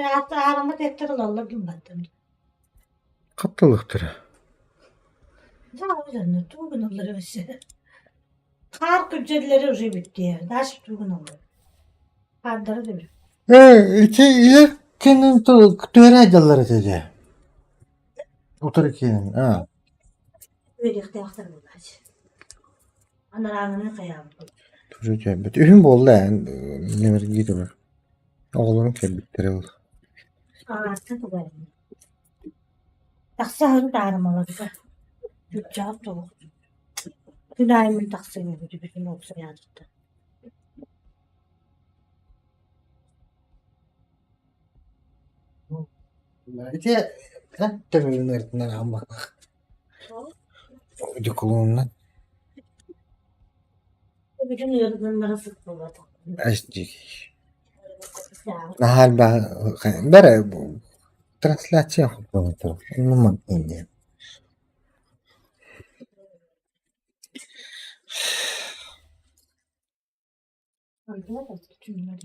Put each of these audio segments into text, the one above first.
Hatta ağrıma tettir olalım bilmedim. Kattalıktır. Daha üzerine durgun olur öyle. Kar gücelleri ucu bitti ya. Daha şimdi durgun olur. Karları da bir. İlerken tüyere aydalar dedi. Otur ikinin. Ha. Öyle ihtiyaklar olacak. Ana rağmını kıyam. Tüyere cebet. Ühüm boldu yani. Ne bir gidiyor. Oğlunun kebitleri oldu. Ağırtı da böyle. Taksa hırı da ağrımalı bize. Cüccahım da oldu. Günayımın taksini bir bütün olsa yazdı. İşte ben temirin arasından ama. Ucu kulağından. Bütün yıldızları sıkıldı. Açtık. Nahal ben. Bere bu. Translasyon yapıyor. Anlamadım şimdi. Anladın mı? Cümleleri.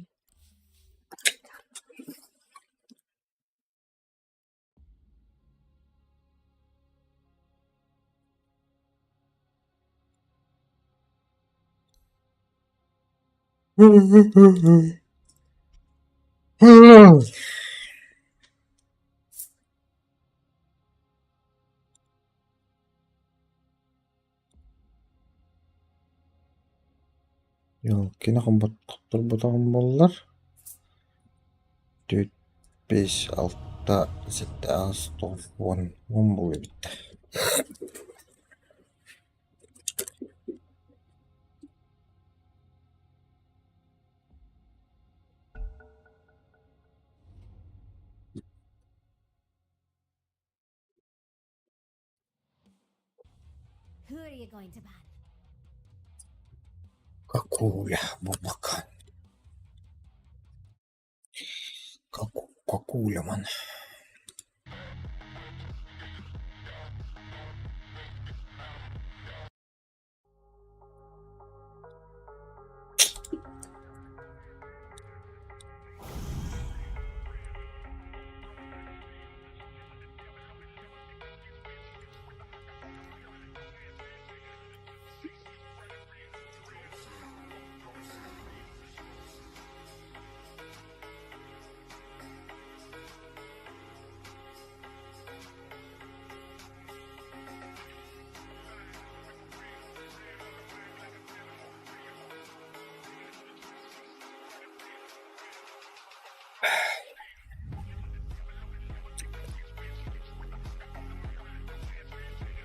Yok yine kombatlar buton bollar. 4, 5, 6, 7, 8, 9, 10. 10 buluyor bitti. Who are you going to ban? Kakula bu bakan. Kakula man.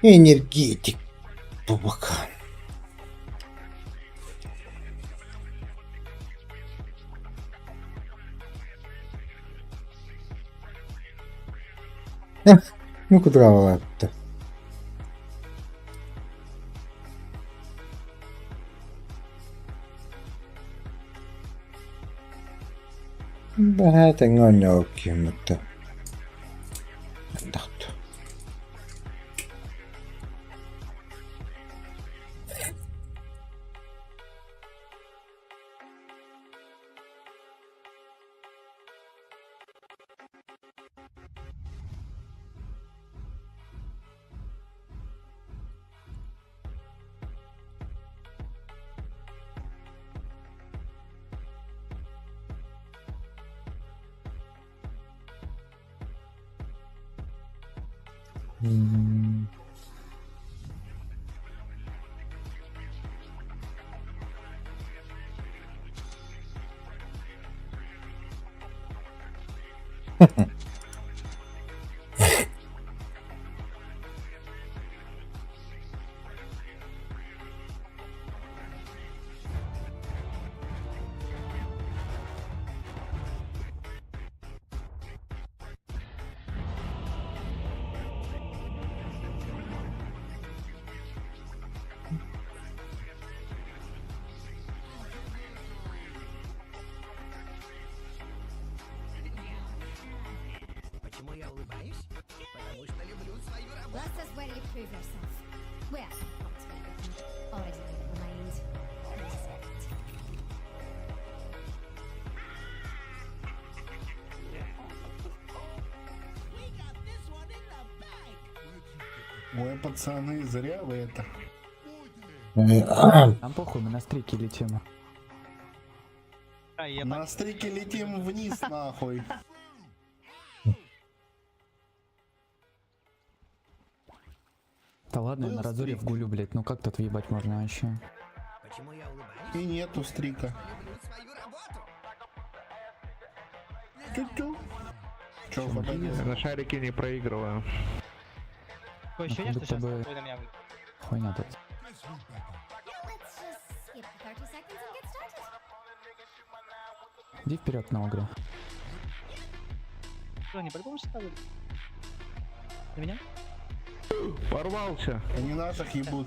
Energetik bu bakan. Ne kadar havalı. Vähän ngonyo okei, mutta tahto. Почему я улыбаюсь? Потому что люблю свою работу. Let's just where you prove yourself. Well, already made up my mind. Respect. Ой, пацаны, зря вы это. Е, Нам похуй, мы на стрике летим. На стрике летим вниз, нахуй. Да ладно, я Был на разоре стрик. в гулю, блять, ну как тут въебать можно вообще? Почему я улыбаюсь? И нету стрика. Люблю свою работу. Тю-тю. Чё, фотография? На шарике не проигрываю. Такое ощущение, Ну, что будто сейчас бы- такой на меня Хуйня тут. Let's just skip the 30 seconds and get started. Иди вперед на огре. Что, не по-любому ставили? Для меня? Порвался. Они наших ебут.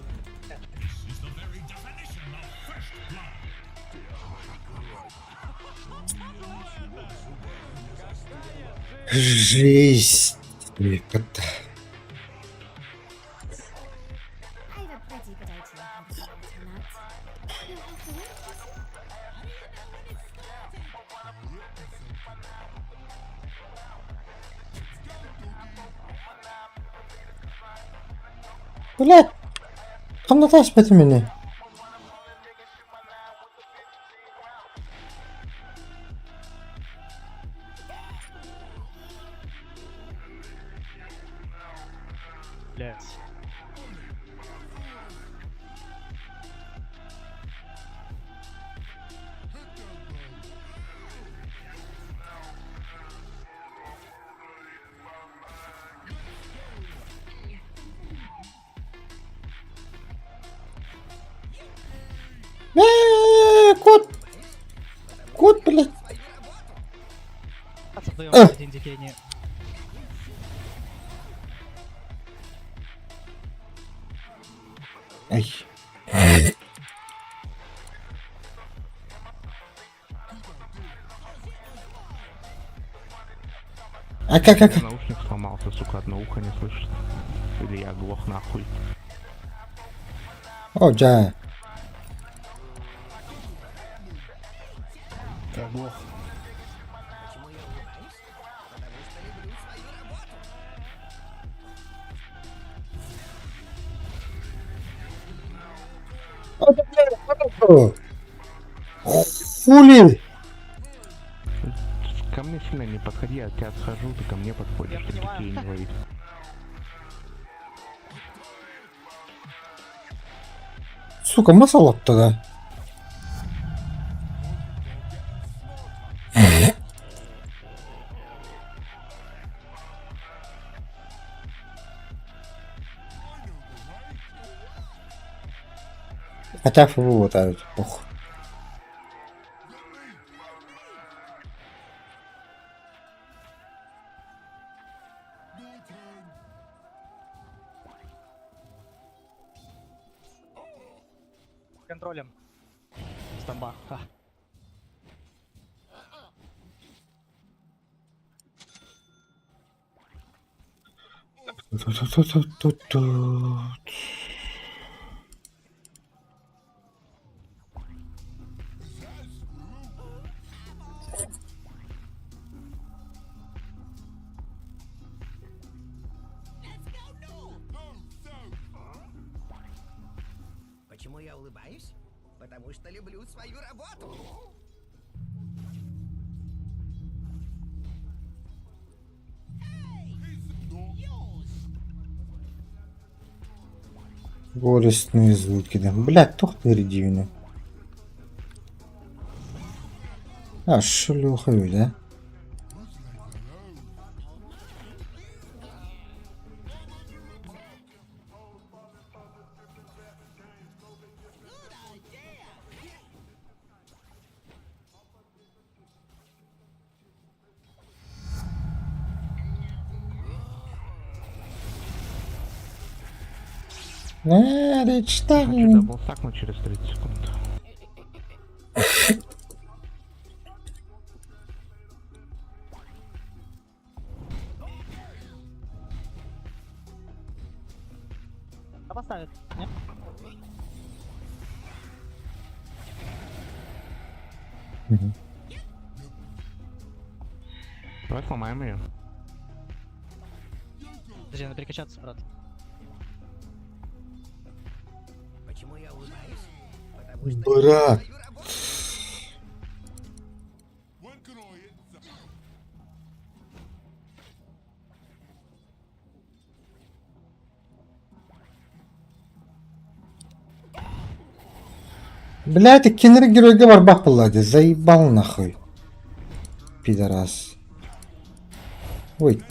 Жесть. Ребята. I have a pretty good idea how this will turn out. You'll have to wait to see. Блядь. Қандай спеті мені? Блять. Кот. Кот, блядь. Вдвоем А. один дикий. Ай. А как? Наушник сломался, сука, одно ухо не слышит. Или я глох нахуй. О, да. Как лох. Почему я улыбаюсь? Потому что люблю свою работу. Хули? Ко мне сильно не подходи, я от тебя отхожу, ты ко мне подходишь, ты понимаю. детей не ловишь. Сука, масал attı da. Хотя фу, вот это пох. Контролем. Стамба. Ха. Тут. Почему я улыбаюсь? Потому что люблю свою работу. Горестные звуки, да. Блядь, кто впереди меня? А, шлюхаю, да? Речь Хочу дабл стакнуть через 30 секунд. А поставит? Нет? Давай сломаем ее. Подожди, надо перекачаться, брат. Брат. Блядь, кеннер геройга бар бак болады. Заебал нахуй. Пидорас. Ой.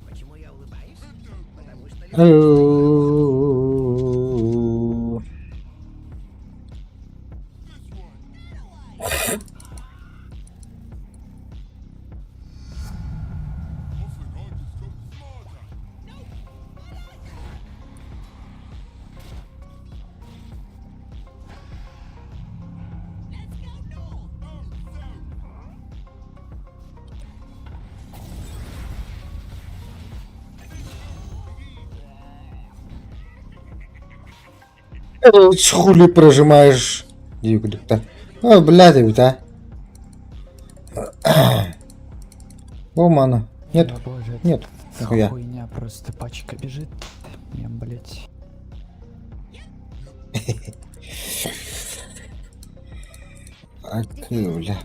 Почему я улыбаюсь? Потому что Хули прожимаешь? Дивка. О, блядь, а. О, мана. Нет, Да, боже, нет. Нахуя. хуйня просто пачка бежит. Я, блять. А ты, бля.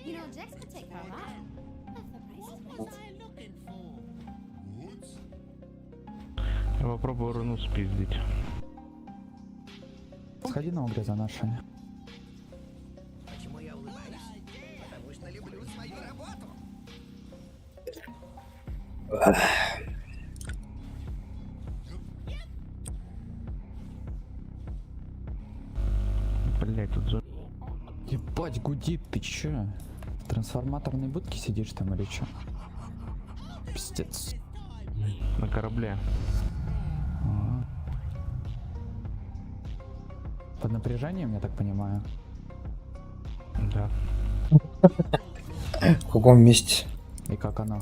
You know, Jax could take her out. But the price is right. Я попробую руну спиздить. Сходи на огре за нашими. почему я улыбаюсь? Потому что люблю свою работу. Блять, тут же... Ебать, гудит, ты чё? В трансформаторной будке сидишь там или чё? Пиздец. на корабле. А. Под напряжением, я так понимаю. Да. В каком месте? И как оно?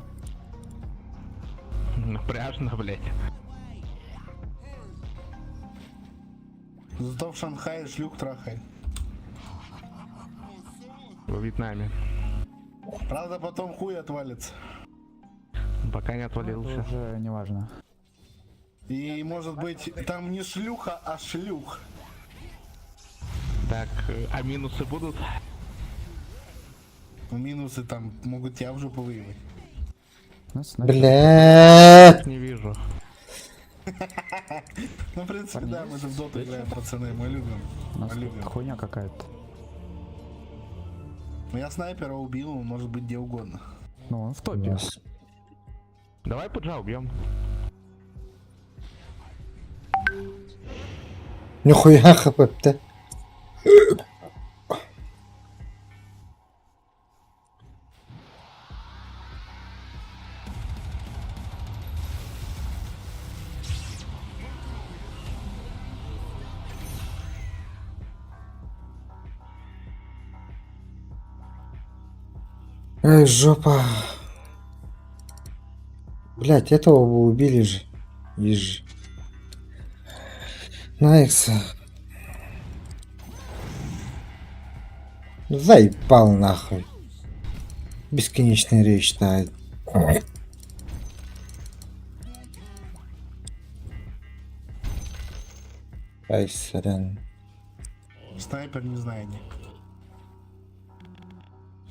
Напряжно, блять. Зато в Шанхае шлюх трахает. Во Вьетнаме. Правда, потом хуй отвалится. Пока не Это отвалился. уже не важно. И может быть там не шлюха, а шлюх. Так, а минусы будут? Минусы там могут тебя в жопу выебать. Нас Блядь. Не вижу. Ну, в принципе, Парни, да, мы же в доту есть? играем, пацаны, мы любим. у нас Мы любим. тут хуйня какая-то. Ну, я снайпера убил, он может быть где угодно. Ну, он в топе. Давай пуджа убьем. Нихуя хп-то. Эй, жопа. Блять, этого вы убили же. Вижу. Найкса. Заебал нахуй. Бесконечная речь тает. Ай, сорян. Снайпер не знаю ник.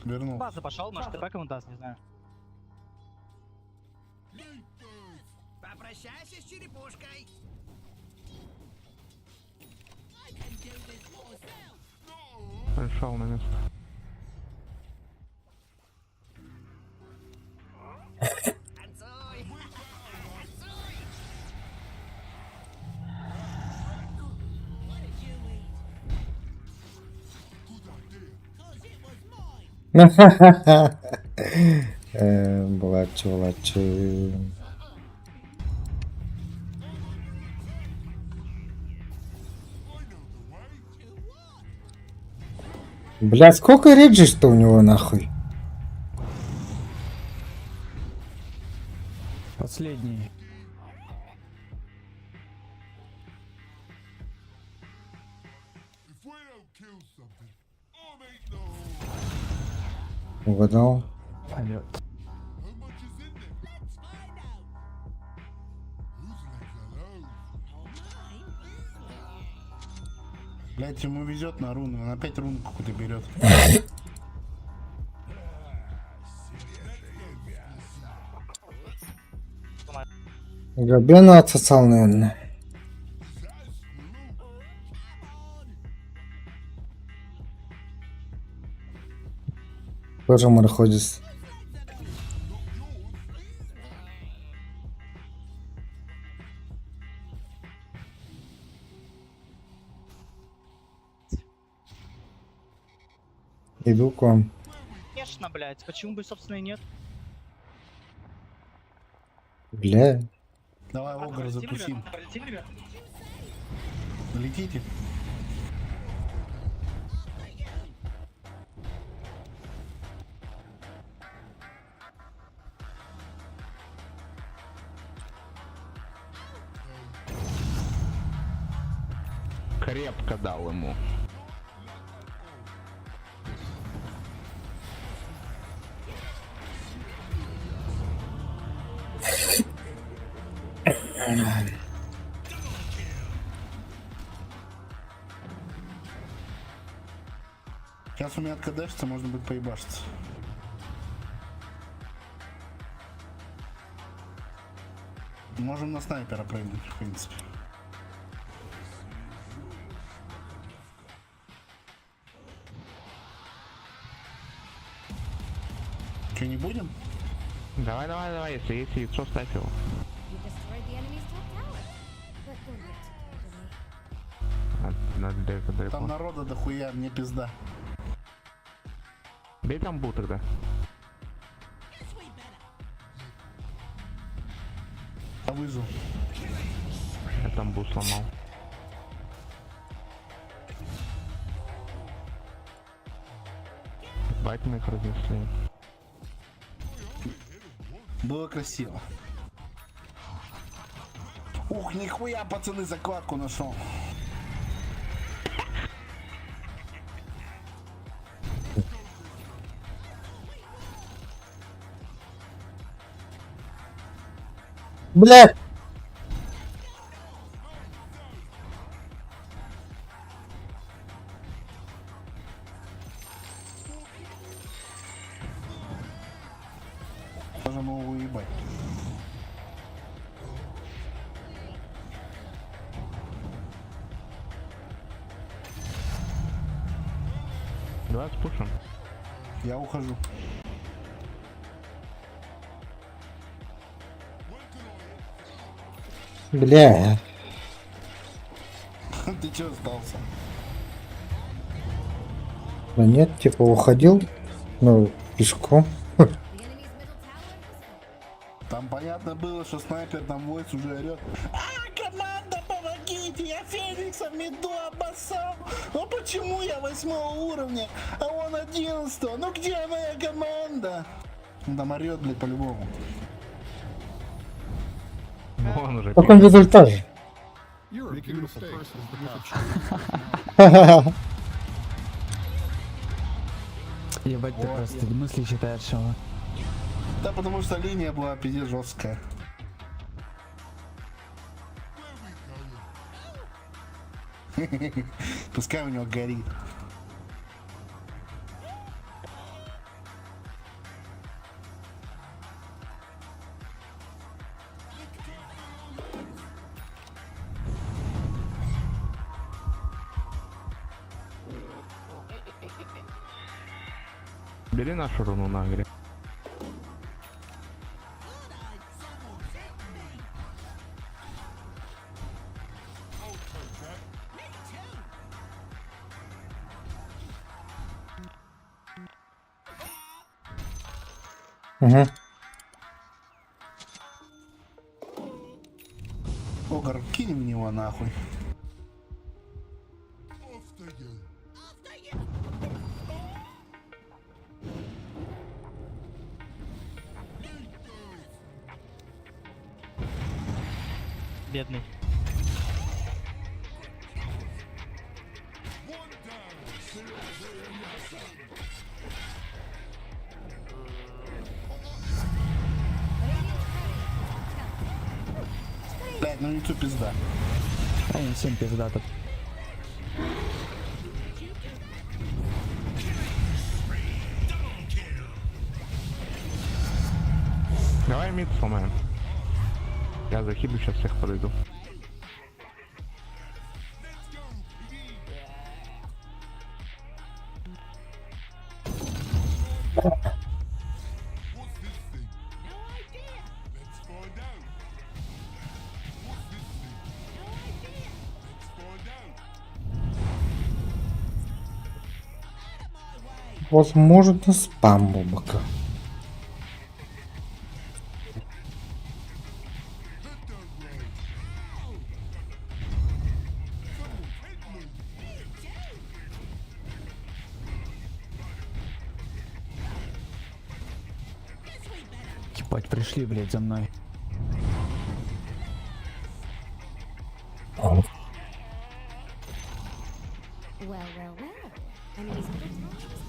Вернул. База пошел, может ТП кому даст, не знаю. Прощайся с черепушкой. Пришел на место. Танцуй. Булачу. Бля, сколько реджи-то у него нахуй? Последний. Угадал. Полет. Блять, ему везет на руну, он опять руну какую-то берет. Габена отсосал, наверное. Тоже мороходец. Иду к вам. Конечно, блядь. Почему бы, собственно, и нет? Бля. Давай, Огр, Пролетим, затусим. ребят? Пролетим, ребят? Летите. Крепко дал ему. Сейчас у меня откадешится, можно будет поебашиться. Можем на снайпера прыгнуть, в принципе. Че, не будем? Давай, давай, давай, если есть яйцо, ставь его. You destroyed the enemy's top tower. But don't get too carried away. Надо далеко, далеко. Там народа дохуя, мне пизда. Бей там бу тогда. Я выжил. Я там бу сломал. Бать мы их разнесли. Было красиво. Ух, нихуя, пацаны, закладку нашел. Блядь! Тоже могу уебать. Давай спушим. Я ухожу. Бля. Ты че остался? Да нет, типа уходил. Ну, пешком. The enemy's middle tower is Там понятно было, что снайпер там войс уже орет. Команда, помогите! Я Феникса в меду обоссал! Ну почему я 8 уровня, а он 11? Ну где моя команда? Он там орет, блядь, по-любому. Вон уже. В каком результате? Ебать, ты просто мысли читаешь, чего. Да потому что линия была пиздец жесткая. Пускай у него горит. Бери нашу руну на игре. Угу. Огар, кинь в него нахуй. Бедный. Блядь, ну яйцо пизда. А им всем пиздато. Давай мид сломаем. Я захибу, сейчас всех подойду. Возможно, спам бабака. Ебать, пришли, блядь, за мной. Well, well, well. Enemies middle tower is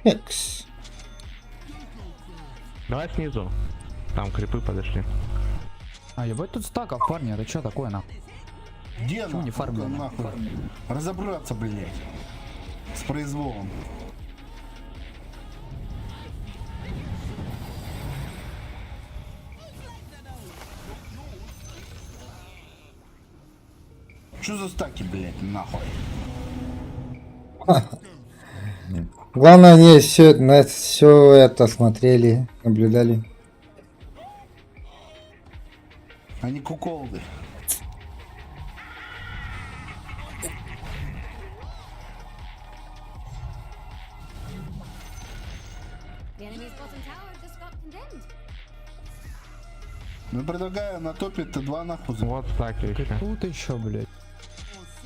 Экс. Давай снизу. Там крипы подошли. А, ебать, тут стаков, парни, это что такое, нахуй? Где Почему не нахуй? фармим? Нахуй. Разобраться, блядь. С произволом. Что за стаки, блядь, нахуй? Главное, они все это смотрели, наблюдали. Они куколды. The enemy's bottom tower just got condemned. Ну, предлагаю на топе Т2 нахуй. Вот так еще. Тут еще, блядь.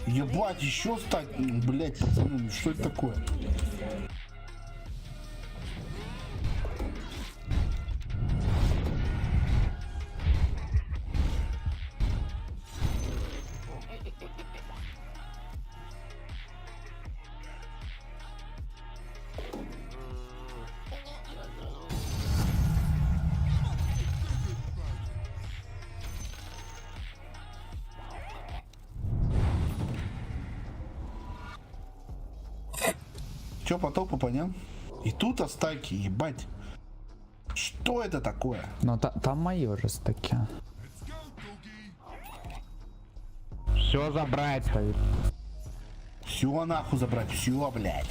Ебать, еще стать, блядь, пацаны, ну что это такое? Че по топу, понял? И тут остаки, ебать. Что это такое? Но там мои уже стаки. Все забрать. Стоит. Все нахуй забрать, все, блядь.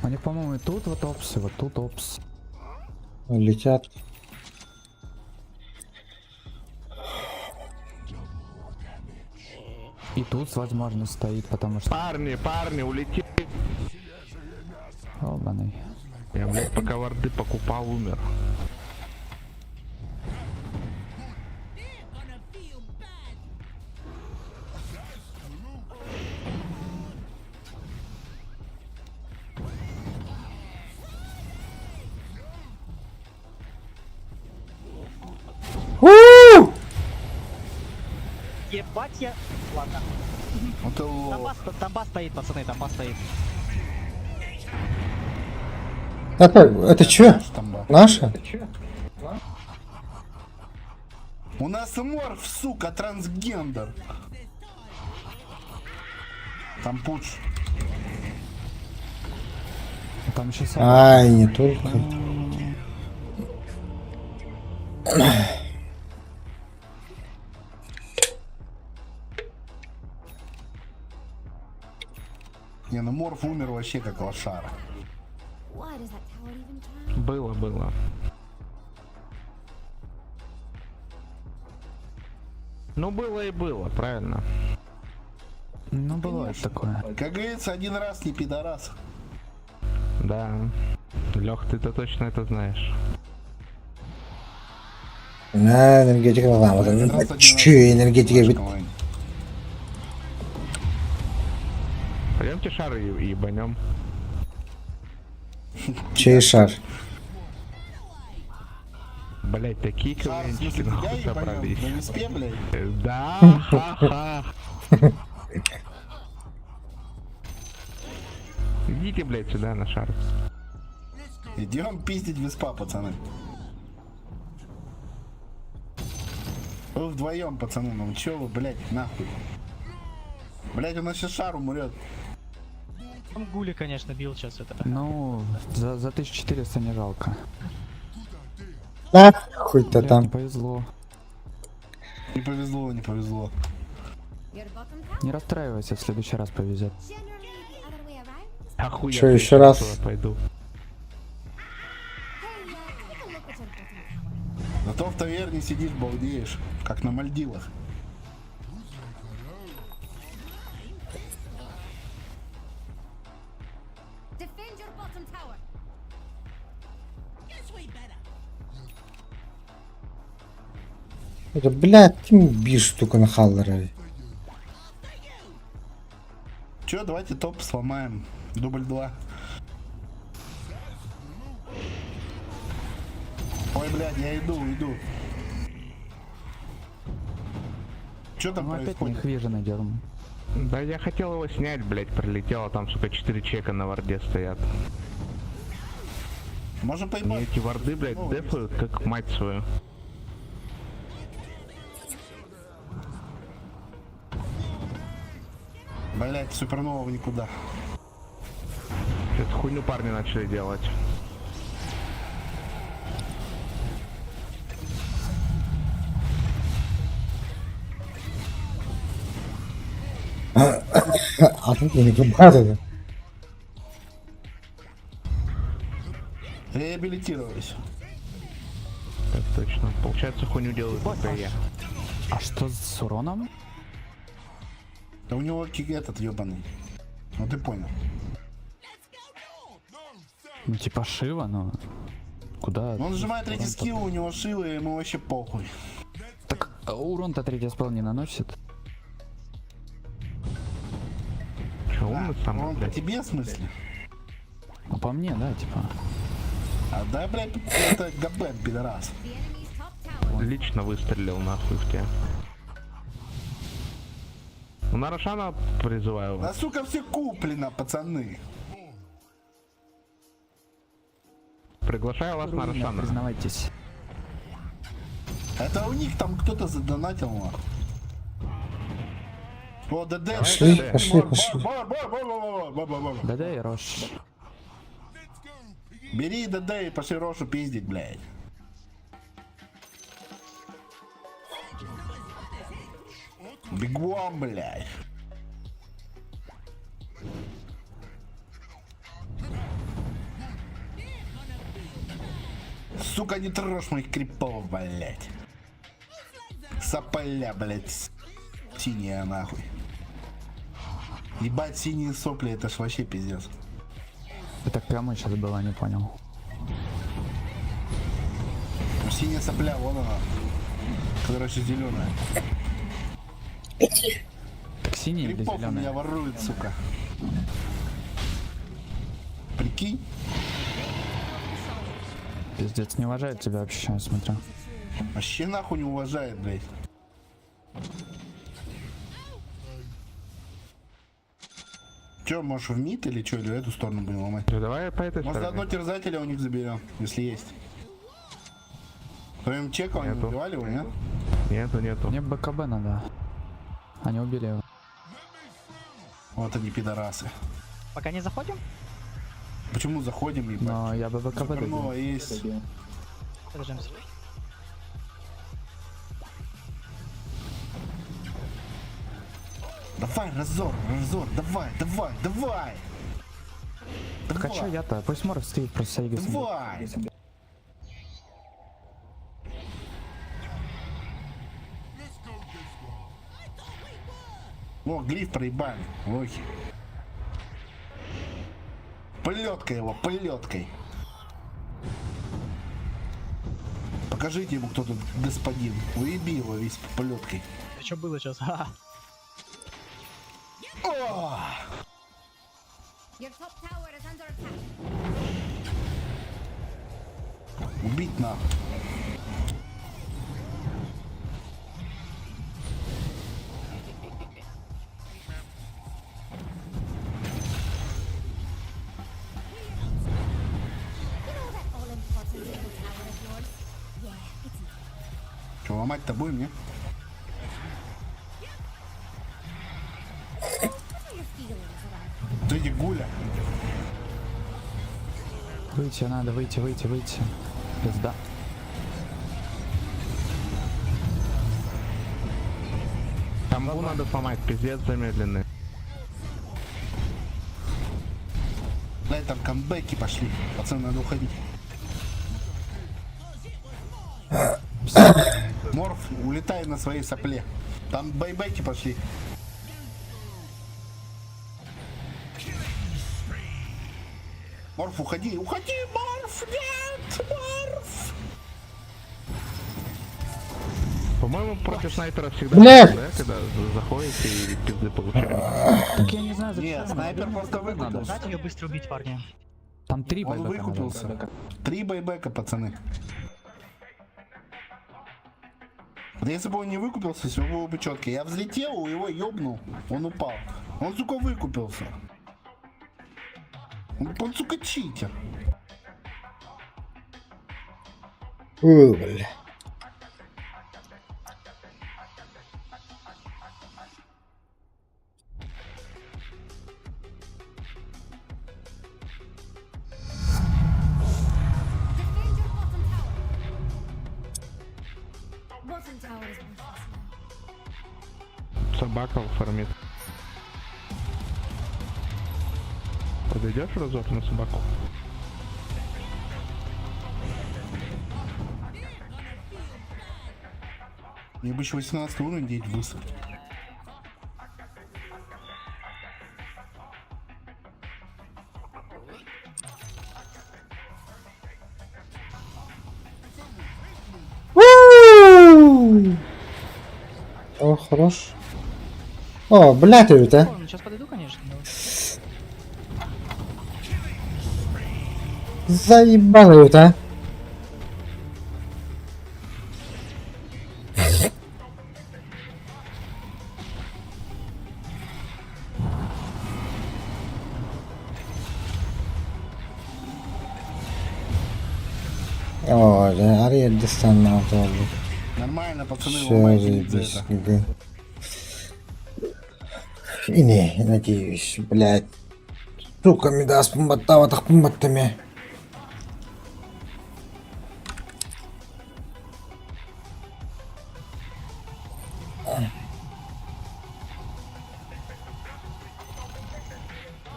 У них, по-моему, и тут вот опсы, вот тут опс. Летят. И тут, возможно, стоит, потому что... Парни, улетели. Ёбаный. Я, блядь, пока варды покупал, умер. Ебать я... Ладно. Вот это лох. Там бас стоит, пацаны, там бас стоит. Это чё? Там, да. Наша? У нас морф, сука, трансгендер. Там пуч. Там еще Ай, не только. вообще как лошара. Why does that tower even count? Было. Ну было и было, правильно? Ну, бывает такое. Как говорится, один раз не пидорас. Да. Лех, ты-то точно это знаешь. Ne energetik falan bakalım. Çüçü energetik bit. Пойдемте шары ебанем. Şey şar. Блять, такие Шар, в КВНчики смысле, тебя нахуй ебанем собрались. на виспе, блядь? Да, ха-ха. Идите, блядь, сюда на шар. Идем пиздить виспа, пацаны. Вы вдвоем, пацаны, ну чё вы, блядь, нахуй? Блядь, у нас сейчас шар умрет. Там Гули, конечно, бил сейчас это. Ну, за 1400 не жалко. Ha, хуй-то Блядь, не там. повезло. Не повезло, не повезло. Your bottom tower? Не расстраивайся, в следующий раз повезет. Generally the other way around. Охуенно. Чё, я ещё сейчас раз? туда пойду. Hey, take a look at your bottom tower. Зато в таверне сидишь, балдеешь, как на Мальдивах. Defend your bottom tower. Блядь, bir штуку нахалları. Чё, давайте топ сломаем. Дубль 2. Ой, блядь, я иду. Чё там Ну, опять происходит? них вижен идем. Да я хотел его снять, блядь, пролетело, там, сука, 4 чека на варде стоят. Можем Мне поебать. эти варды, блядь, дефают, как мать свою. Блядь, супернового никуда. Что-то хуйню парни начали делать. Adam beni kımkar. Реабилитировались. Так точно. Получается, хуйню делают только я. А что с уроном? Да у него этот ебаный. Ну ты понял. Ну, типа Шива, но... Куда? Он нажимает третий Урон-то- скилл, у него шило, и ему вообще похуй. Так, а урон-то третий спел не наносит. Че, умный самый, Он по блядь? тебе, в смысле? Ну, по мне, да, типа. А да, блядь, это ГБ, пидорас. The enemy's top tower. Лично выстрелил нахуй в тебя. Ну, на Рошана призываю Да, вас. сука, все куплено, пацаны. Приглашаю вас на Руина, Рошана. признавайтесь. Это у них там кто-то задонатил, нахуй. О, ДД. Пошли. Да-да, и Рош. Бери ДД и пошли Рошу пиздить, блядь. Бегом, блядь. Сука, не трожь моих крипов, блядь. Сопля, блядь. Синяя, нахуй. Ебать, синие сопли, это ж вообще пиздец. Это прямо сейчас было, не понял. Ну, синяя сопля, вон она. Короче, зеленая. Так синий или Крипов у меня зеленый? ворует, сука. Прикинь? Пиздец, не уважает тебя вообще, я смотрю. Вообще нахуй не уважает, блядь. Че, можешь в мид или что, или в эту сторону будем ломать? Да давай по этой Может, заодно стороне. терзателя у них заберем, если есть. Твоим чеком они Нету. убивали его, нет? Нету. Мне БКБ надо. Они убили его. Вот они, пидорасы. Пока не заходим? Почему заходим, ебать? Но я бы БКБ Супернова добил. есть. Держимся. Давай, разор, давай. Так а чё я-то? Пусть Морф стоит просто Сейгой. Давай! О, глиф проебали. Лохи. Плеткой его, плеткой. Покажите ему, кто тут господин. Уеби его весь плеткой. Что было сейчас? Ха. О! Your top tower is under attack. Убить нахуй. You know that all-important little tower of yours? Yeah, it's not. Че, ломать-то будем, не? What are your feelings around? Ты иди гуля. Выйти надо, выйти. Пизда. Тамбу надо сломать, пиздец замедленный. Дай там камбэки пошли. Пацаны, надо уходить. Морф, улетай на своей сопле. Там байбеки пошли. Морф, уходи, уходи, Морф, нет, Морф. По-моему, против снайпера всегда Бля! да, когда заходите и пизды получаете. Так я не знаю, зачем. Нет, снайпер просто выкупился. Дайте ее быстро убить, парни. Там 3 Он байбека надо. выкупился. 3 байбека, пацаны. Вот если бы он не выкупился, все было бы четко. Я взлетел, его ёбнул, он упал. Он, сука, выкупился. Он, сука, читер. О, бля. Defend your bottom tower. Bottom tower is worthless now. Собака фармит. Подойдешь разок на собаку? Мне бы еще 18 уровень деть высадить. О, хорош. О, бля, ты это. Сейчас подойду, конечно. но- Заебало это. О, да, Ариэль достану тоже. Нормально, пацаны, Все, ломайте за заебись. это. Да. И не, надеюсь, блядь. Сука, мидас помбаттава так помбаттами.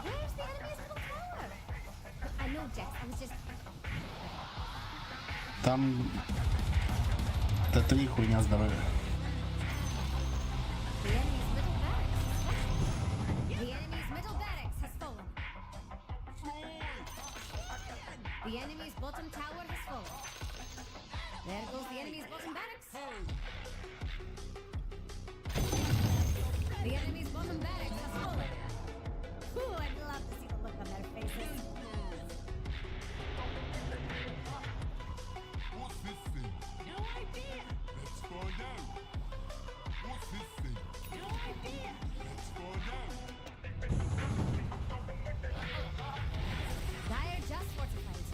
Where's the enemy's top tower? I know, Jax. I was just. Там Т3 хуйня здоровья. The enemy's middle barracks. The enemy's middle barracks has fallen. The enemy's bottom tower has fallen. There goes the enemy's bottom barracks. The enemy's bottom barracks has fallen. Ooh, I'd love to see the look on their faces. Dire just fortified.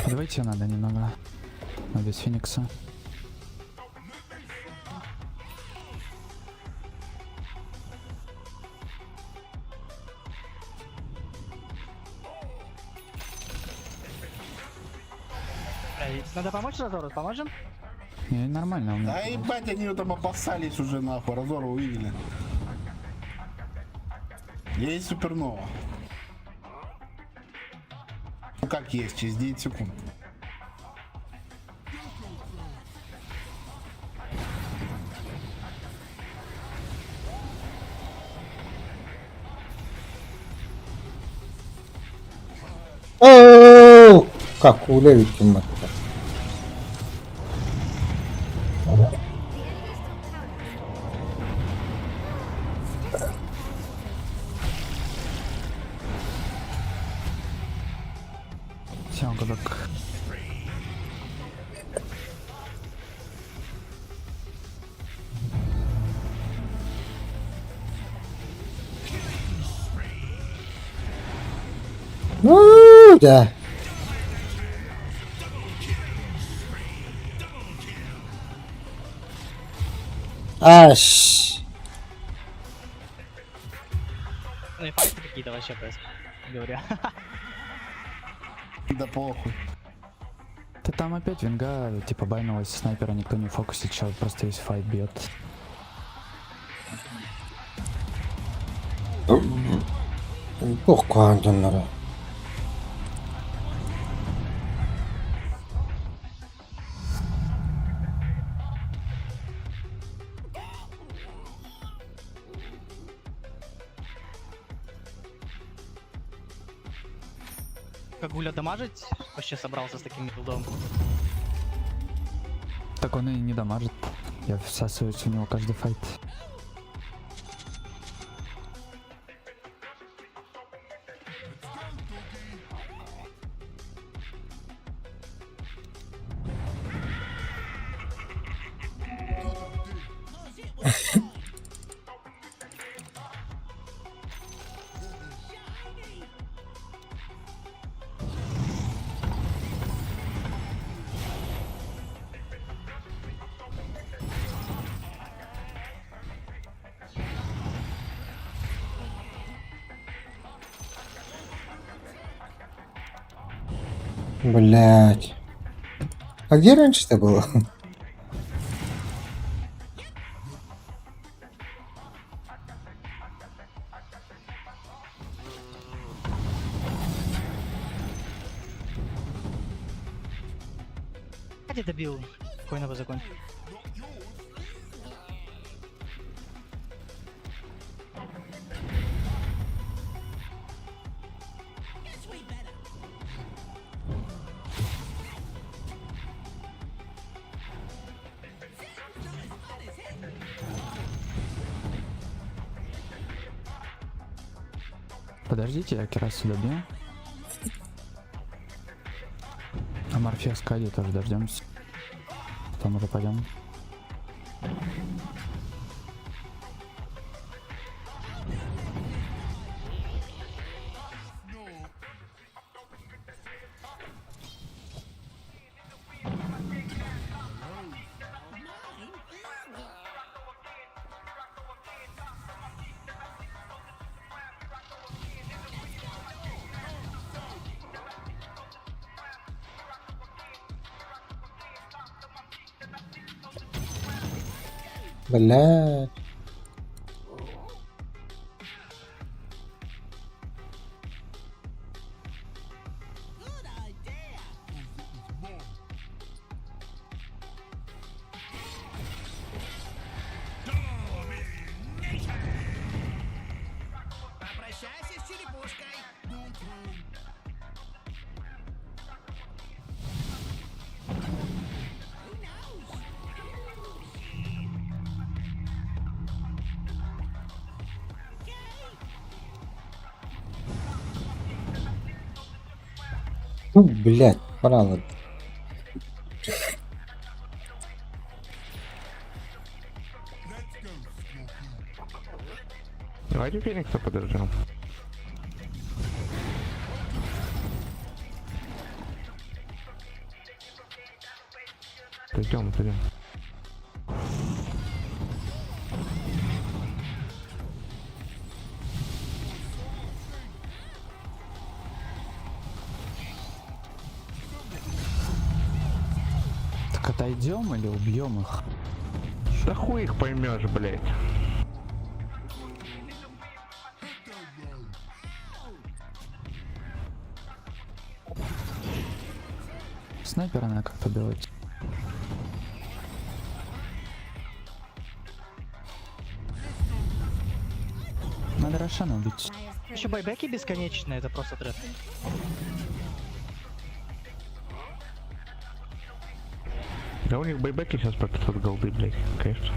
Давайте надо немного. Без Феникса. Надо помочь Разору? Поможем? Не, нормально у меня. Да ебать, они его там обоссались уже нахуй, разору увидели. Есть супернова. Ну как есть, через 9 секунд. Оу! Как уловить темнота? Всем годок. Да. Аш. Ну и факты какие-то вообще происходят, говоря. Да похуй. Ты там опять винга, типа байнулась, снайпера никто не фокусит, чел просто весь файт бьет. Ох, кандонара. Как Гуля дамажить вообще собрался с таким билдом? Так он и не дамажит. Я всасываюсь у него каждый файт. Блять. А где раньше-то было? Кстати, добил. Спокойно бы закончил. Подождите, я Кирасу добью. А Морфея с Кади тоже дождемся. Потом уже пойдем. Блять. Попрощайся с черепушкой. Блять, правда. Давайте Феникса подождем. Идем. Так отойдем или убьем их? Да хуй их поймешь, блять. Снайпера надо как-то делать. Надо Рошана убить. Dire's current Еще байбеки бесконечные, это просто трэп. Да у них бейбеки сейчас по 500 голды, блядь, конечно.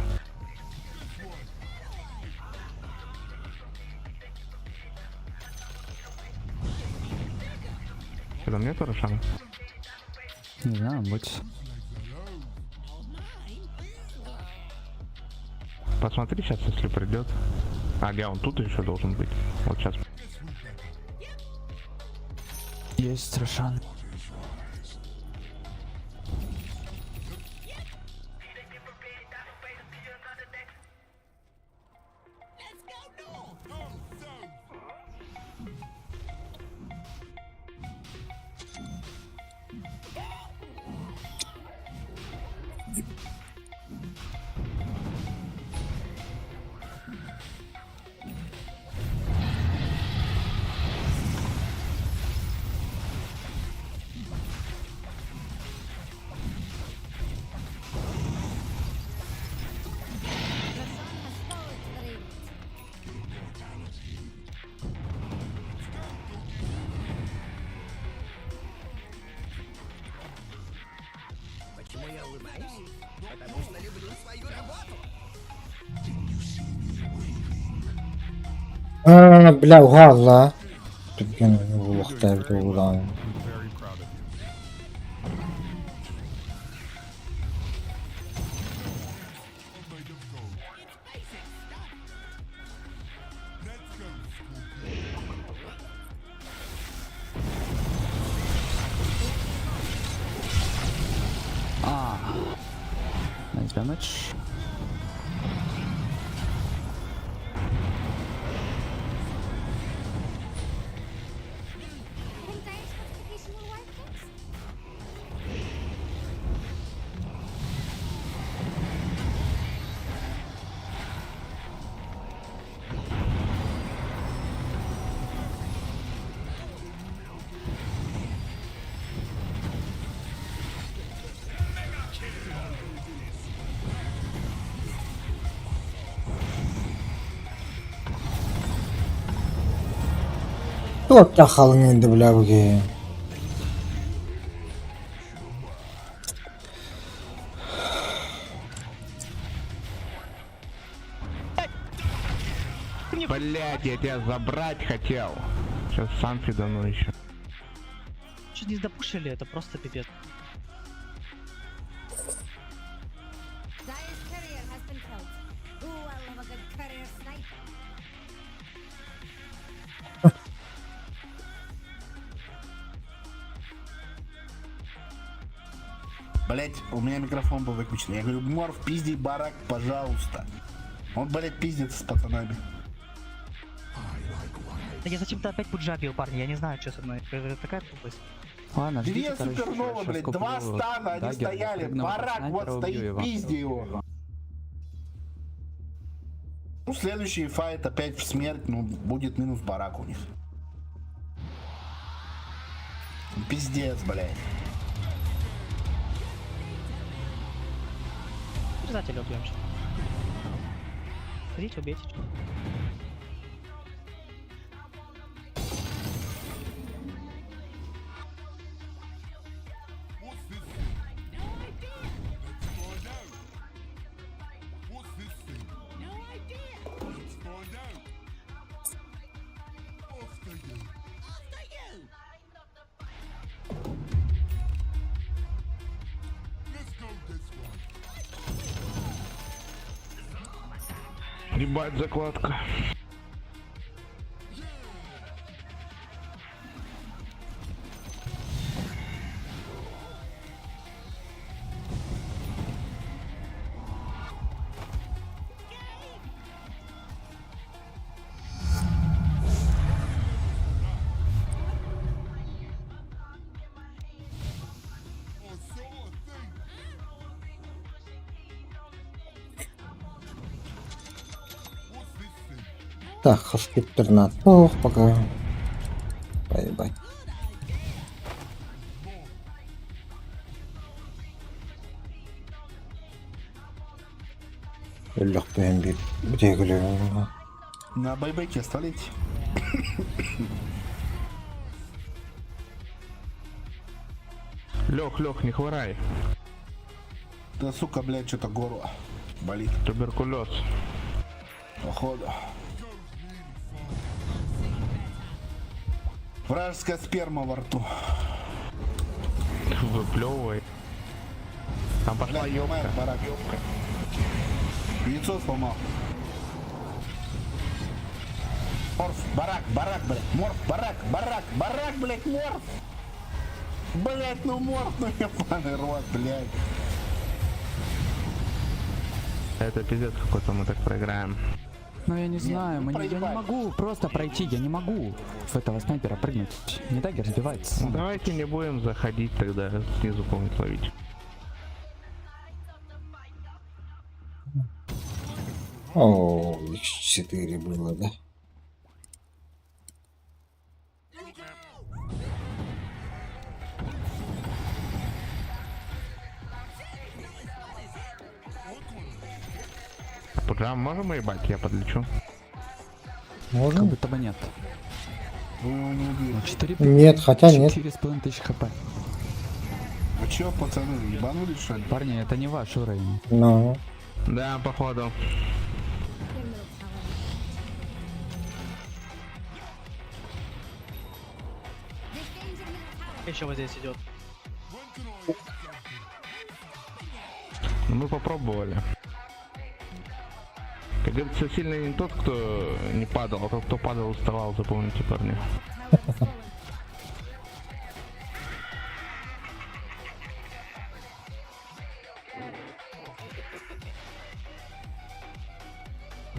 Что там нету Рошана? Не знаю, быть. Посмотри сейчас, если придет. Ага, он тут еще должен быть. Вот сейчас. Есть Рошан. Почему я улыбаюсь? Потому что люблю свою работу. Бля, угадла. Блин, лохта это угадал. Nice damage. Think Dire's fortification will work, folks? Çok yakalın indi bile bu ki. Блять, я тебя забрать хотел. Сейчас сам фидану еще. Чуть не допушили, это просто пипец. Dire's courier has been killed. Ooh, I love a good courier snipe. Блять, у меня микрофон был выключен. Я говорю, Морф, пизди барак, пожалуйста. Он, блять, пиздится с пацанами. Да я зачем-то опять пуджа бил, парни, я не знаю, что со мной. Это такая тупость. Ладно, Две ждите, короче, суперновы, щас блять, куплю два стана, они даггер, стояли. прыгну, Барак снайпера вот убью стоит, его. пизди его. Ну, следующий файт опять в смерть, ну, будет минус барак у них. Пиздец, блять. Предателя убьем сейчас. Ходите, убейте. Ебать, закладка. Так, хаскиттер на двух пока. Поебать. Öldük ben bir de gülüyorum. На байбеке оставляйте. Лех, Лех, не хворай. Да, сука, блядь, что-то горло болит, Туберкулез. походу. Вражеская сперма во рту. Выплевывай. Там пошла Блядь, ёбка. ломает барак. Яйцо сломал. Морф, барак, блядь, морф, барак, блядь, морф. Блядь, ну морф, ну ебаный рот, блядь. Это пиздец какой-то, мы так проиграем. Ну я не знаю, ну, я не проебать. могу просто пройти, я не могу в этого снайпера прыгнуть. Не дагер сбивается. Ну, давайте не будем заходить тогда, снизу кого-нибудь ловить. О, X4 было, да? Поджам можем ебать? Я подлечу. Как Можно? будто бы нет. Вы его не убили. 4 Нет, хотя нет. 4,5 тысяч хп. А чё, пацаны, ебанулись, что ли? Парни, это не ваш уровень. Ну, Да, походу. Еще вот здесь идет. Ну, мы попробовали. Как говорится, сильный не тот, кто не падал, а тот, кто падал, уставал, запомните, парни.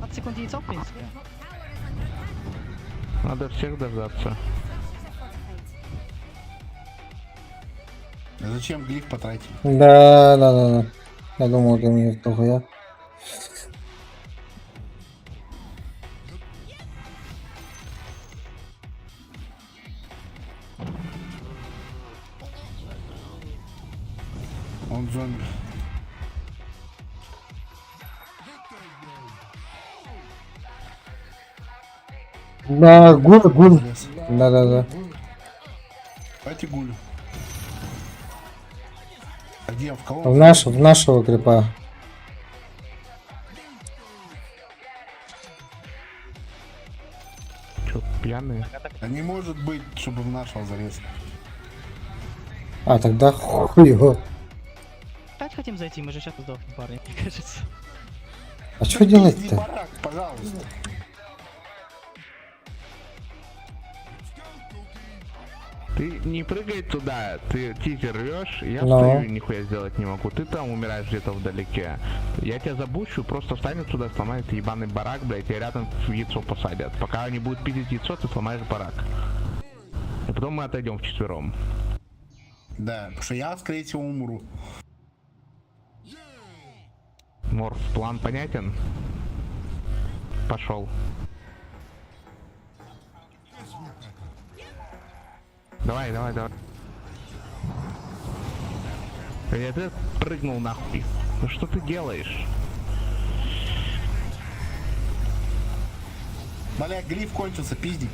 От секунд яйцо, в принципе. Надо всех дождаться. А зачем глиф потратить? да. Я думал, ты мне только я. Он зомби. Да, гуль. Да. Давайте гулю. А где? В кого? В нашего крипа. Чё, пьяные? А не может быть, чтобы в нашего залез. А, тогда хуй его. Опять хотим зайти, мы же сейчас сдохнем, парни, мне кажется. А что Иди делать-то? барак, пожалуйста. Ты не прыгай туда, ты тизер рвешь, я Но. стою и нихуя сделать не могу. Ты там умираешь где-то вдалеке. Я тебя забущу, просто встанет сюда, сломает ебаный барак, блядь, и рядом в яйцо посадят. Пока они будут пиздить яйцо, ты сломаешь барак. И потом мы отойдем вчетвером. Да, потому что я, скорее всего, умру. Морф, план понятен? Пошел. Давай. Я ты прыгнул нахуй. Ну что ты делаешь? Блядь, глиф кончился, пизди.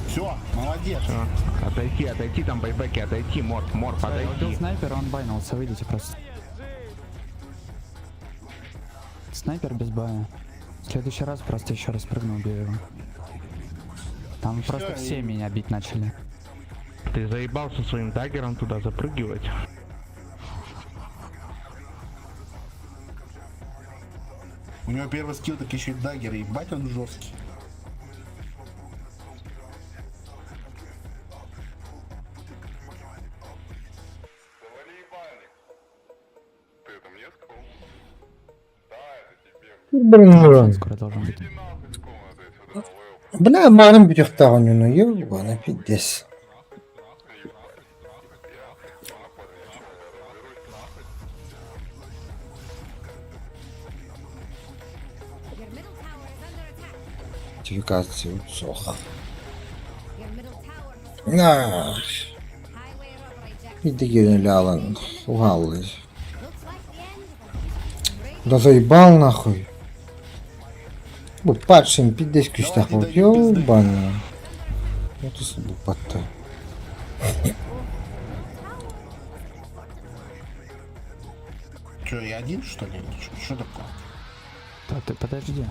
Все, молодец. Всё, отойти там байбеки, отойти, морф, Я убил отойти. снайпера, он байнулся, выйдите просто. Снайпер без бая. В следующий раз просто еще раз прыгну, убью его. Там просто все меня бить начали. Ты заебался своим даггером туда запрыгивать. У него первый скилл, так еще и даггер, ебать он жесткий. Блин. Скоро должен быть. Бля, марим бить в тауне, ну ебаный пиздец. Your middle tower is under attack. Идентификацию сох. Your middle tower has На. highway robber ejected. Иди генерали Алан. Угалый. Да заебал нахуй. Bu паршин пиздец кустах вот. Ёбана. Вот это лупата. Че, я один, что ли? Что такое? Да ты подожди.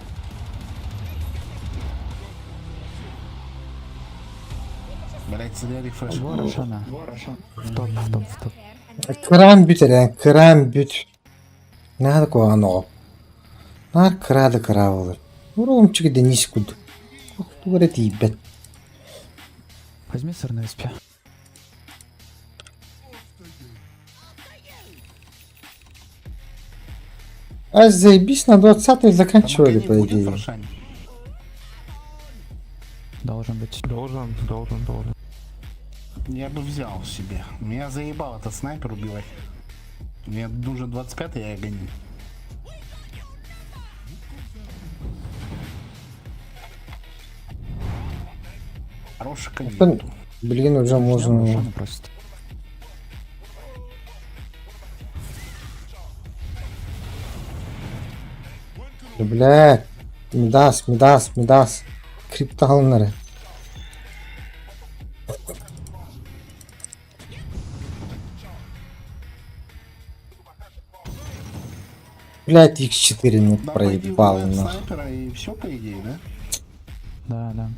Блять, CD рефреш. Ворошана. В топ, в топ, в топ. Кран бит yani кран бит. Надо koygan o. Nar krada kravolur. Уром чиги денис куд. Говорит ебет. Возьми сырную спи. А заебись на 20-й заканчивали, по идее. Должен быть. Должен. Я бы взял себе. Меня заебал этот снайпер убивать. Мне нужен 25-й, я гоню. Хороший конец. Блин, уже можно... Ворошана просто. Бля, Мидас. Крипталнеры. Блять, X4 не Да, проебал пойди убиваем нахуй. снайпера и все, по идее, да? Да, да.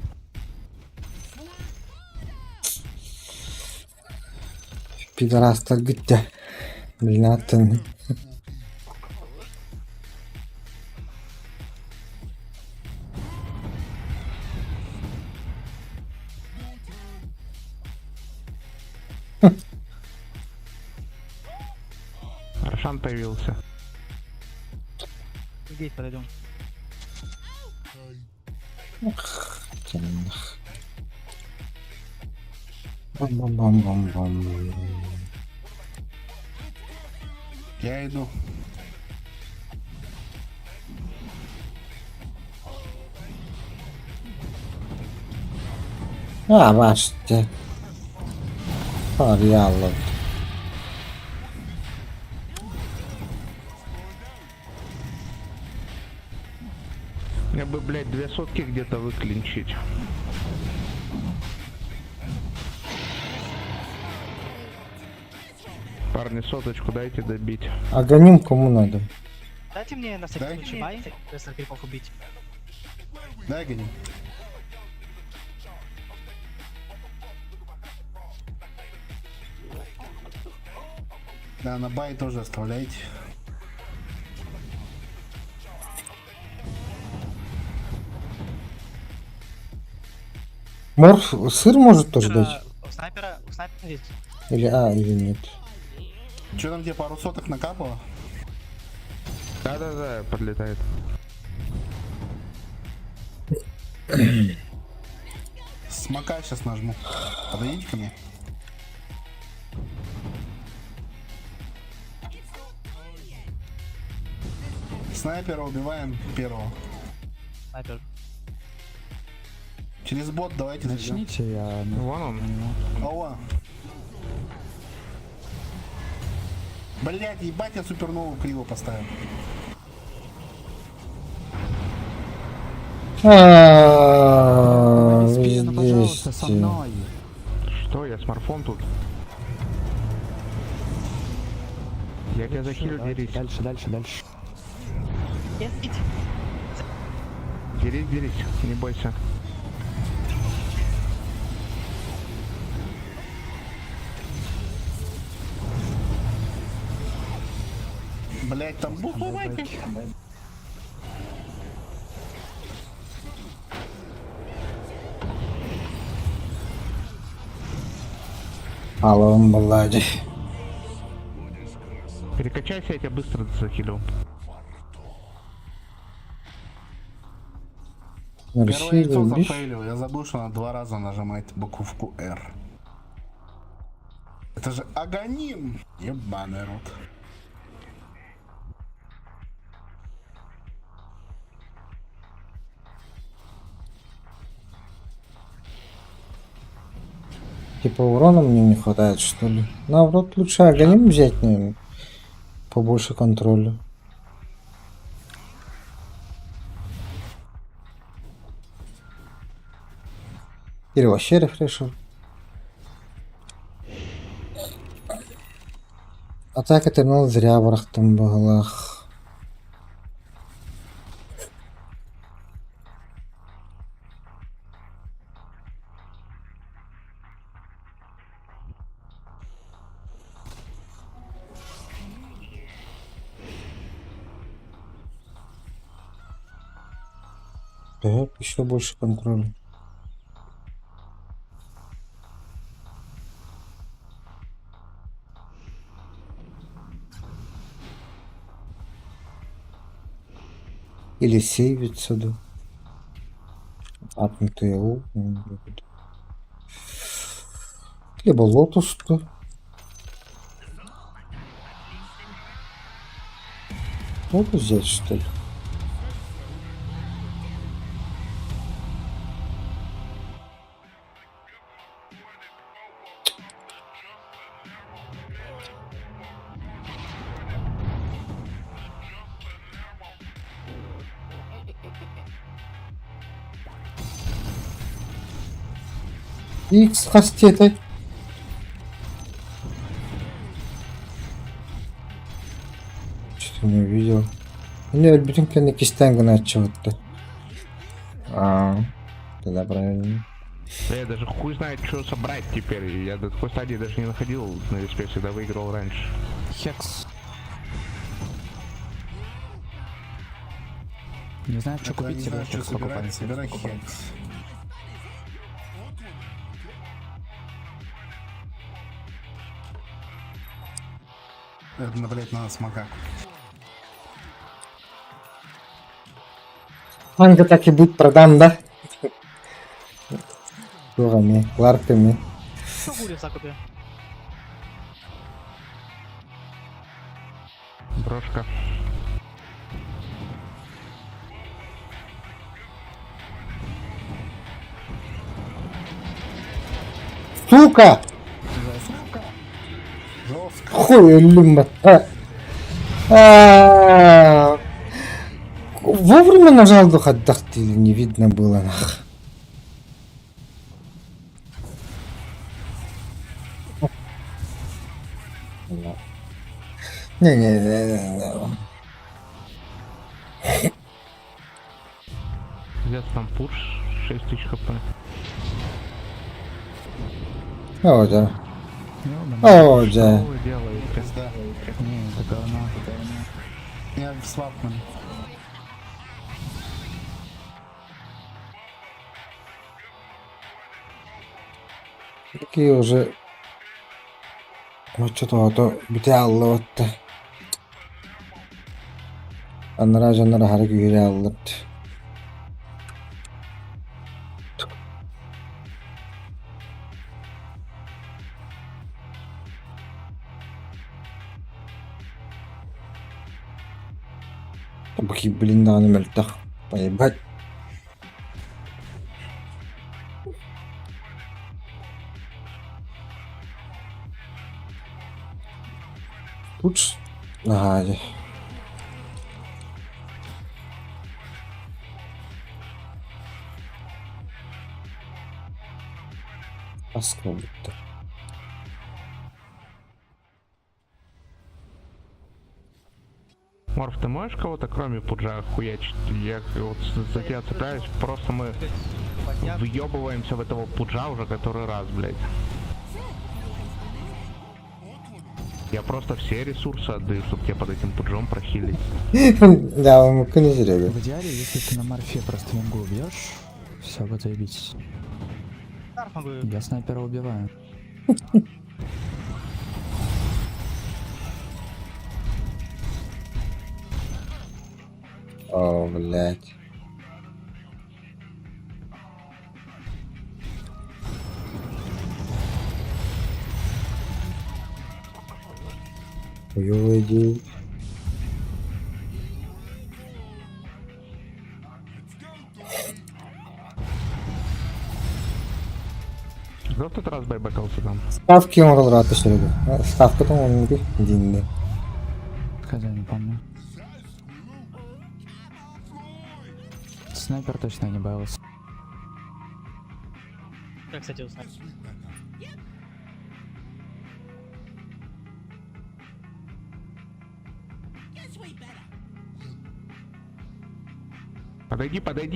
Пидорастар gitti. Блин, attın. Рошан появился. Гейт подойдем. Бам-бам-бам-бам-бам. Я иду. Ha var işte. Var ya Allah. Мне бы, блядь, 2 сотки где-то выклинчить. Парни, соточку дайте добить. А гоним кому надо. Дайте мне на всякий Дай. случай бай, если крипов убить. Дай гони. Да, на бай тоже оставляйте. Морф, сыр может тоже дать? У снайпера есть. Или нет. Че там тебе пару соток накапало? Да, подлетает. Смока сейчас нажму. Подойдите ко мне. Снайпера убиваем первого. Снайпер. Через бот давайте зайдем. Начните, я... Вон он. Ова. Блять, ебать, я супернову криво поставил. Спи, ну, пожалуйста, со Везде. мной. Что, я смартфон тут? Я тебя захилю, дерись. Дальше. Нет, идите. Дерись, не бойся. Блять, там бухловайка. Аллахым баллади. Перекачайся, я тебя быстро захилю. Первое Россия, яйцо видишь? зафейлил. Я забыл, что надо 2 раза нажимать буковку R. Это же агоним. Ебаный рот. Типа урона мне не хватает, что ли? Наоборот, лучше Аганим взять, наверное. Побольше контроля. Или вообще рефрешер. Атака тернул зря в Рахтамбаглах. Так, еще больше контроля. Или сейвиться, да. Апнутый лук. Либо лотус, да. Лотус взять, что ли? Икс хастетай. Что-то не увидел. Не, bütün ikisinden gına чего-то. Тогда правильно. Я даже хуй знает, что собрать теперь. Я до такой стадии даже не находил на респе, всегда выиграл раньше. Хекс. Не знаю, что Я купить не себе. знаю, что Хекс собирать, покупать. собирай хекс. Это, блядь, надо смока. Анга так и быть продам, да? Турами, ларками. Что будет в закупе? Брошка. Сука! Жестко. Хуй люмба. Вовремя нажал дух отдохти, не видно было. Нах. Не. Взять там пуш 6000 хп. О, да. Ну, О, Что да. вы делаете? Пизда. не, это говно. Я свапнул. Какие уже... Вот что-то битяллы. Аннара харги гиряллы. Бахи, блин, да, на мельтах. Поебать. Пуч. Ага. Паскуда. Морф, ты можешь кого-то кроме пуджа хуячить? Я вот за тебя цепляюсь, просто мы въебываемся в этого пуджа уже который раз, блядь. Я просто все ресурсы отдаю, чтобы тебя под этим пуджом прохилить. Да, он не зря. В идеале, если ты на морфе просто вингу убьешь, все, вот заебись. Старф могу. Я снайпера убиваю. О, блядь. Хуёвая идея. Кто в тот раз байбекался там? Ставки он разраты сюда. Ставка там он не динли. Хотя не помню. Снайпер точно не боялся. Как, кстати, узнать?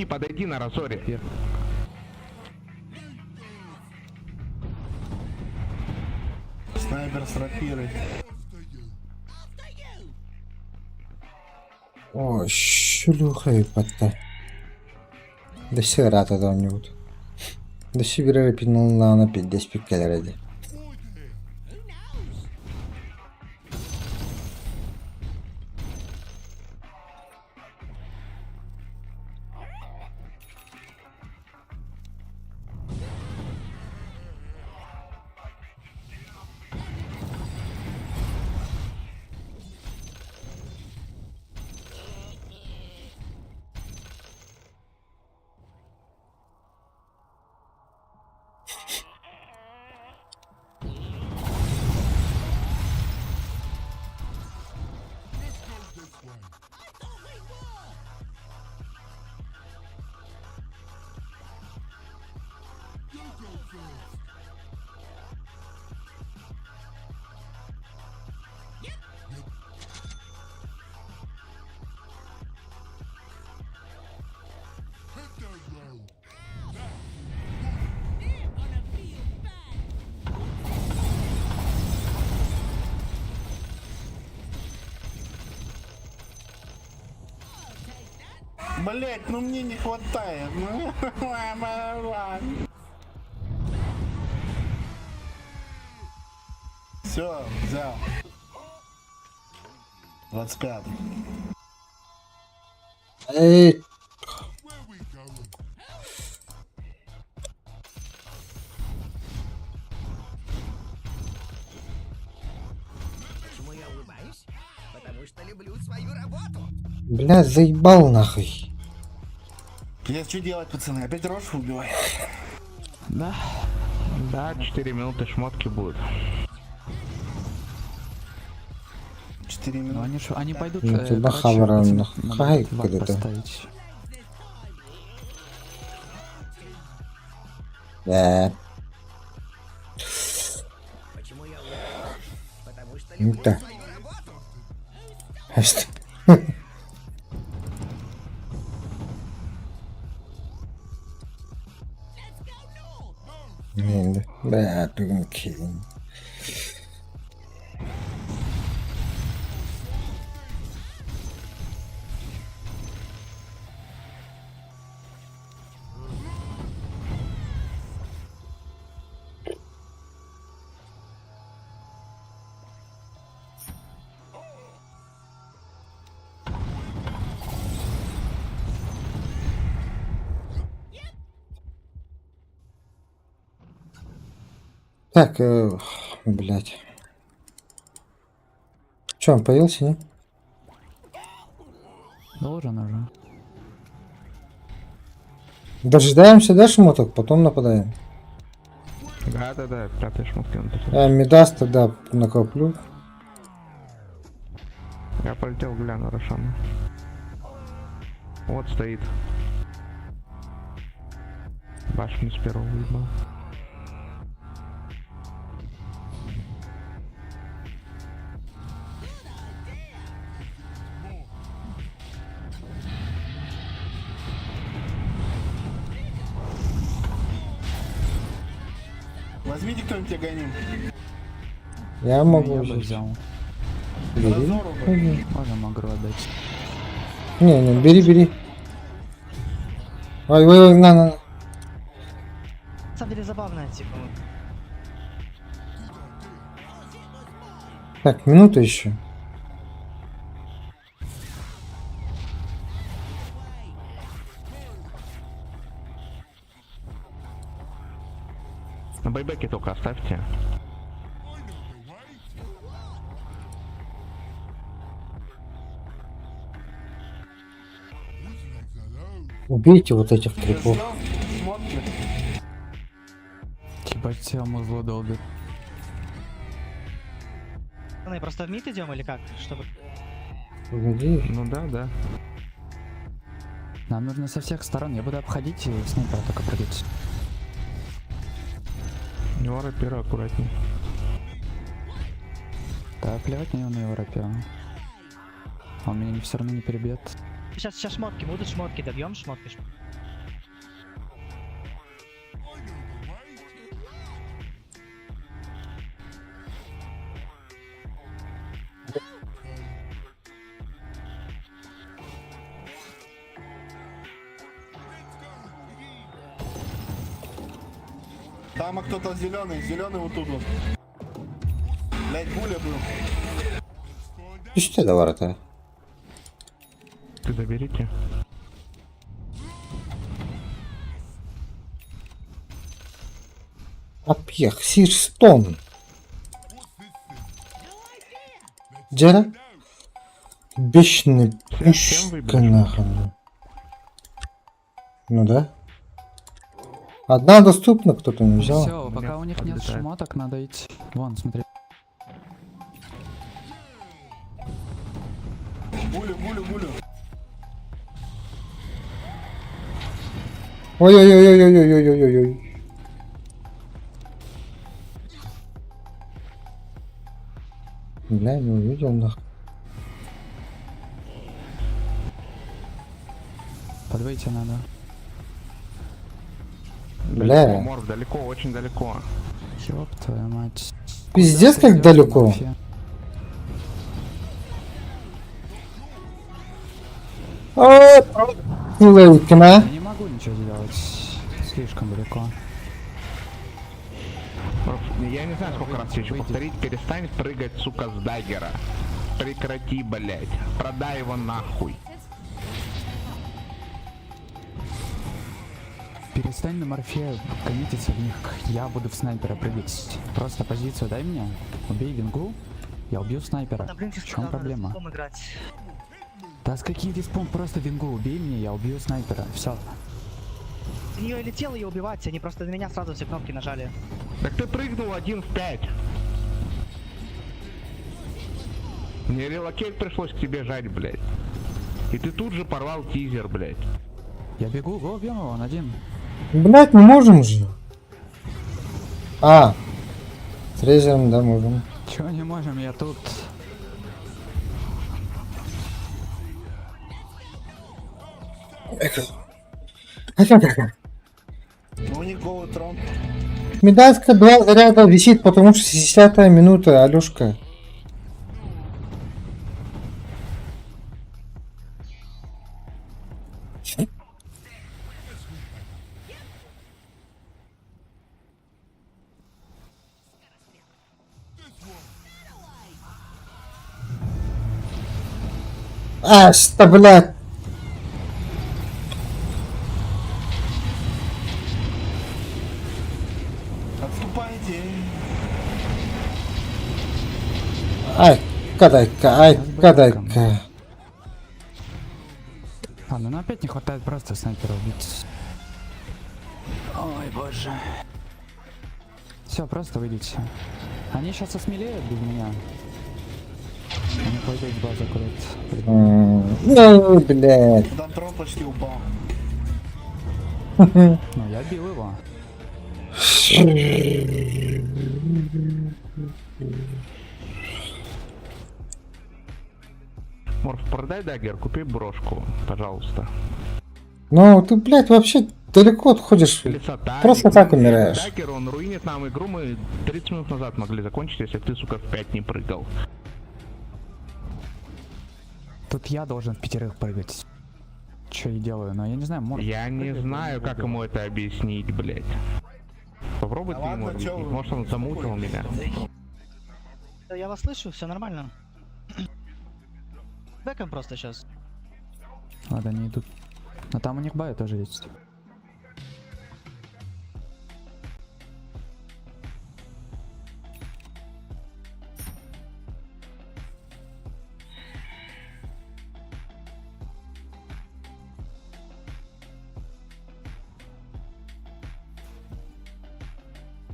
Подойди на разоре. Снайпер с рапирой. О, шлюха и пата. Да все рата да нибудь. Да все бирали пинул на 5-10 пиккелер ради. Блять, ну мне не хватает. Все, взял. 25. Эй, Почему я улыбаюсь? Потому что люблю свою работу. бля, заебал нахуй. Я что делать, пацаны? Опять Рошу убивать? Да. Да, 4 минуты шмотки будут. 4 Но минуты. они пойдут. Ну, туда короче, хавара, этим ну, надо хай, ват когда-то. поставить. Почему я улыбаюсь? Потому что Ну люблю да. свою работу. А что? Не, бля, думки. Так, блядь. Че, он появился, не? Должен уже. Дожидаемся, да, шмоток, потом нападаем. Да, 5 шмотки надо. Мидас тогда накоплю. Я полетел, гляну, Рошана. Вот стоит. Башню с первого выебал. Возьмите кто-нибудь огоним. Я могу Я бы взять. взял. Бери. Разору, блядь. Можно могу отдать. Не, бери. Ой, на. На самом деле забавно, типа. Так, минута еще. На байбеке только оставьте. Убейте вот этих крипов. Смотри. Типа по всему злу долбит. Пацаны, просто в мид идем или как? Чтобы... Погоди. Ну да, да. Нам нужно со всех сторон. Я буду обходить и снайпера только прыгать. Его рапира аккуратней. Да, плевать мне на его рапира. Он меня все равно не перебьет. Сейчас шмотки будут, шмотки добьем, шмотки. Там кто-то зеленый вот тут вот. Блять, Гуля был. Пишите до ворота. Ты заберите. Апьех, Сирстон. Джера? Бешеный пушка нахуй. Ну да. Одна доступна, кто-то не взял. Все, пока у них нет подлетает. шмоток, надо идти. Вон, смотри. Гуля. Ой-ой-ой-ой-ой-ой-ой-ой-ой. Бля, не увидел нахуй. Подвойти надо. Бля. Далеко, Морф, далеко, очень далеко. Ёб твою мать. Пиздец, Куда ты как идёшь, далеко. Морфия? Лейкна. Я не могу ничего сделать. Слишком далеко. Морф, я не знаю, сколько раз тебе еще повторить. Перестань прыгать, сука, с даггера. Прекрати, блять. Продай его нахуй. Перестань на морфе коммититься в них. Я буду в снайпера прыгать. Просто позицию дай мне. Убей вингу. Я убью снайпера. Да, блин, В чем проблема? играть. Да с каких диспом? Просто вингу убей мне, я убью снайпера. Все. С нее летел ее убивать, они просто на меня сразу все кнопки нажали. Так ты прыгнул 1 в 5. Мне релокейт пришлось к тебе жать, блять. И ты тут же порвал тизер, блять. Я бегу, го, убьем его, он один. Блять, не можем же. А. С рейзером, да, можем. Чего не можем, я тут. Ну, у них голый трон. Медалька 2 заряда висит, потому что 10-я минута, Алёшка. А, что, блядь. Отступайте. Ай, кадайка. А, ну опять не хватает просто снайпера убить. Ой, боже. Все, просто выйдите. Они сейчас осмелеют без меня. Они пойдут с базы куда-то. Ну, блядь. Там трон почти упал. Ну, я бил его. Морф, продай даггер, купи брошку, пожалуйста. Ну, ты, блядь, вообще далеко отходишь. Или сатани. Просто так умираешь. Даггер, он руинит нам игру, мы 30 минут назад могли закончить, если бы ты, сука, в 5 не прыгал. Тут я должен в пятерых прыгать. Че и делаю, но я не знаю, может. Я не знаю, как ему это объяснить, блять. Попробуй Да ты ему ладно, чё объяснить, вы? может он замутил меня. Да, я вас слышу, все нормально. Бэком просто сейчас. Ладно, они идут. Но там у них бай тоже есть.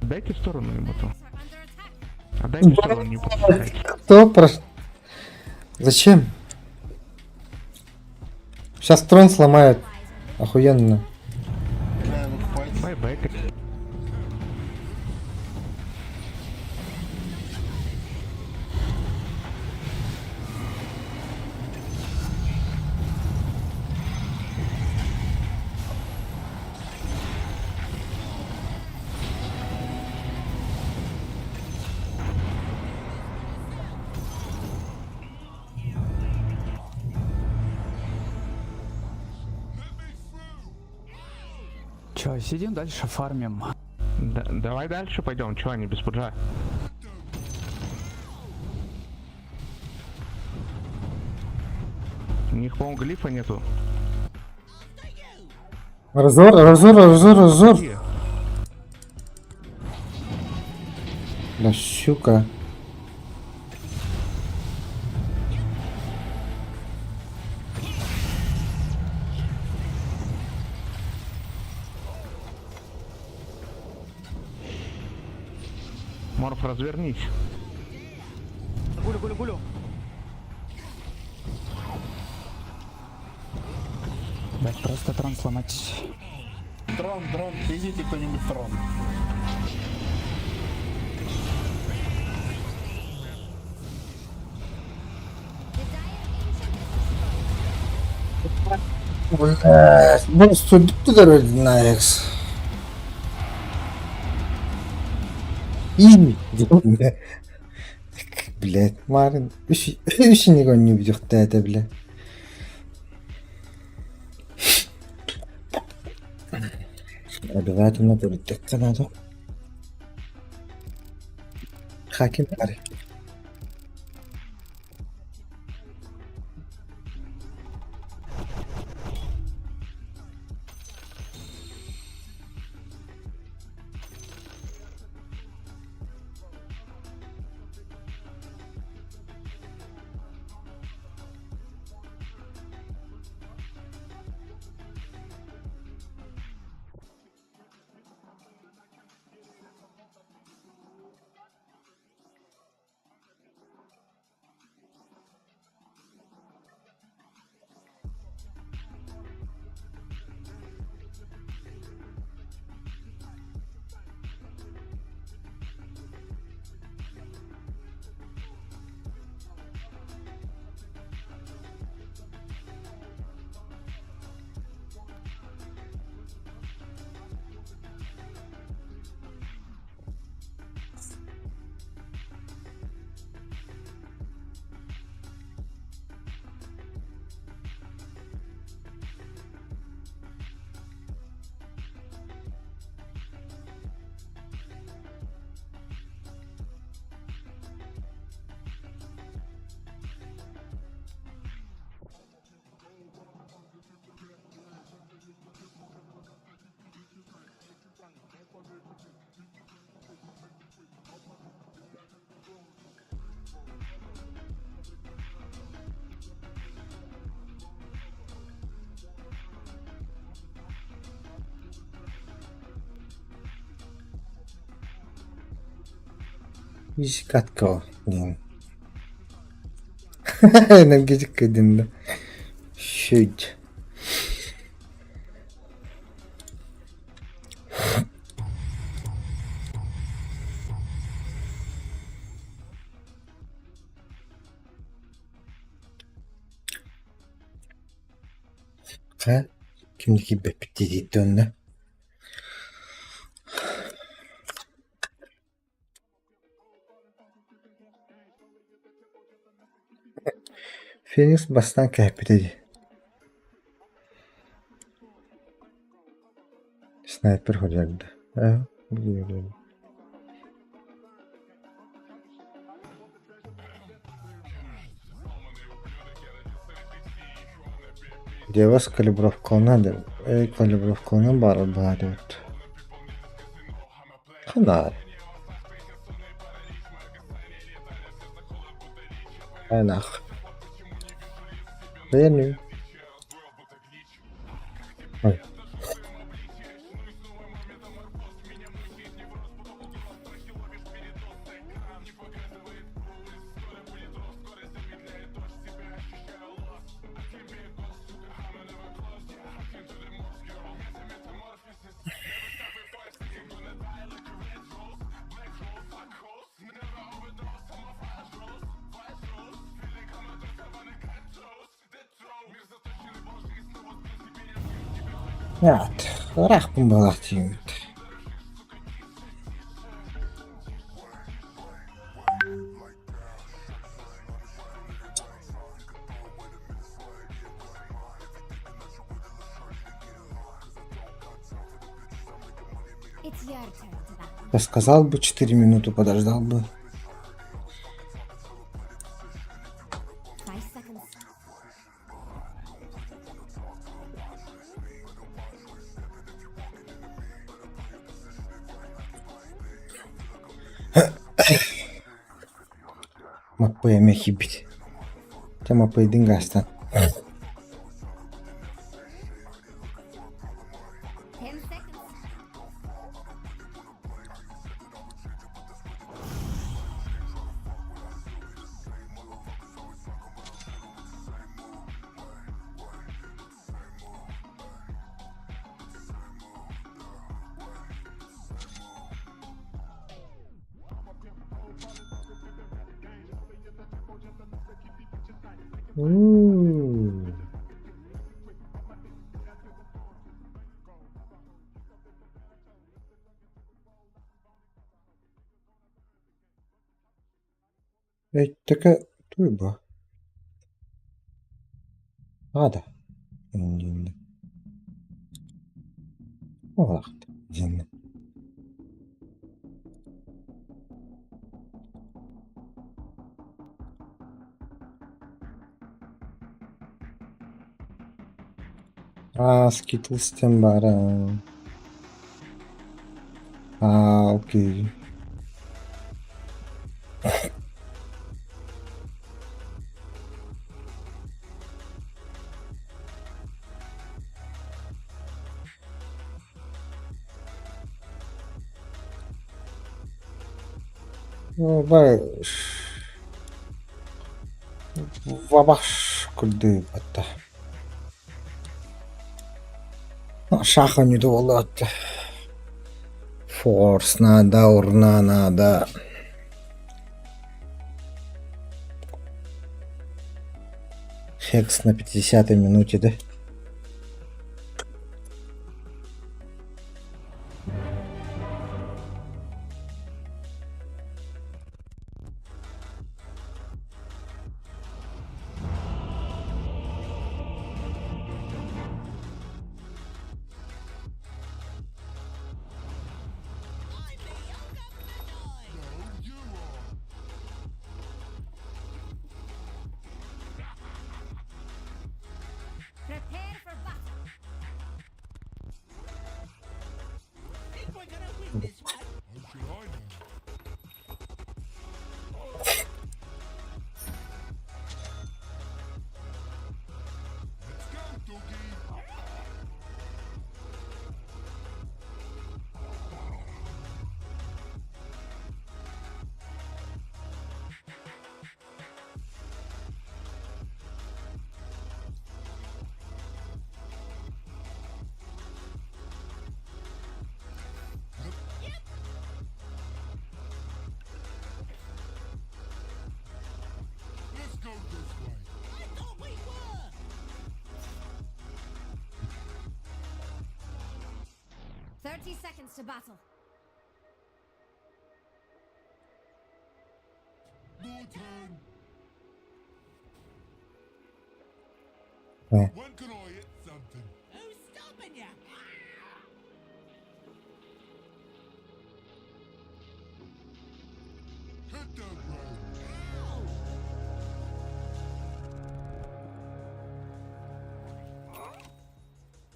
Дайте сторону ему там. Отдайте сторону, не пускайте. Кто прош... Зачем? Сейчас трон сломают. Охуенно. Бля, выкупайте. Бай-бай. Чё, сидим дальше, фармим. Давай дальше пойдем, чё они без пуджа? У них, по-моему, глифа нету. Разор. Где? Да щука. Морф, развернись. Гулю. Блять, просто трон сломать. Дрон, везите кто-нибудь трон. Блять, ну сюда родная. И, блять, Марин, еще никого не видел, это, бля. Обязательно будет так надо. Хаким парень. Işkatko din. Ne gecik kadında. Şöyle. Ha? Kimdeki bepitti gitti önüne. Phoenix bastan kahpedeydi. Sniper hocaktı. Evet, biliyorum. Дева с калибровкой надо. Калибровкой бар барит. Ханар. Анах. Beğenmiyor. Ay. Evet. Bırak bu balıkçıyı. It's your turn to battle. Я сказал бы 4 минуты, подождал бы. 5 seconds. Mappa yemek yiyip. Te mappa yedin gastan. 10 seconds. Така, той ба. Ада. Инди. Олахт. Динне. Скитлстен бара. Окей. Вабаш күлді бәтті. Шаха не болады. Форс надо, урна надо. Хекс на 50-й минуте, да? Prepare for battle. Let's go this way. I thought we were. 30 seconds to battle. More turn. Yeah. When can I hit something? Who's stopping you? Hit that road.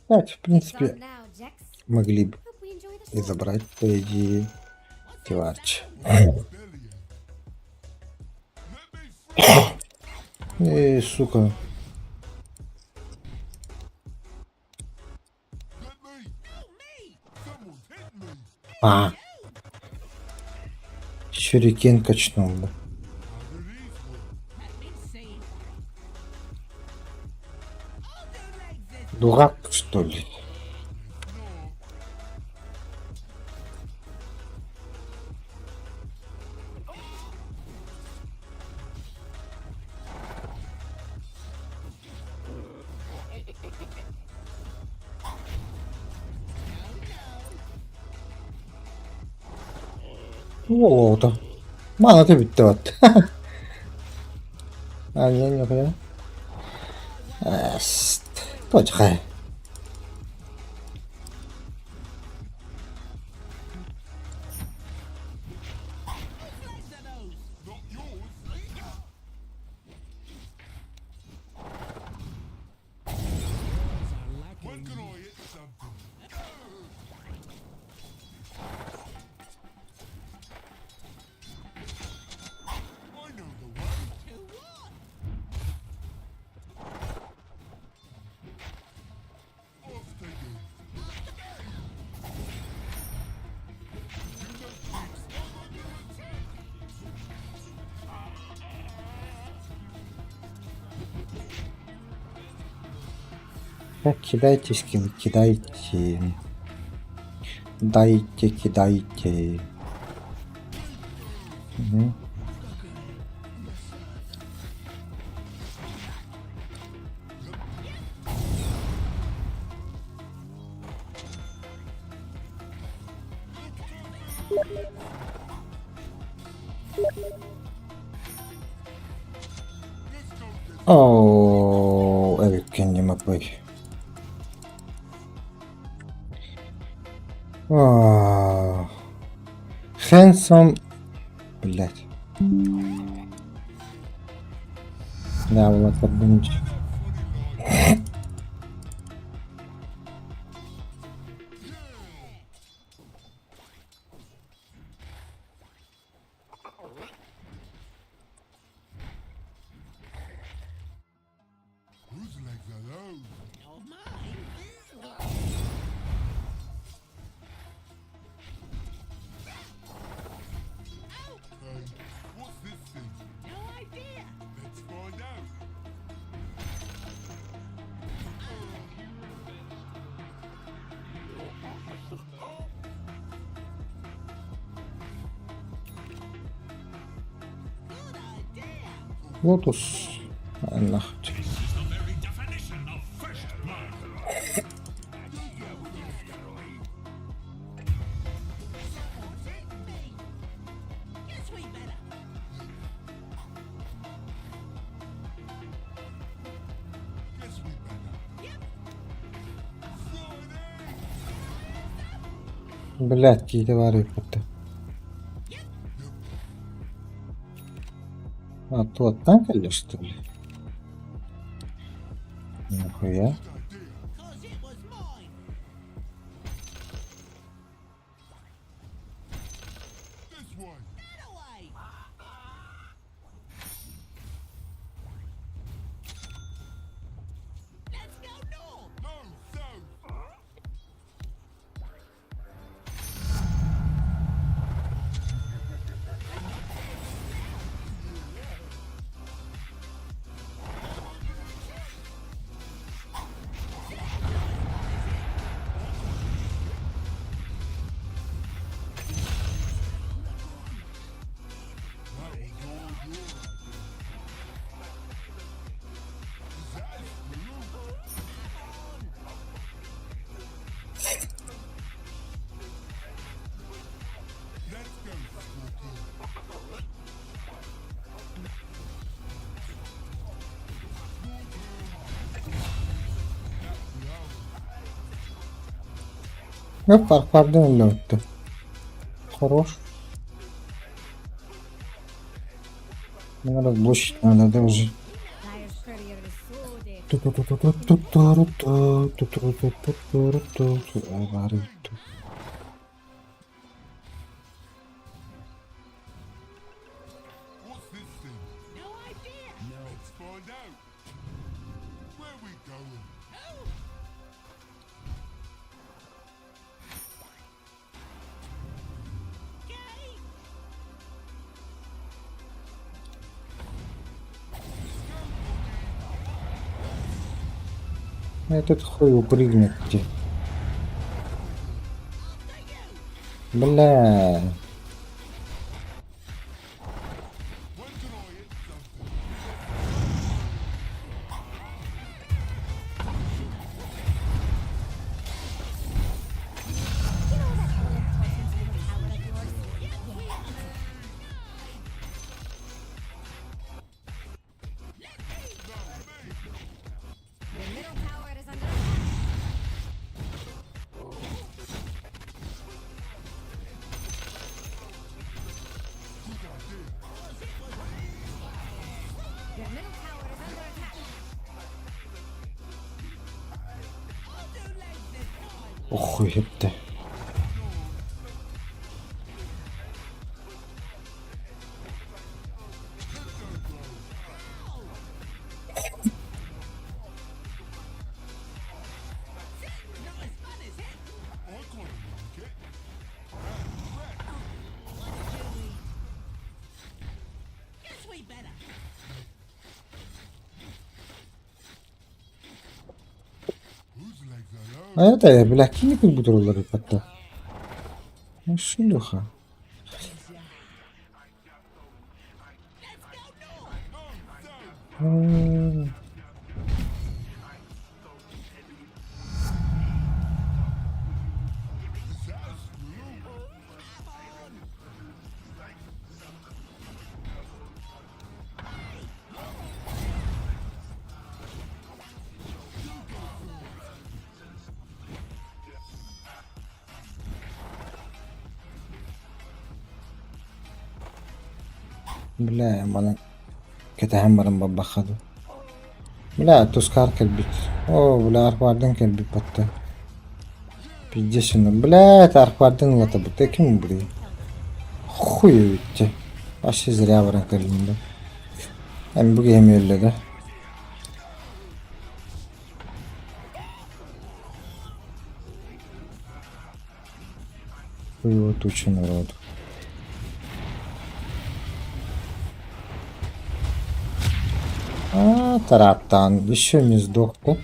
Вот, в It's принципе, on now, Jax. могли бы Hope we enjoy the и show. забрать, по идее, Тиварч. Bellyache. Let me free. Сука. Let me. Someone's hitting me. Сюрикен качнул бы. How do these work? Let me see. I'll do like this. Дурак, что ли? Oo. Bana da bitti bak. Alien yok ya. Почекай. When can I hit something? I know the way. Off they go. Так, кидайте скилл, кидайте. Дайте, кидайте. Угу. О, evet kendime koy. Handsome. Блять. Да, вот подумать. Whose legs are those? Hey, what's this thing? No idea. Let's find out. Лотус. Нахуй. Guess we better. Блять, какие-то вары как-то. А то от танка или что ли? Нихуя. This one. No, south. That was all your Let's go, Scorpion. Ну, паркварден лёгкий. Хорош. Надо блочить, надо, да уже. Liar's courier is so dead. What's this thing? No idea. Let's find out. Where we going? Этот хуй упрыгнет где. Бля. You know that element tossing to the tower of yours? Yeah, Охуеть. Whose legs are those? А это, бля, кинь бутерброды как-то. Ну, шлюха. М. Бля, бана кетахамбарам бабахаду. Бля, тускар кельбит. О, бля, архвардын кельбит батта. Пиздец он. Бля, это архвардын лата бутэ ким бри. Хуевитте. Вообще зря баран кельбин. Эми буги эми өллө да. Хуево туча народу. А, тараптан. Еще не сдох, да?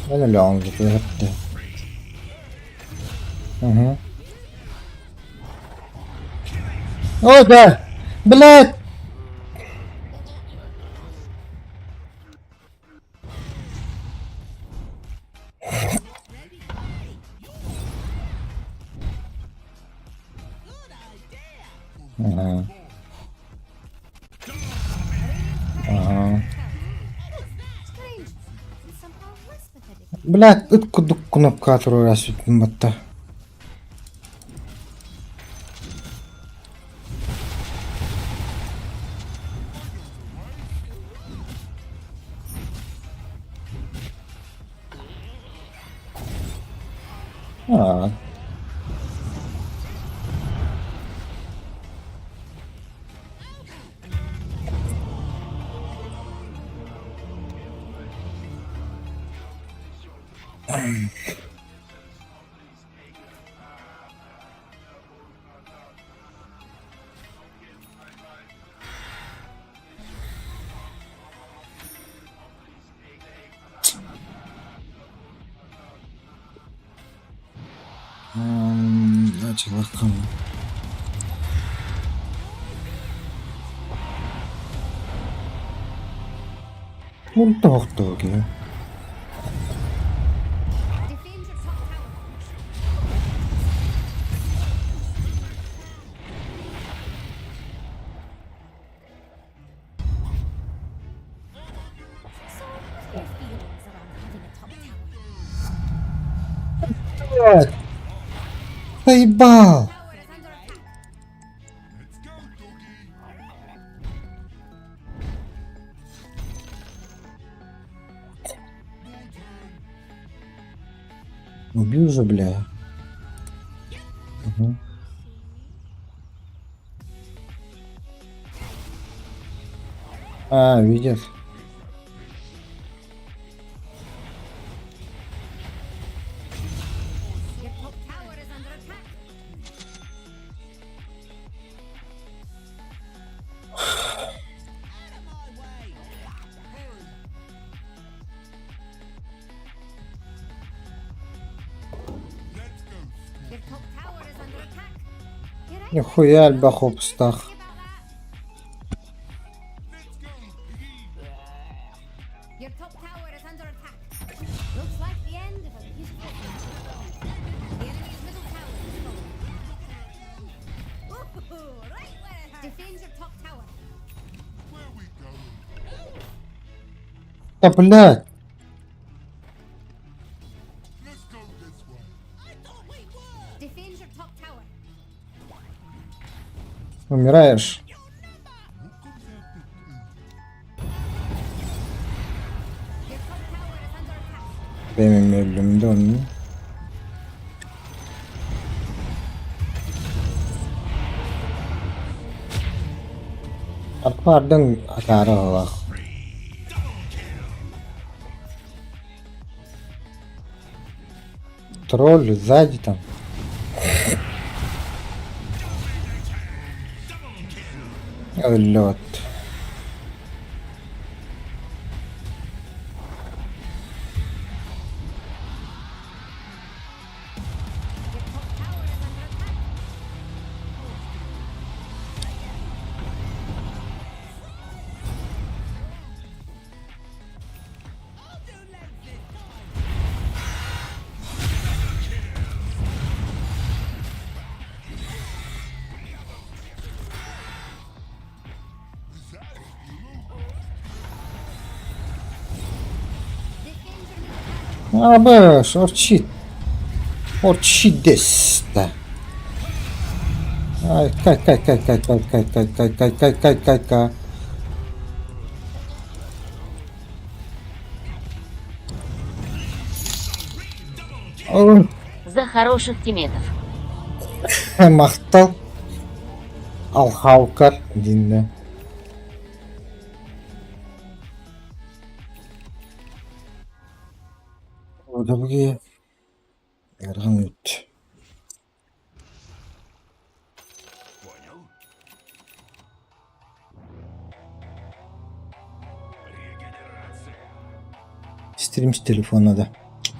Я не он где-то. Угу. О, да! Блядь! Ага. Ага. Strange. It's somehow less pathetic. Блядь, это кнопка второй раз матта. А. Значит, легко. Ну, токи. Defend your top tower. So, what are your feelings around having a top tower? Заебал! Tower is under attack. Let's go, doggy. Убил же, бля. Угу. А, видят. Your top tower is under attack. Your top tower is under attack. You're right. Нихуя альбаху пстах. Your top tower is under attack. Looks like the end of a beautiful future. The enemy's middle tower is falling. Ooh, right where it hurts. Defend your top tower. Where we going? Да, блядь. Let's go this way. Defend your top tower. Умираешь. Who comes out Benim öldüğümde onun. Arkadan atarı var. Тролль сзади там. Лед. Abi şorçit. Şorçit desta. Ay kay. Oh, За хороших тиметов. maqtal. Al halkar dinle. Orada bu ki yargın öttü. Stream'ç telefonla da.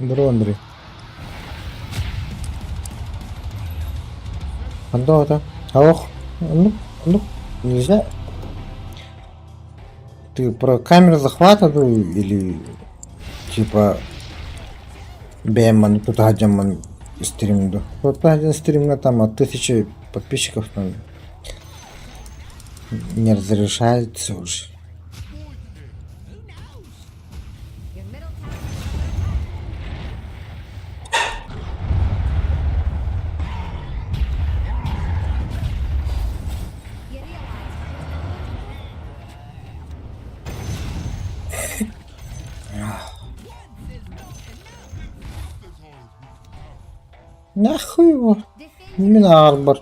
Bro Андрей. Да. Ох, ну, нельзя. Ты про камеру захвата, ну, или типа Бэмман, тут один стрим, да. Вот один стрим на там от 1000 подписчиков там не разрешается уже. Your middle tower. You Нахуй его. Именно арбор.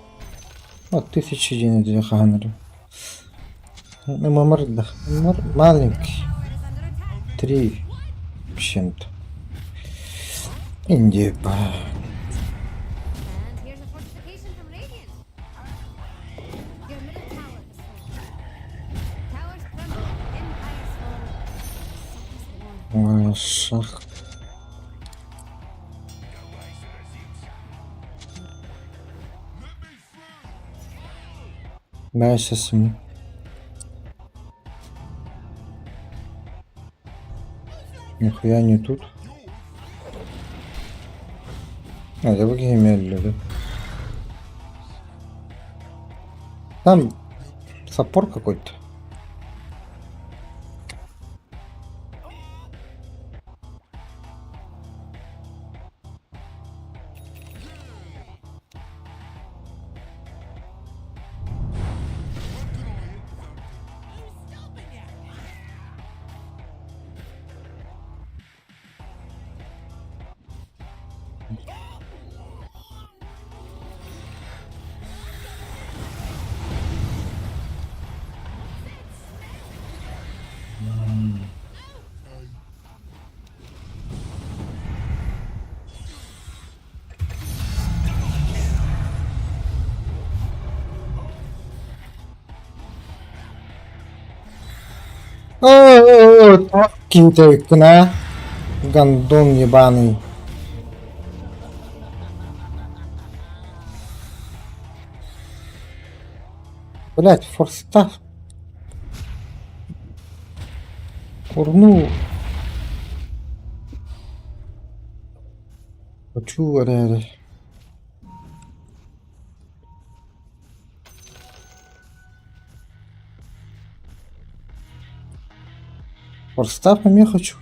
Вот 1000 денег для Ханнера. Мамар, да. Маленький. 3 чем-то. Индия. And here's a fortification from Radiant. Your middle tower is falling. Towers crumble, empires fall. Шах. Да, я сейчас ему. Нихуя не тут. А, да вы геймели, да? Там саппорт какой-то. Какие-то окна. Гандон ебаный. Блять, форстав. Курну. Хочу реально. Форстав я хочу.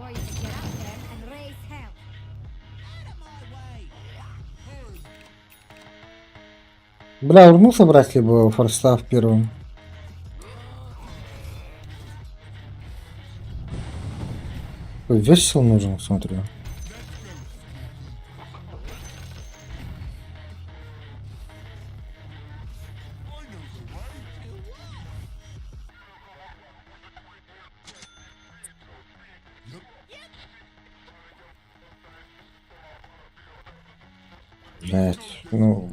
Or you can get up there and raise hell. Бля, урнулся брать либо форстав первым. Ой, весел нужен, смотрю. Блять, ну...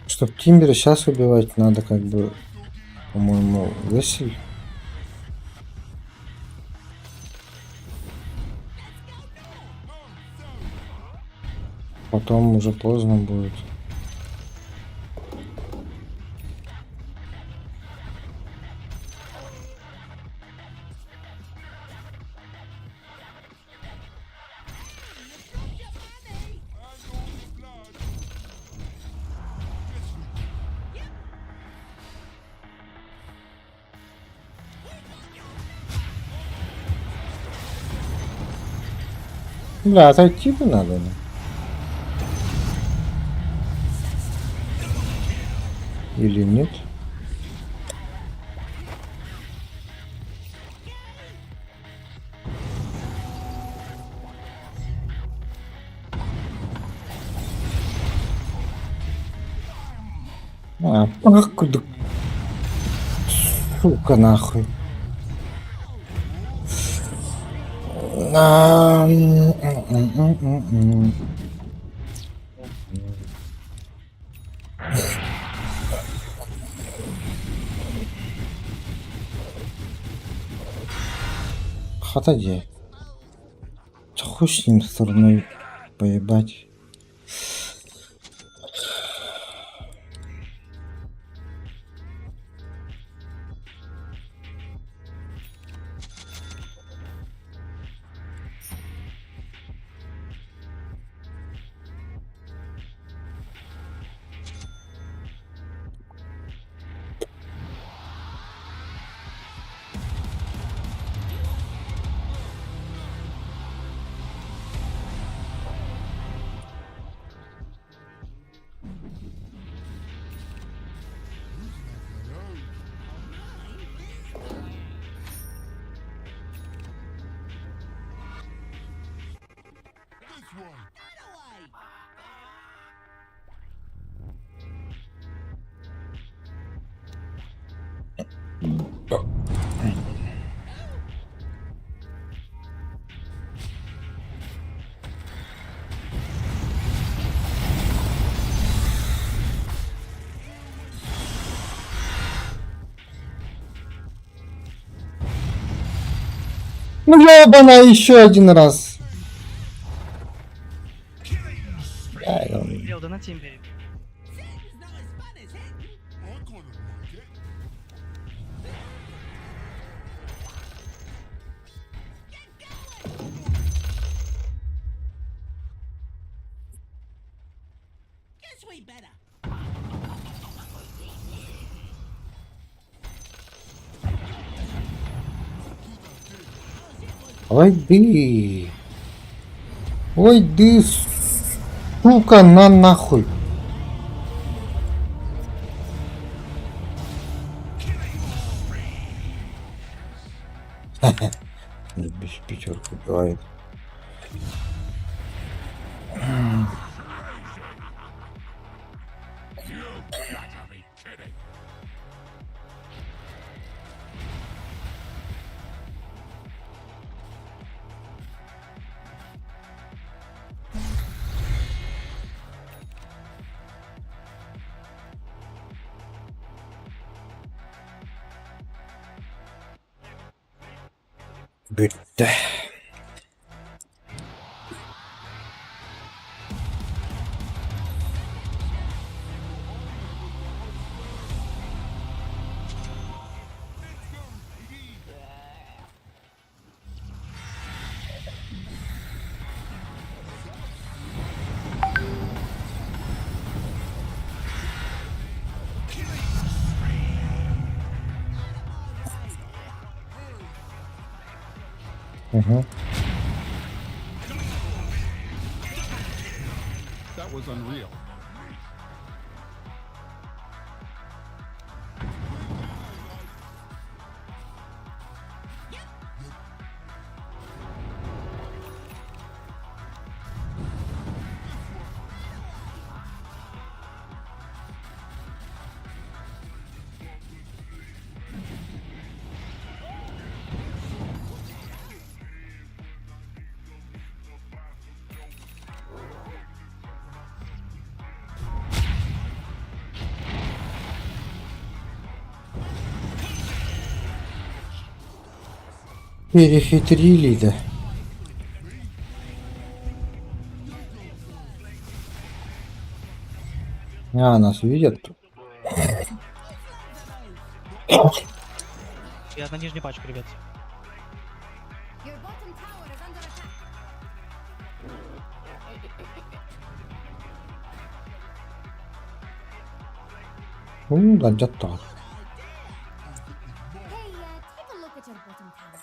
Чтоб Тимбера сейчас убивать, надо как бы, по-моему, весель. Потом уже поздно будет. Бля, отойти бы надо. Да? Или нет? А, куда? Сука, нахуй. Отойди. Хуй с ним стороной поебать. Ну ёбана, еще один раз. Билда на Тимбере. Ой, ты. Ой, ты, сука, на нахуй. Без пятерку бывает. Bitti. That was unreal. Перехитрили, да. А, нас видят тут. Я на нижней пачке, ребят. Your bottom tower is under attack. Да, где-то. Hey, take a look at your bottom tower.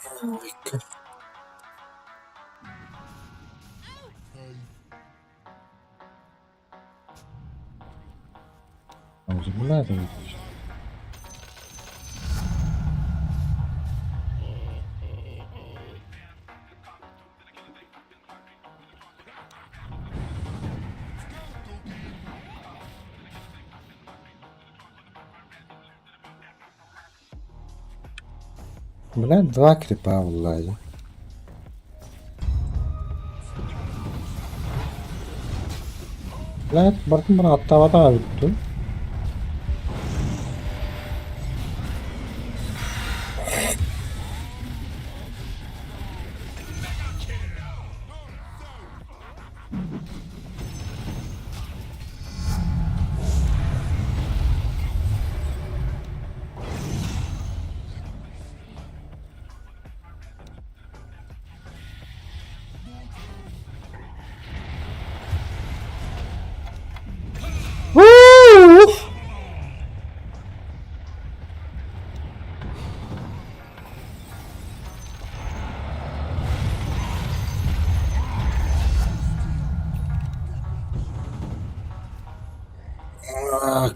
Блядь, блядь, 2 крипа влади. Блядь, бартын аттабата бүттү.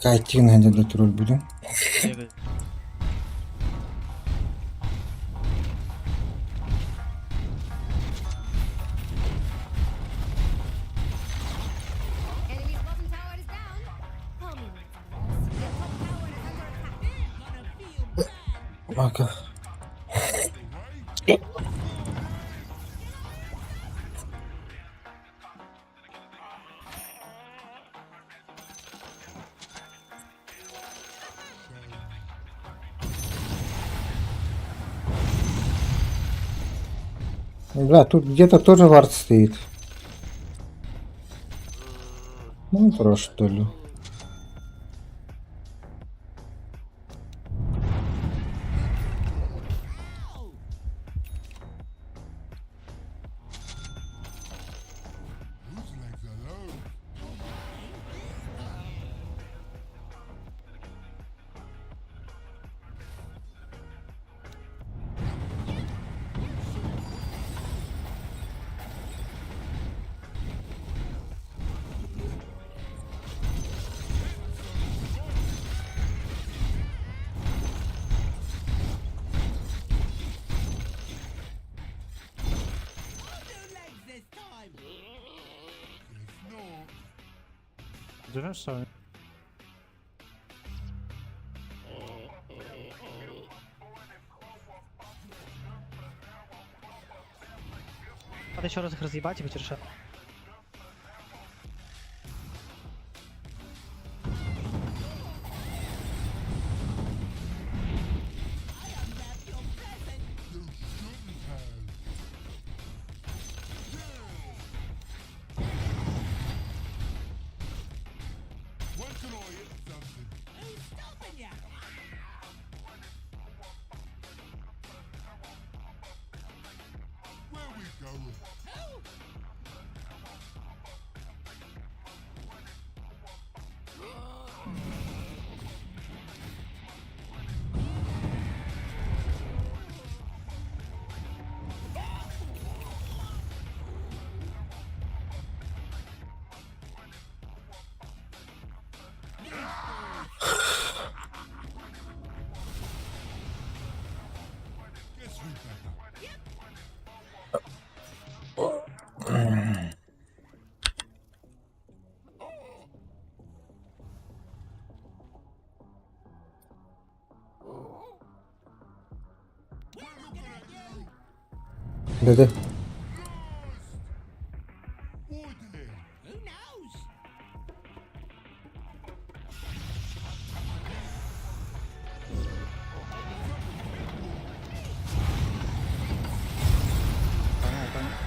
Кайтин где до тролль будем. Enemy's bottom tower is down. Call me when it's your top tower is under attack. Мака. Бля, тут где-то тоже вард стоит. Ну, просто что ли. Whose legs are those? Надо еще раз их разъебать и быть решать. When can I hit something? Who's stopping ya? Where we going? Dedi. Who knows? Radiant structures are fortified.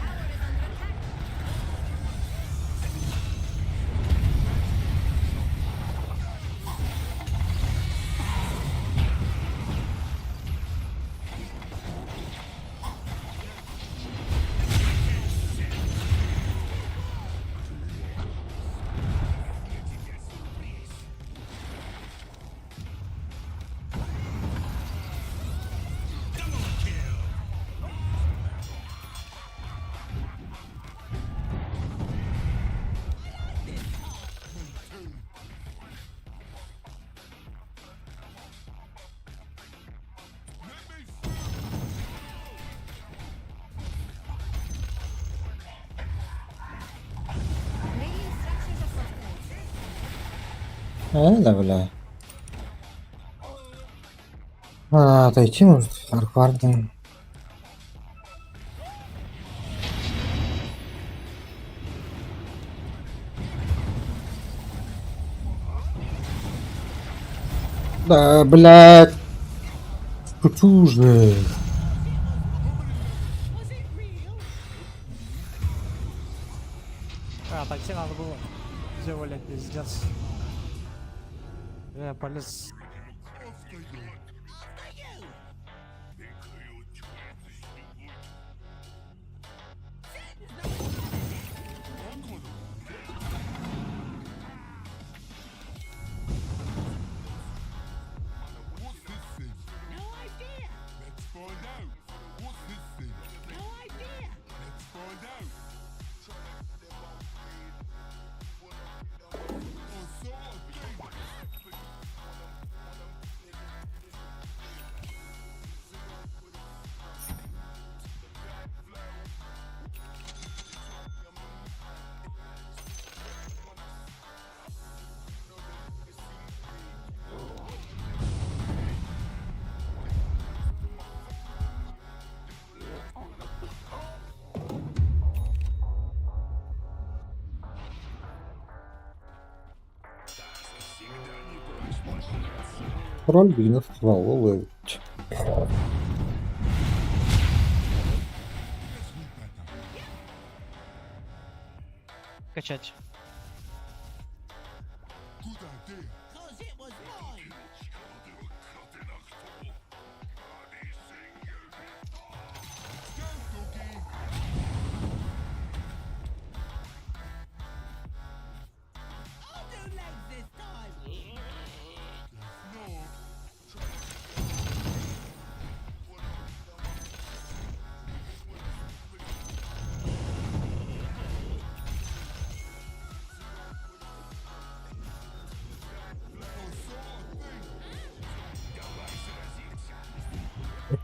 Öyle bile. Отойти может, Аркварден. Да, блядь. Шучу же. Отойти надо было. Где, блядь, пиздец. Я полез. What's this thing? No idea. Let's find out. What's this thing? No idea. Let's find out. Oh, sort of thing. Роль 92 ловить. Качать. Good idea. Cause it was mine. I'll do legs this time.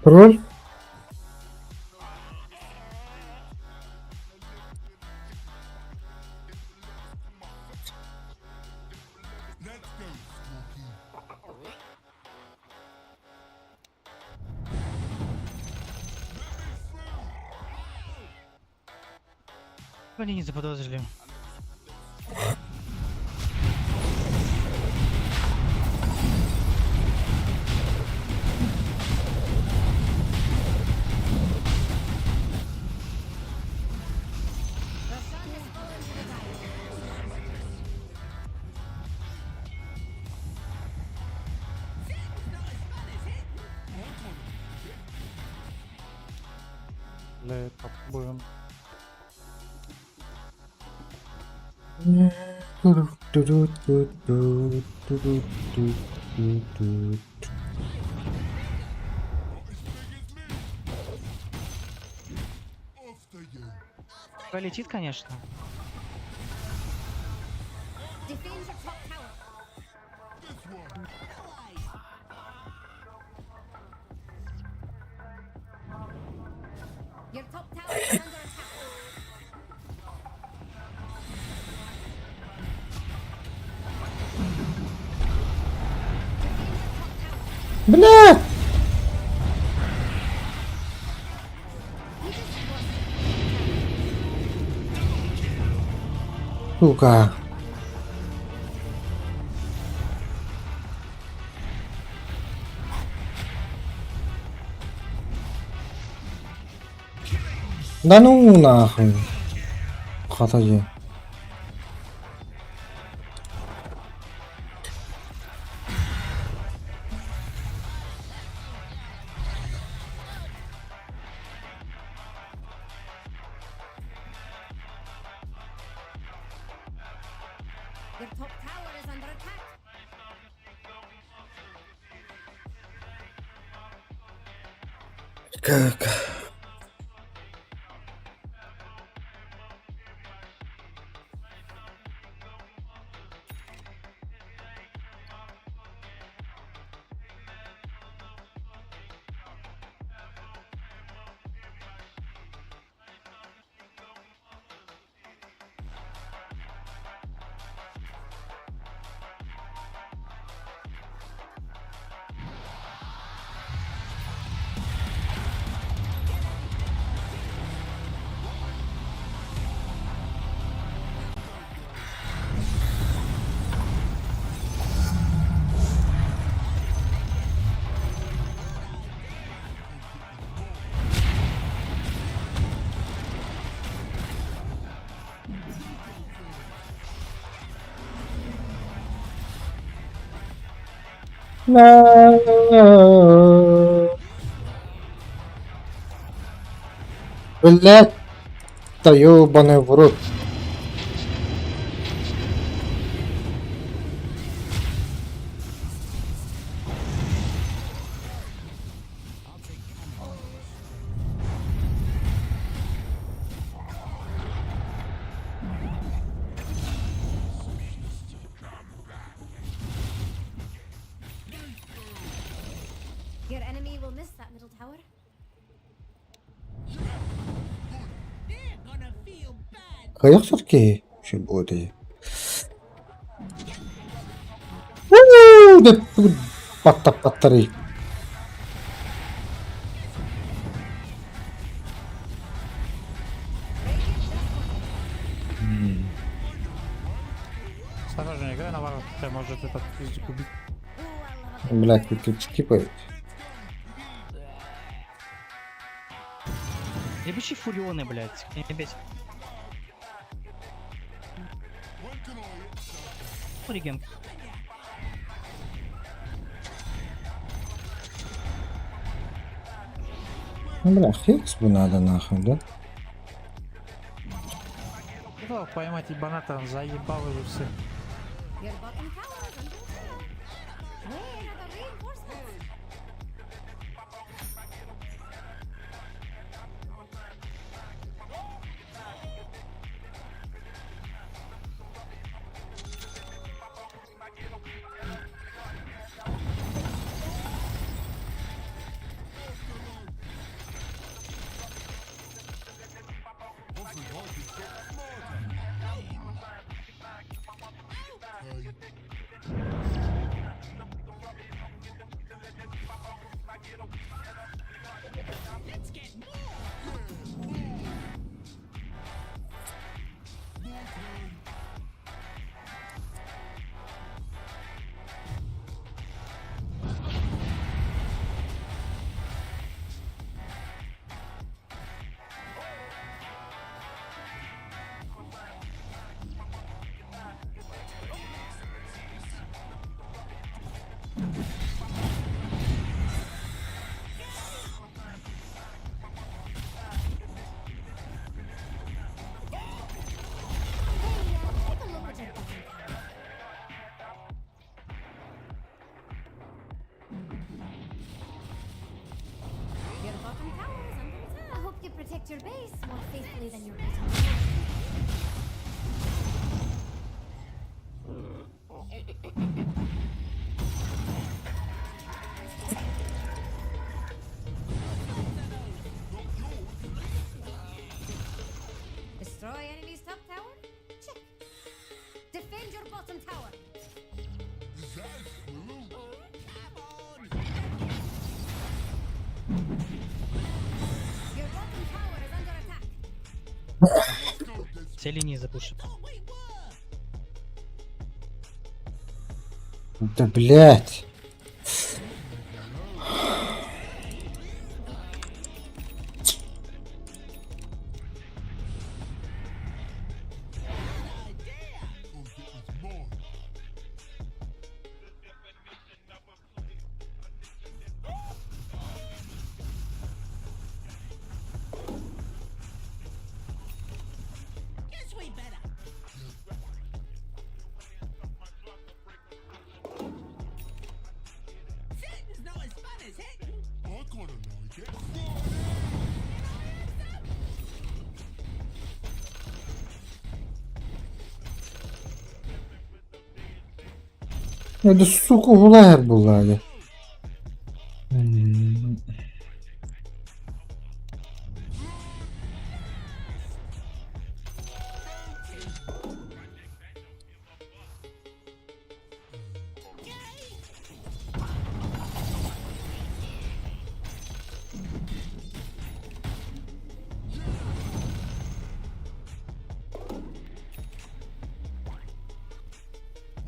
Роль? Let's go, Smoky. Они не заподозрили. The sun has fallen to the right. Бля, попробуем. Полетит, конечно. Defend your top tower. Your top tower is under attack. Бля! You just Сука. Да ну нахуй. Хатаji. Your top tower is under attack. Как? Блять, да ёбаный в рот. Your enemy will miss that middle tower. Kayak Turki. Şey bu ödeyi. Patlat patları. Осторожно, играй на ворот, хотя может этот физик убить. Блять, тут скипает. Ебучие фурионы, блядь, не бейся. Реген. Бля, хекс бы надо нахуй, да? Ну, поймать ебаната, заебал уже все. Your bottom tower is under attack. Where are the reinforcements? Protect your base more faithfully than your bottom. Destroy enemy's top tower? Check. Defend your bottom tower. Your bottom tower is under attack. Все линии запушат. Да блять. I kinda like it. Да сука, гулая была я.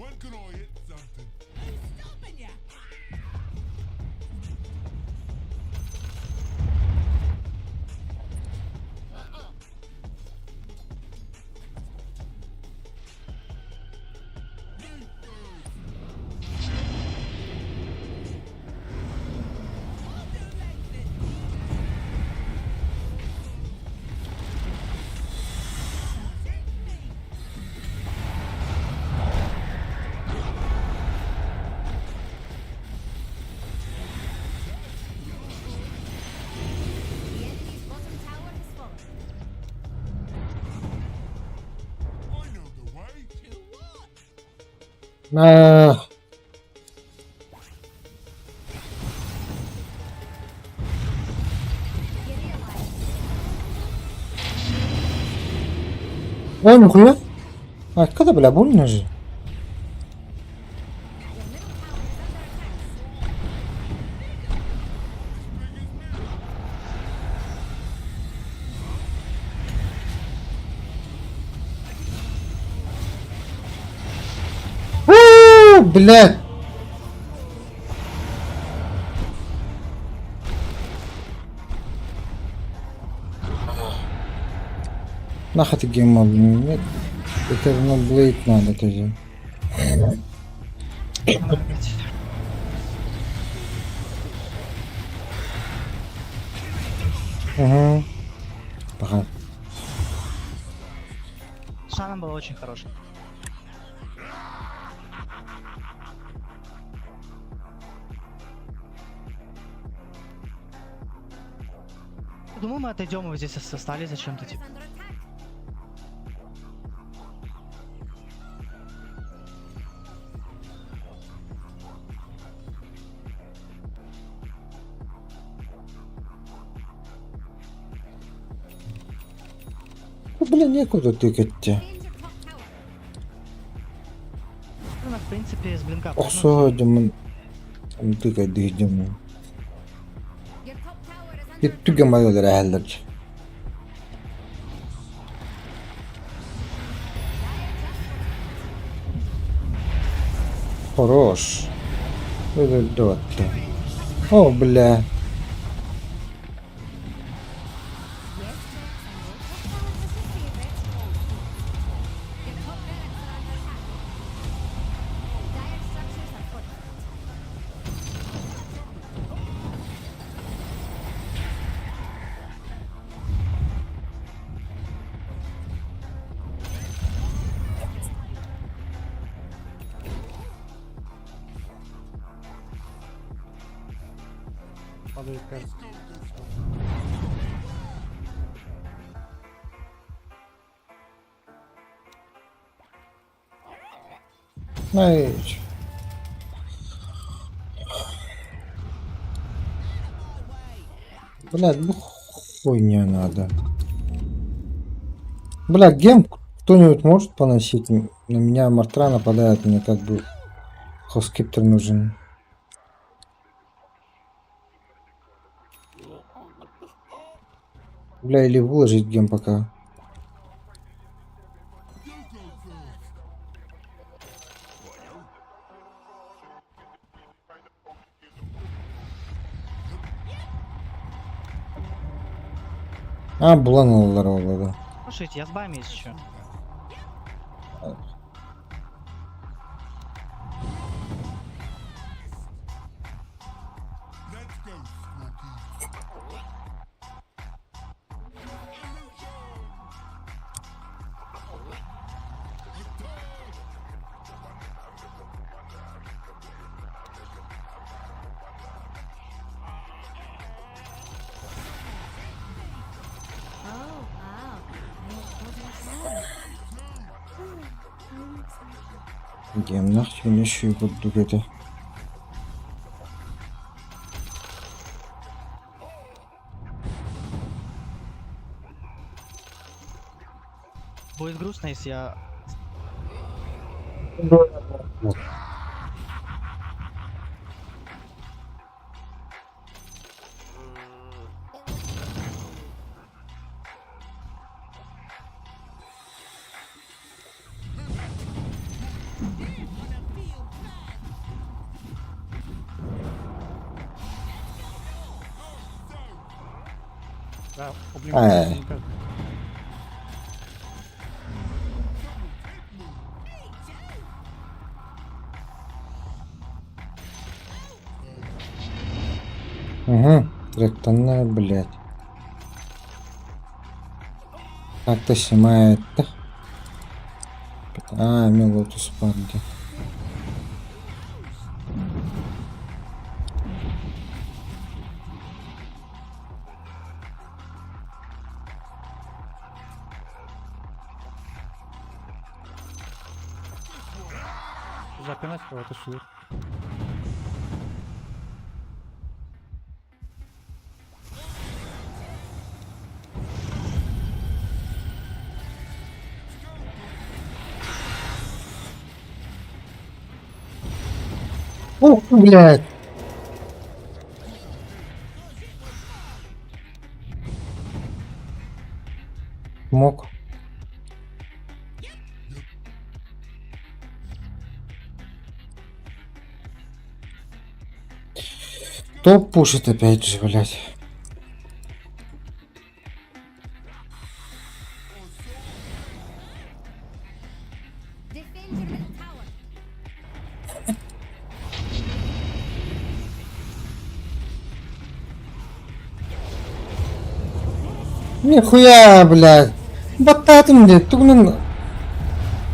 When can I hit something? The enemy's bottom tower has fallen. I know the way. Ой, нихуя. А когда, бля, больно же. Блядь. Нахуй ты гейммод, нет? Это ну блейд надо тоже. Угу. Пока. Шанон был очень хороший. Думаю, мы отойдем, и вот здесь остались зачем-то, типа. Under attack. Ну, блин, некуда тыкать-то. Defend your top tower. Ну, в принципе, с блинка. Осадим. Тыкать дыхнем. Your top tower is under Gitti gemalı herhalde. Хорош. Это дота. О, бля. Nice. Блядь, ну хуйня надо. Бля, гем кто-нибудь может поносить? На меня Мартра нападает, мне как бы хоскиптер нужен. Бля, или выложить гем пока. Булан алалар олады. Слушайте, я с бами есть еще. Let's go, Smoky. Oh, wow. I wasn't sure. Gemnaq şimdi şu bulduk edi. Будет грустно, если я... Ай. Угу, трактанная, блядь. Как-то снимает-то. Мелотус парни. Запинать кого-то швыр. Ух, блядь. Мог. Топ пушит опять же, блядь. Defend your middle tower. Нихуя, блядь. Бататым де, тугнын.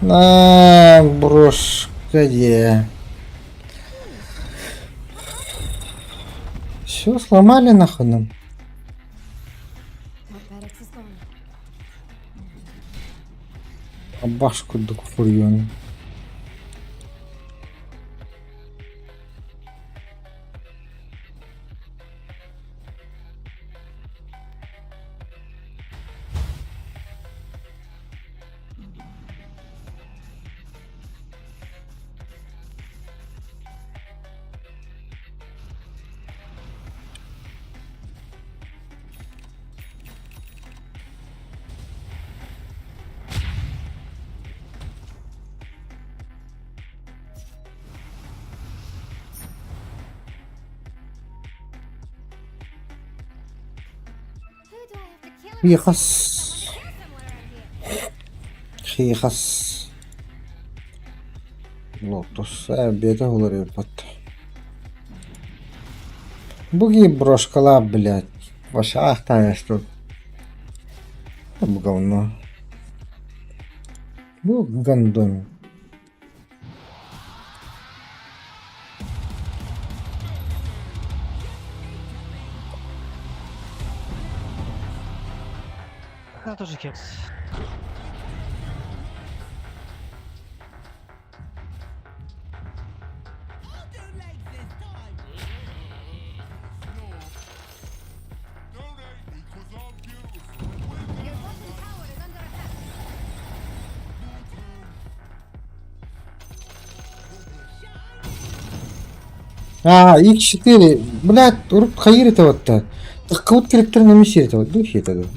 На брошка де. Все, сломали нахуй нам. That barracks is gone. А башку дух фурьон. Who do I have to kill? Хихас. Somewhere around here. Хихас. Лотос. Беда улар пат. Буги брошкала, блядь. Ваша ахтая что? Бу говно. Бу гандон. Она тоже кекс. Your bottom tower is under attack. X4. Блядь, урып хайыр это вот-то. Каут керектерін немесе это вот. Духи это да.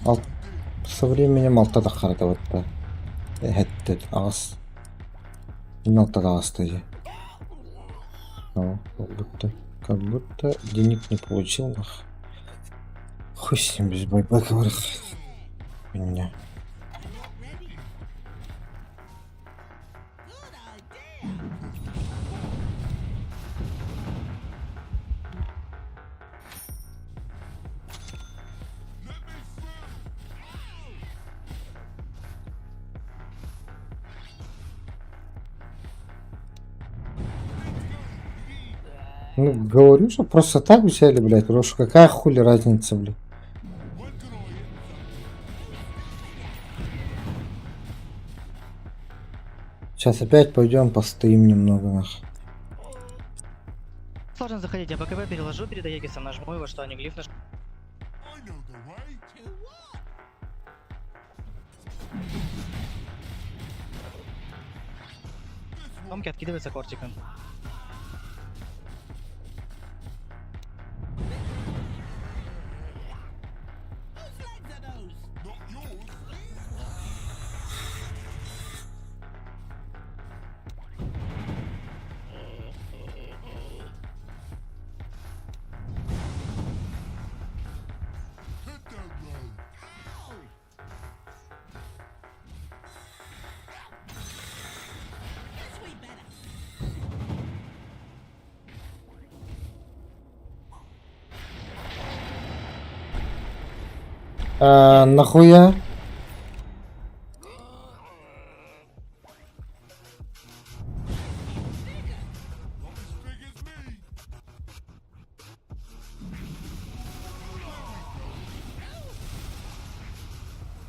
Ал. Со временем алта да қарата вот-то. Хәтті ағыз. Мен алта да ағыз тади. Как будто денег не получил. Хуй с ним без байбековых. Меня. Ну, говорю, что просто так взяли, блядь, потому что какая хули разница, блядь. Сейчас опять пойдем постоим немного, нахуй. Сложно заходить, я БКБ переложу перед Аегисом, нажму его, что они глиф нажму. I know the way. Томки откидывается кортиком. Not yours. Hit that road. Нахуя? Big as me.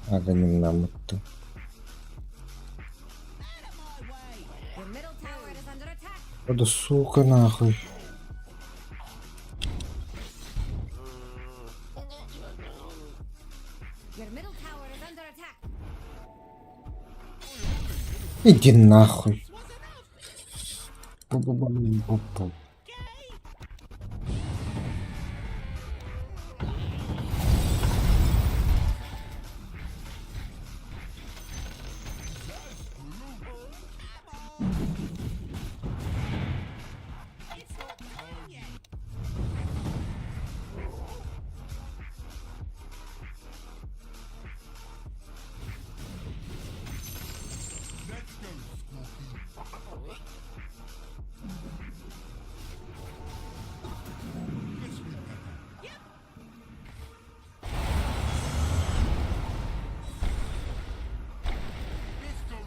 Агоним нам это. Your middle tower is under attack. Да сука, нахуй. Your middle tower is under attack. Иди нахуй. Бу-бу-бу-бу-бу. Let's go, Scorky. This way better.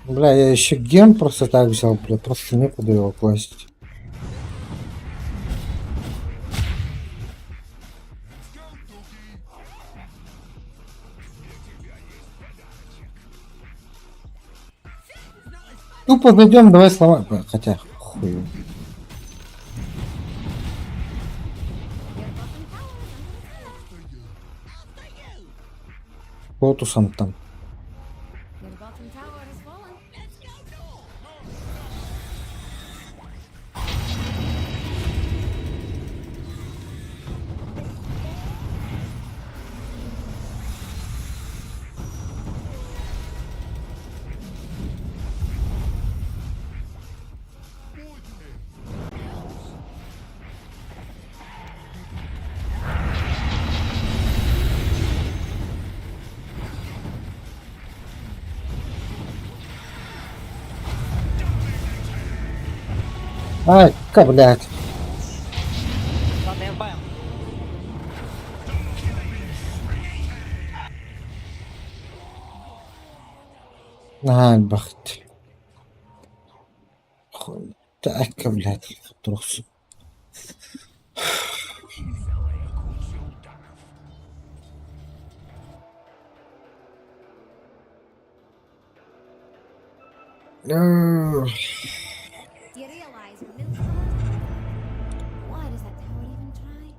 Бля, я еще ген просто так взял, бля, просто некуда его класть. Ну, подойдем, давай сломаем. Бля, хотя, хуй. Лотусом там. Your bottom tower has fallen. Ай, ка, блядь. Ладно, я вбаем. Ай, бахт. Хуй. Так, блядь, трус. Do you realize your middle tower? Why does that tower even try?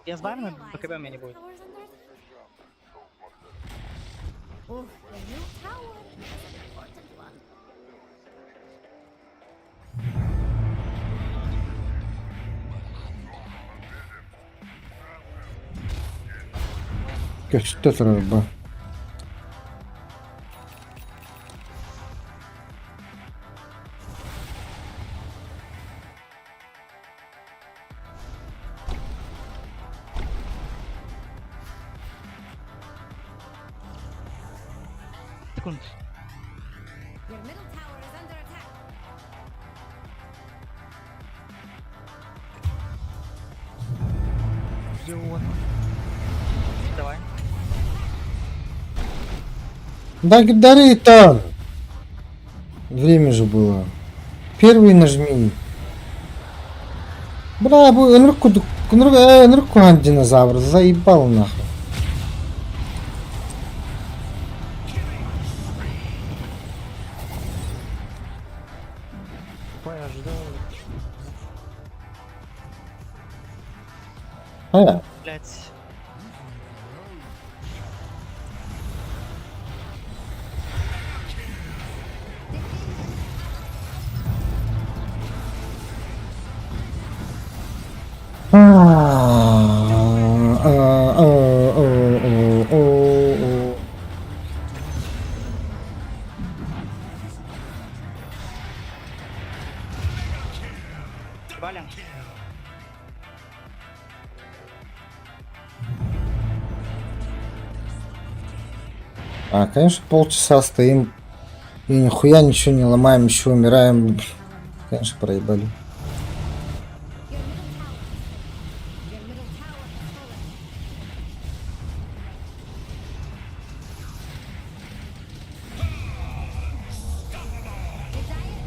Я с баем, но БКБ у меня не будет. Tower's under attack. Oh, the new tower is an important one. Как что треба? секунд. Your middle tower is under attack. Давай. Да дари там. Время же было. Первый нажми. Бля, нырку динозавр, заебал нахуй. Блять. Валим. Конечно, полчаса стоим и нихуя ничего не ломаем, еще умираем. Конечно, проебали.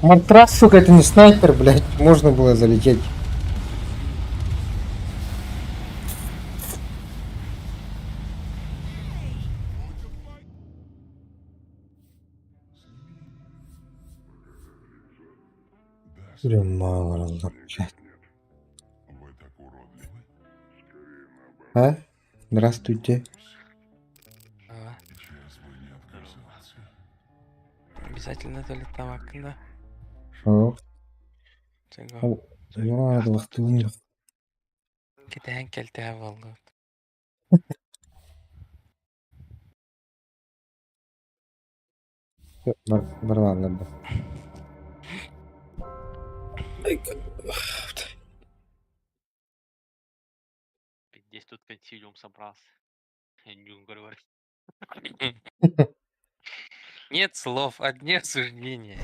Матрас, сука, это не снайпер, блядь. Можно было залететь. Блин, мало раздал, блядь. Вы так уродливы. А? Здравствуйте. Сейчас вы не отказываться. Обязательно туалеттен hakkında. О, Чего? ладно, вахтуни. Кетен келте болду. Ладно. Здесь тут консилиум собрался. Я не говорю. Нет слов, одни осуждения.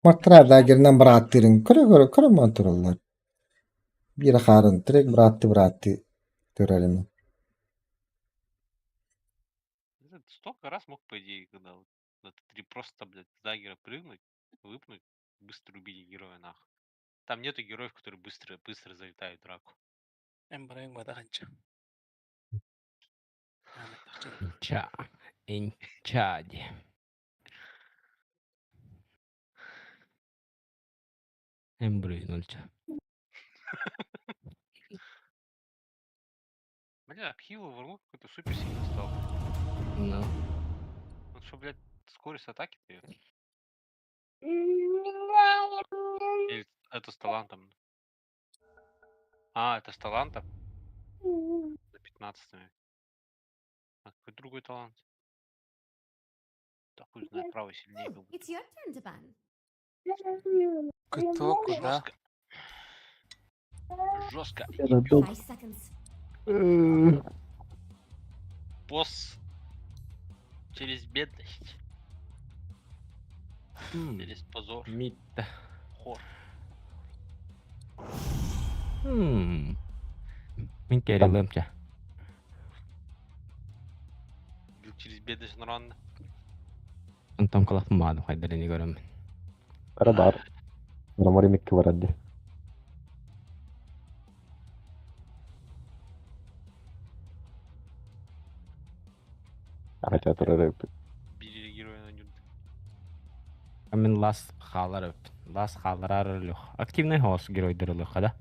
Matra dagirden bıraktırın. Kırı mantırlar. Bir harın direkt bıraktı. Görelim. Столько раз мог, по идее, когда вот на Т3 просто, блядь, с даггера прыгнуть, выпнуть, быстро убить героя нахуй. Там нету героев, которые быстро залетают в драку. Инчади. Эмбрюин ульча. Бля, Акхилу вру какой-то супер сильный стал. Ну. Он что, блядь, скорость атаки дает? Или это с талантом? А, это с талантом? На 15-м. А какой другой талант? Да хуй знает, правый сильнее как будто. It's your turn to ban. Кто, куда? Жестко. 5 seconds. Босс через бедность. Через позор. Митта. Хор. Min kerelem cha. Бил через бедность нормально. Antam kalapmadım haydarini görem. Karadar. Ramari mikki var hadi. Хотя туры. Били героя на нюрт. Мен лас халар öp. Лас халар arılıq. Aktivnay hos геройдырылıq да.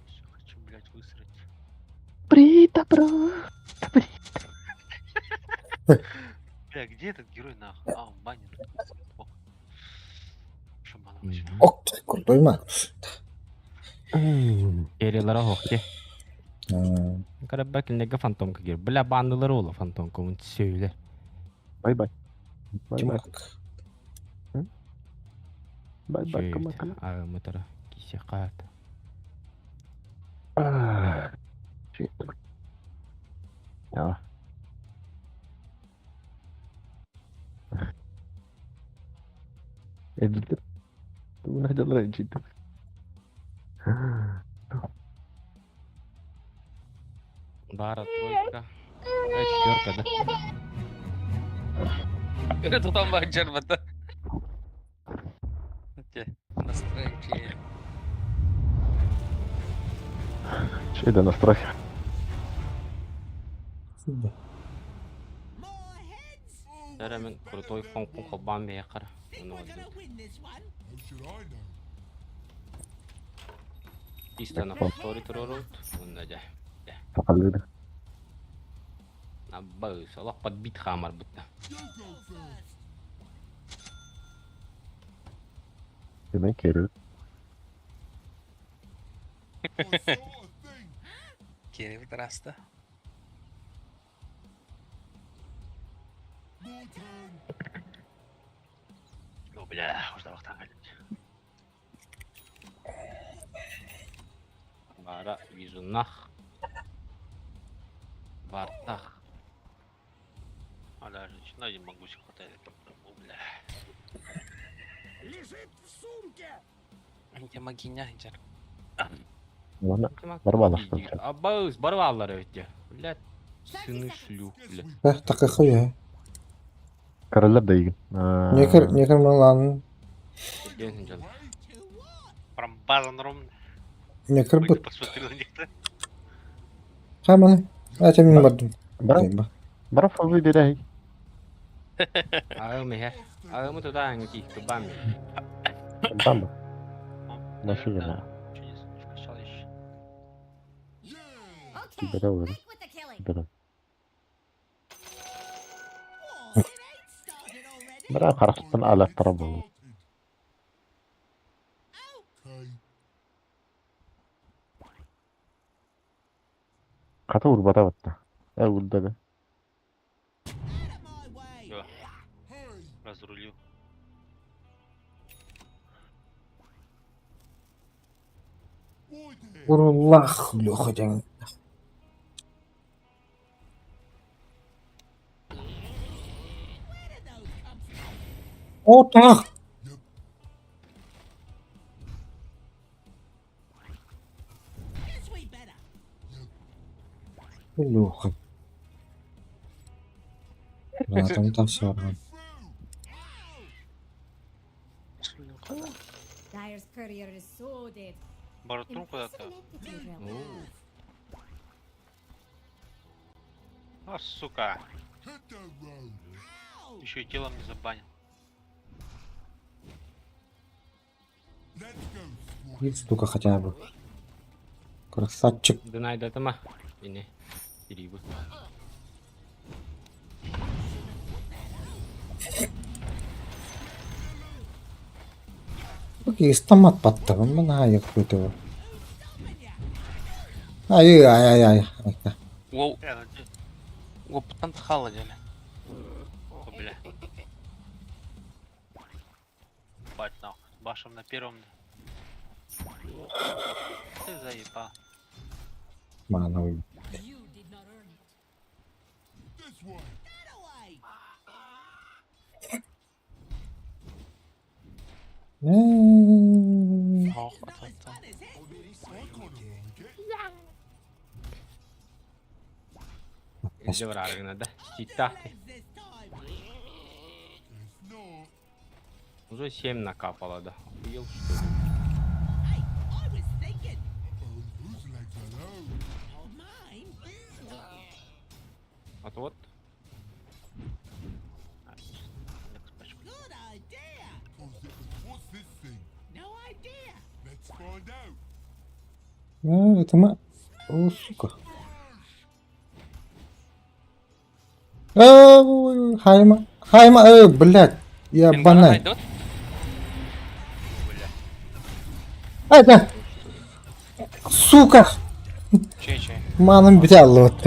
Всё, хочу, блядь, высрать. Брита, бро. Бля, где этот герой нахуй? А, он банен. Шамана возьму. Ok, kurtulma. Erilara hoqti. Kada belki nega fantom ka gir. Bla bandıları ola fantom komun söyler. Bay bay. Kim? Бай-бай, камакана. Мытара кисе кат. Ya. Edilir. Bunu adalah edilir. Бара тройка. Четверка, да? Это там баджар бата. Настройки. Şeyde настрой. Тәрі мен крутой фонкун қолбан бей қар. How should I know? Истана повтори турурут. Онда жа. Takıldı. Наббай, салақ подбит хамар бұтта. You go first. Demek geri. I saw a thing. Керев траста. More turn. О, бля, уже вақтан қалды. Бара вижунах. Бартах. А даже женщина не могу себе хватать. О, бля. Лежит в сумке. Не могиня, жар. Bana barbalar. Аббаус, барвалар өтте. Блядь, сыны шлюх, блядь. Dakika ya. Karalar da iyi. Некер мылан. Генсен жан. Прям базан ром. Некер Пойду бут. посмотрю на них-то. Хаманы. Ача мен бардым. Bara fazla ileri. Ağım her. Ağımı tutan ki tubam. Tamam. Nasıl ya? Чё не вкачал еще? Okay, Better one. back with the killing. Better. Bara karıştın alat tarafı. Okay. Katı vur bata battı. Vurdu da. Всё, разрулил. Boy there. Урулах, блюхотян. О, так. Блюха. Братан так сорван. Dyer's courier is so dead. Баратрум куда-то. Impressive ineptitude, really. А, сука. Hit the road. Еще и телом не забанил. Let's go, squad. Есть штука хотя бы. Красавчик. Дынай да тама. Ini. Дирибы. Окей, стомат подтаван. Мана аяк бутова. Ай. Воу. Опытан халадили. О, бля. Бать нахуй. Башем на первом. Ты заебал. Мана. This way. Ох, вот. Где враг надо? Читахты. It's not. Уже 7 накапало, да. Охуел, что ли? Whose legs are those? Вот. What's this thing? Let's find out. Это ма... О, сука. Хайма, блядь. Я банай. Да. Сука. Чей? Маном взял вот.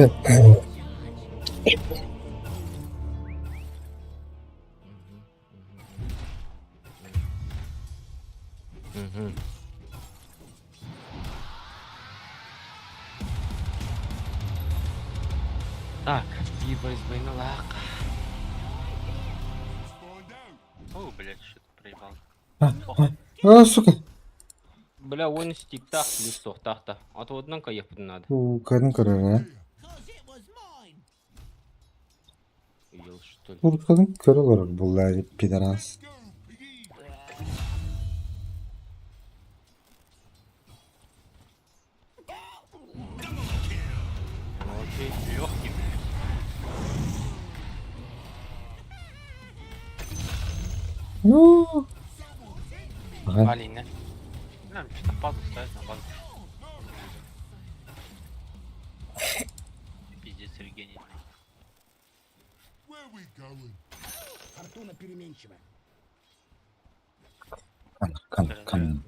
Так, ебать, лак. Find out. О, блядь, что-то проебал. О, сука. Бля, он стик так, листов, так-то. А то однако ехать надо. Кадın kırır ha. Ел, что ли? Kadın kırılır bunlar pideras. Ну, окей, легкий, блядь. Ну. Ага. Валень, да? Нам что-то паузу ставить на базу. Пиздец, Евгений. Where we going? Фортуна переменчива. Kan.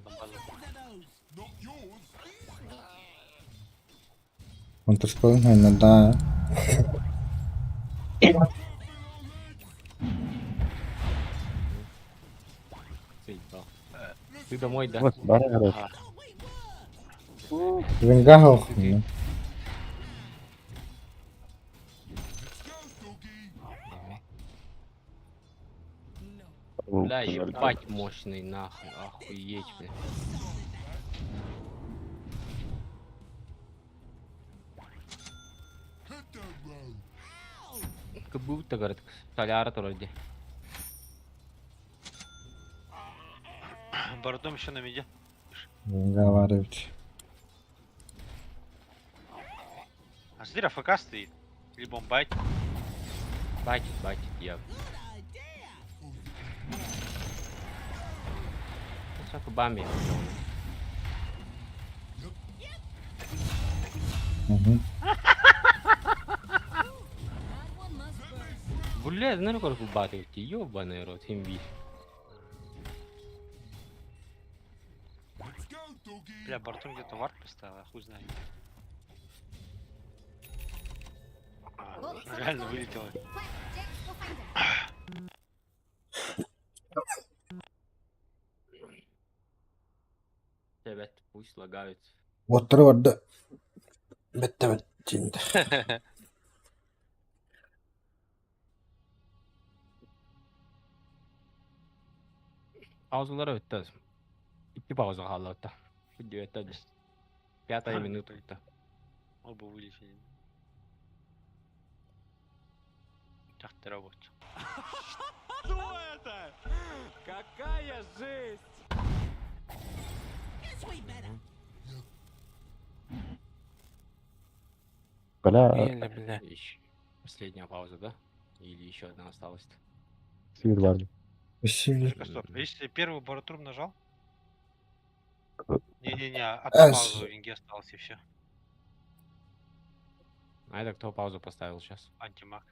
Not yours. Контрспелинг иногда. Ты домой, да? Вот, бара говорит. Ага. Венгахов. Бля, ебать мощный, нахуй, охуеть, бля. Head that road. Как будто, говорит, соляр вроде. Бордом еще на меди. Венгаварович. А смотри, АФК стоит. Либо он байтит. Байтит, я. Сколько бамби. Угу. Бля, знаешь, сколько батов? Ёбаный рот, имби. Let's go, doggy. Бля, бортом где-то варп поставил, я хуй знает. Реально вылетело. Quick, Jax, go find him. Ребят, пусть лагают. Oturuyordu. Bitti şimdi. Pauzaları öttü. İki pauza kaldı hatta. Video öttü. Пятая минута это. Оба вылетели. Так ты работаешь. Что это? Какая жесть! Бля. Бля. Последняя пауза, да? Или еще одна осталась? Сир vardı. Şimdi. Стоп. Если первый баротрум нажал? Не-не-не, Эш. одна пауза у Винги осталась и все. А это кто паузу поставил сейчас? Антимаг.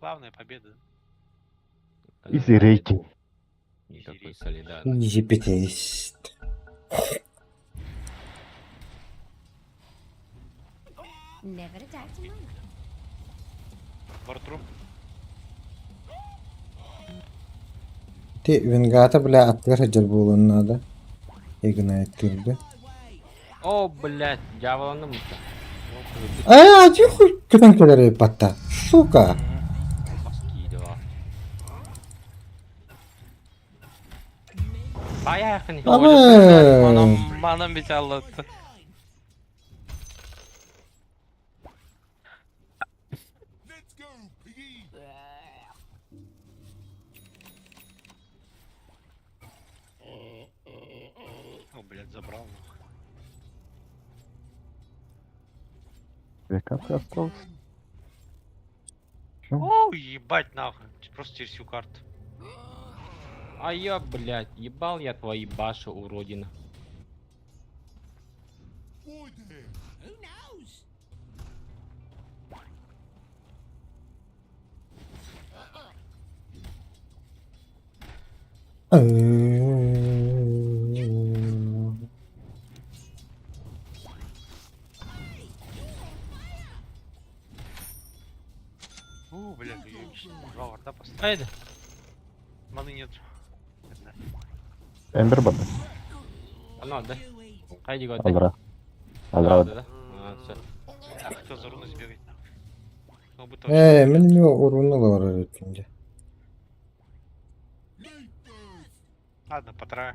Главная победа. Easy rating. Никакой солидарности. Easy bitist. Never a doubt in my mind. Баротрум. Ти Венгата, бля, открыто был он надо. Игнайт тырды. О, блядь, дьявола на мута. А, тихо, куда кидали пата. Сука. Поскидывал. Поехали. Abi. Bana bir çallattı. Let's go, piggy. О, блядь, забрал. Как остался? О, ебать нахуй. Просто через всю карту. А я, блядь, ебал я твои баши, уродина. Boy there. О, блядь, два варда поставил. Айда. Маны нет. Эмбер баба. Оно, да? Хайди го Алдыра. Алдыра. да? А, всё. А кто за руну сбегает? Ну, будто Менің ұруны бар өткенде. Ладно, потраю.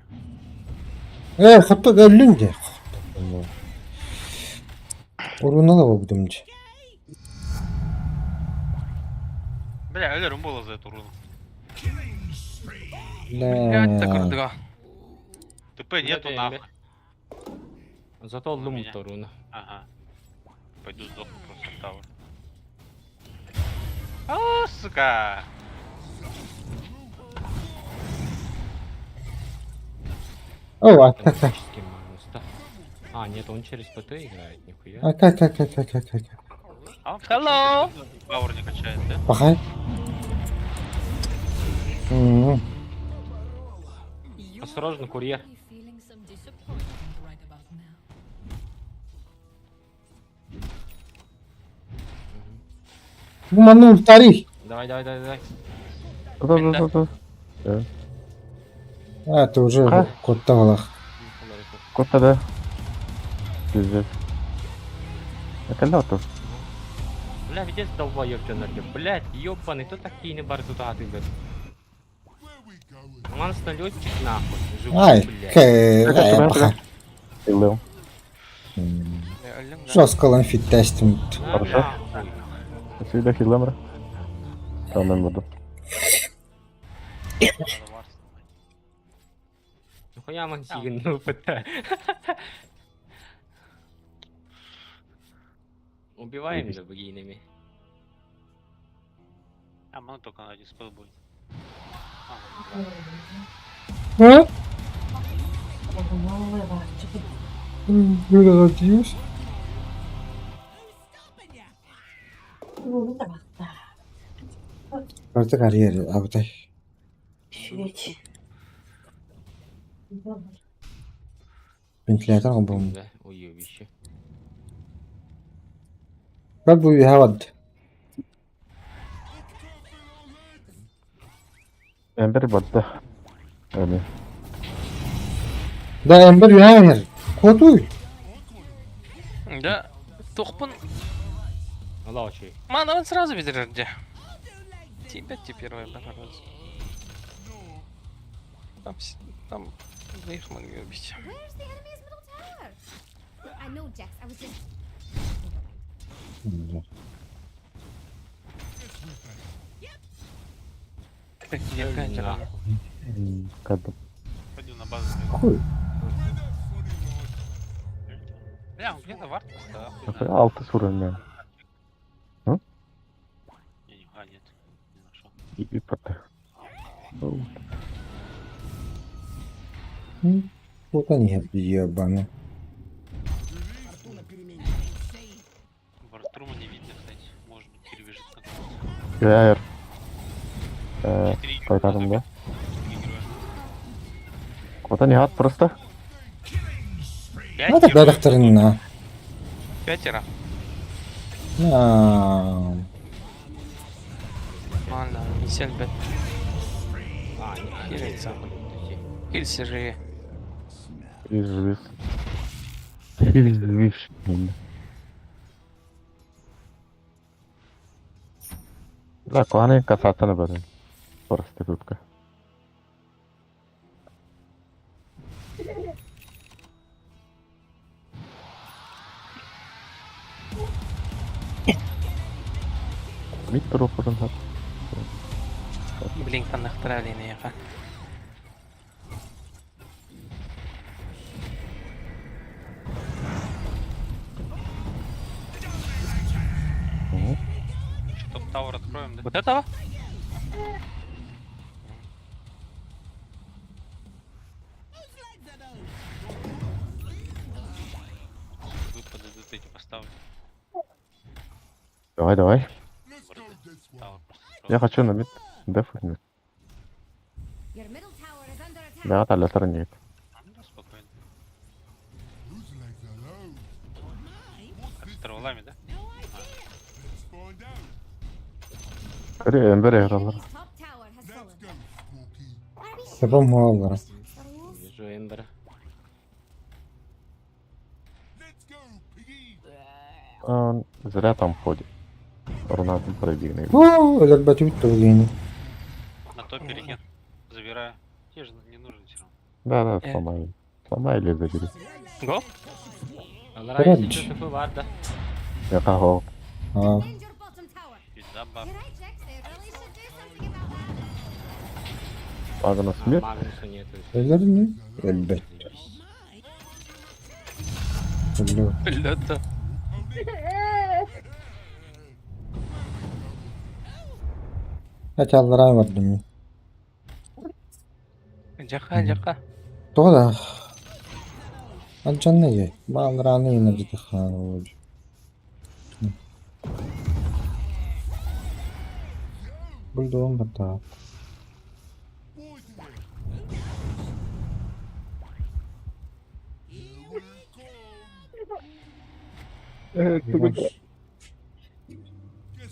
Хотта өлін де. Ұруны бар бұдымды. Бля, өлерім было за эту руну. Бля. ТП нету нахуй. Зато лум руна. Ага. Пойду сдохну просто в тавер. О, сука! О, Автоматический манус, да. А, нет, он через ПТ играет, нихуя. А он, hello! Пауэр не качает, да? Бақай. Осторожно, курьер. Манул тарих. Давай. Ты уже котта балах. Котта да. Пиздец. Это лето. Бля, видишь, долбоёб чёнарга. Блядь, ёбаный, кто такие не бар туда ты, блядь? Манс налётчик нахуй. Ай, Живой, блядь. Пилил. Жестко ланфит тестим. Хорошо. Спасибо, хилемра. Там я буду. Нихуя мансиген, ну ПТ. Убиваем за богинями. А, ну только на один спел будет. Радиус. Artık her yeri abi. Ventilator bu. Да, уебище. Bak bu hava. Ember battı. Öyle. Da Ember ya. Kodu. Да, тухпун. Лаучи. Мана он сразу ведет где. Тебя теперь в раз. Там их могли убить. Where's the enemy's middle tower? I know, Jax. I was just. Kadın. Пойду на базу. Хуй. Бля, он где-то вард поставил. Такой 6 vuruyorum yani. Не, нифига нет. Не нашел. İyi patı. Вот они ебаны. Вартрума не видно, кстати. Может быть, перебежит на Hayır. Kaytardım da. Кота не ад просто. Надо докторина. 5. Ладно, не сельбет. А, не хилится. Хильсы же. Извис. Извис. Да, кланы касаться бъде. Проститутка. Митро форнат. Блин, нахтрали на яха. Топ-тауэр откроем, да? Вот этого? Выпады вот эти поставлю. Давай. Тауэр. Я хочу на мид. Дефать. Your middle tower is under attack. Да, та летер нет. Да, спокойно. Whose legs are low? Траволами, да? Let's find out. Öyle ember yaralar. Enemy's top tower has fallen. Let's go, Squawky. Why are we Yapam mağalara. shooting? Вижу Эмбера. Зря там ходит. Рунатом пробегнет. О, этот батют тоже. На топе реген. Забираю. Тебе же не нужен все равно. Да, сломай. Сломай или забери. Гол? Короче. Я кого? А, Defend your bottom tower. Пизда баб. Your Ajax, they really should do something about that. Магна смерть? öldürdün mü? Elbette. Öldü. Блядь-то. Kaç aldıran vardım. Jaha. Doğru. Alcan ne ye? Bağlıranı yine ciddi kanı olacak. Bulduğum hata. Guess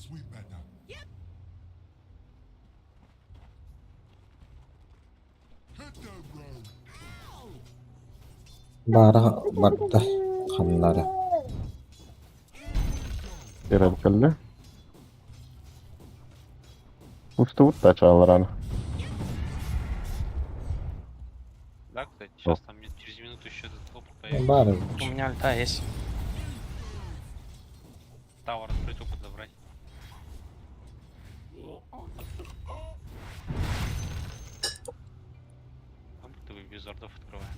we better. Hit the road. Bara barda kanları. Radikально. Пусто вот тачал рано. Да, кстати, сейчас там через минуту еще этот топ появится. Бары. У меня альта есть. Тауэр открыть, опыт забрать. Там ты без ордов открываем.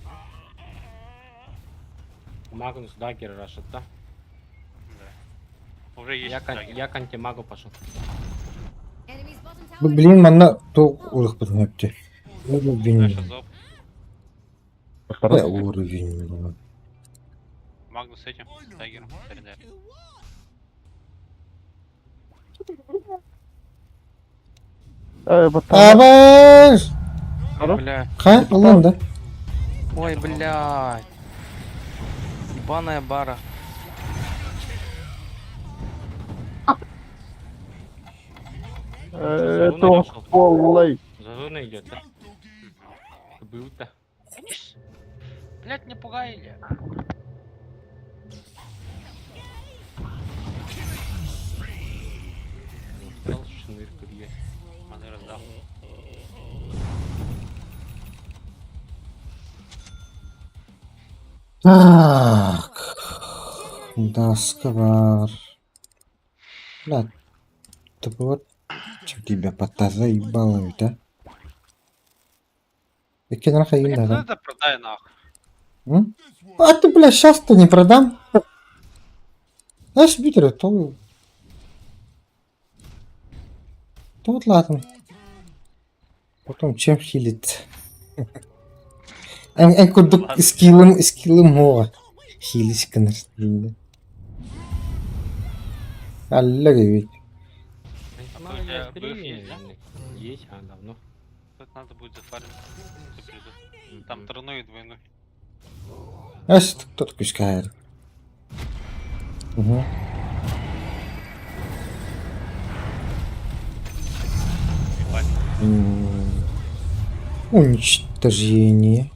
Магнус дагер рашит, да? Да. Уже есть дагер. Я к антимагу пошел. Enemy's bottom tower. Bu bileyim bana çok uğraştım hepti. Ne bu Дальше bilmiyorum. зоб. Ne uğraştım. Магнус с этим, с даггером, стреляет. Haber. Бля. Ha? Allah'ım da. Ой, блядь. Ебаная бара. Это полный. Зазорно идет, да? Был-то. Блять, не пугай. Дал шнырку, блядь. Маны раздал. Так. Доска var. Блядь. Ты вот. Чем тебя пота заебало это? Какие нахуй Блять, ну надо? это продай нахуй. А ты, бля, сейчас-то не продам. Знаешь, Питер, то... То вот ладно. Потом чем хилит? En kurduk skill'im o. Hiliş kanırsında. Allah gibi. А у тебя БФ есть, да? Есть, а давно. Тут надо будет зафармить. Все придут. Там тройной и двойной. А что кто такой скайр? Угу. Уничтожение.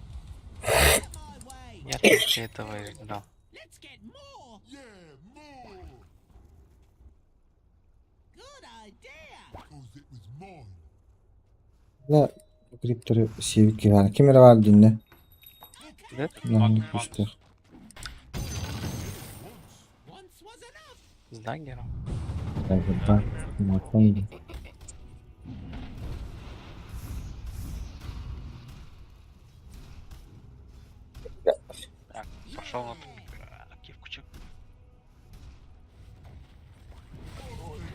Я только этого и ждал. La kriptori sevgi var. Kimere var dinle. Evet. Lan işte. С даггером. Так вот так. Макон. Так, пошел на кивкучек.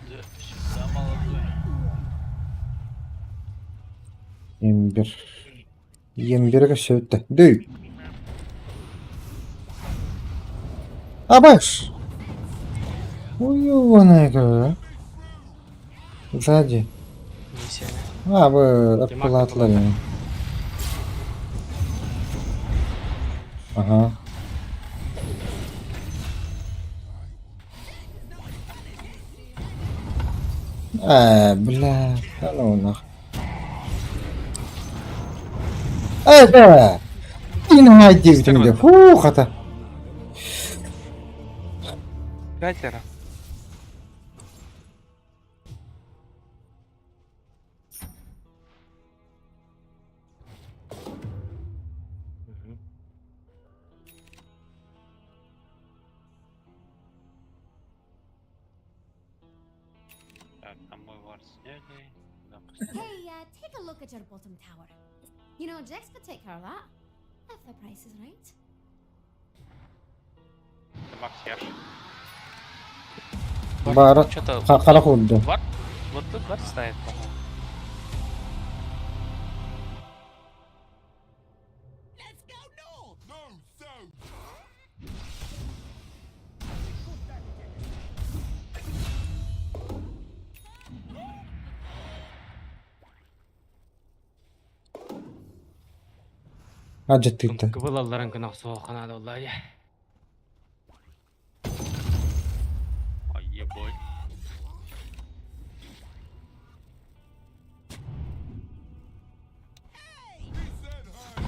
Да, сюда молодой. 21. 21'e söğütte. Değil. Abaş. Uyuvanaya göre. Сзади. Не сильно. Abi akıllı yani. Ага. Бля, да ну нахуй. Да! И на 9 мне. Фух, это. Пятеро. Мгм. Так, там мой вард сняли. Да, Hey, take a look at your bottom tower. You know, Jax could take care of that. If the price is right. это Макс Яш. Бар Что-то қара худды. вард. Вот тут вард стоит, по-моему. No, so. Ажет титті. Кыбылаларын кынақ соғанады олай. Ой, ебой. He said hi.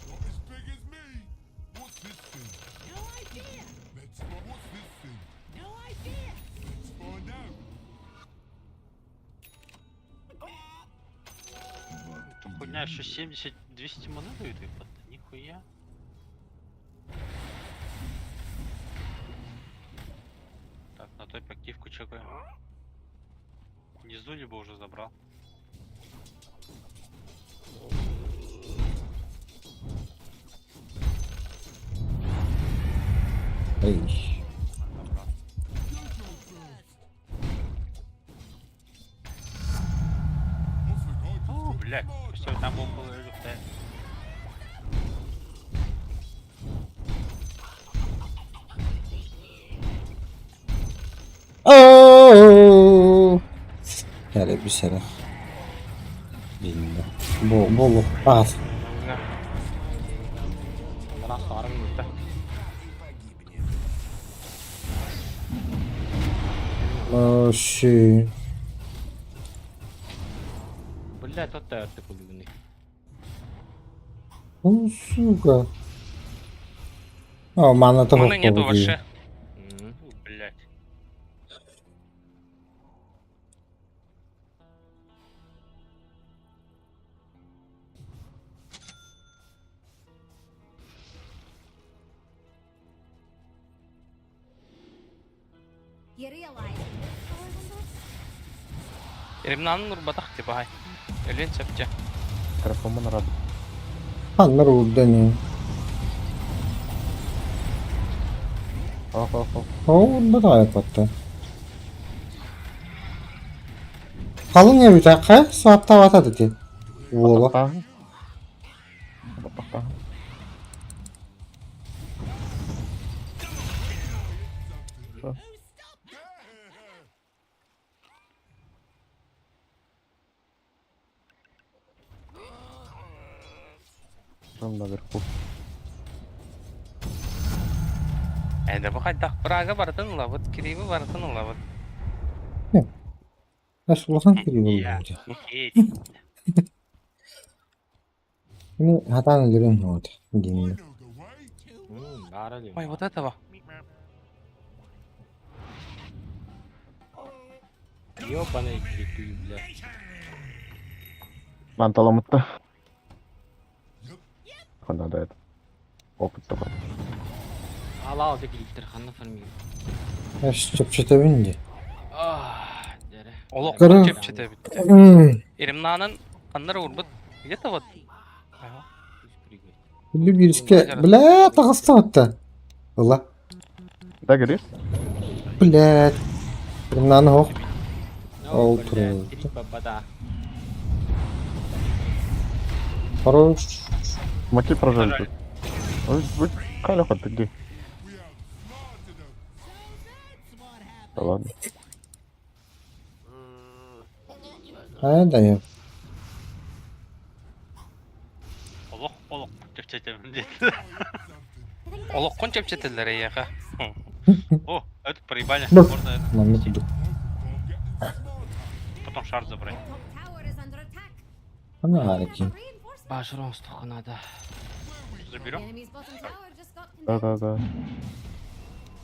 Not as big as me. What's this thing? No idea. Let's find. What's this thing? No idea. Let's find out. Хуйня еще 70-200 маны дают выпад? Нихуя. Так, на топе активку чекаем. Внизу либо уже забрал. Ей. Забрал. О, блядь, все, там был ЛФТ. Ооо. Hele bir sene. Bilmiyorum. Bolu. Az. Кынақ сарың өтті. Оши. Блядь, тот тәртіп күлігіне. Ну, сука. О, мана того. Маны нету вообще. Блядь. You realize this power window? Ремнанын урбатах типа хай. Элен сепче. Телефон рад. Hanlar orada ne? Ах. Orada da yapattı. Kalın ya bir dakika. Saatte vata dedi. Vola. Там наверху. Эйде бу хайдах брага бартын лавыт, кириби бартын лавыт. Nasıl olsan kiri olunca. Ini hatan görün ne oldu? Dinle. Бары ли? Ой, вот этого. Ёбаный крикуй, блядь. Манталамытта. Надо это. Опыт собрать. Ала алды киликтер ханна фармиги. Ya şu çöpçete bindi. Дере. Олок Кыры. чепчете битти. Ремнанын аннары урбут. Где-то вот. Ага. Bir birisi bile takıstı hatta. Valla. Да, говоришь? Блядь. Bundan hoş. Ну, Otur. блядь, крипа бада. Хорош. Маки прожали тут. Вы Калеха, ты где? Да ладно. Ha da yok. Олок, чепчетем дед. Олоккон чепчетелер эйяха. О, это проебали. Ну. Можно это Lan ne bulduk? потом шар забрать. Top tower is under attack. Ana hariki. Reinforcements. Башырон стоханада. Заберем? Enemy's bottom tower just got Да, condemned. да, да.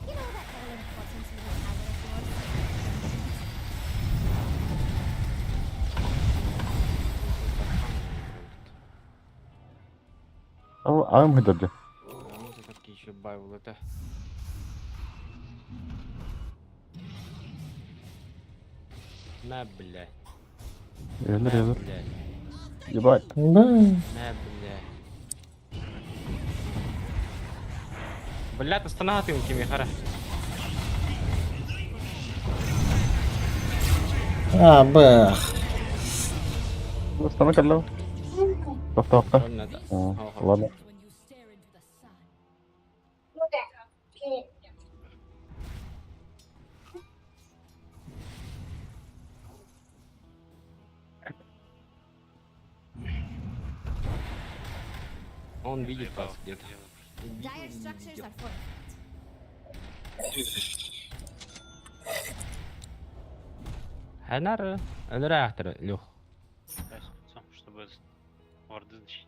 You know that all-important middle tower of yours? Ağım hıdırdı. Ну, такие еще байвул это. На, блядь. Yazılır На, yazılır. блядь. Ебать. Да. На, блядь. Блядь, останавливай Кимихара. А, бах. Sana kaldı. Hafta hafta. Надо. Ладно. Он видит вас где-то. Dire structures are fortified. Ханар, реактор, Лех. Чтобы варды защитить.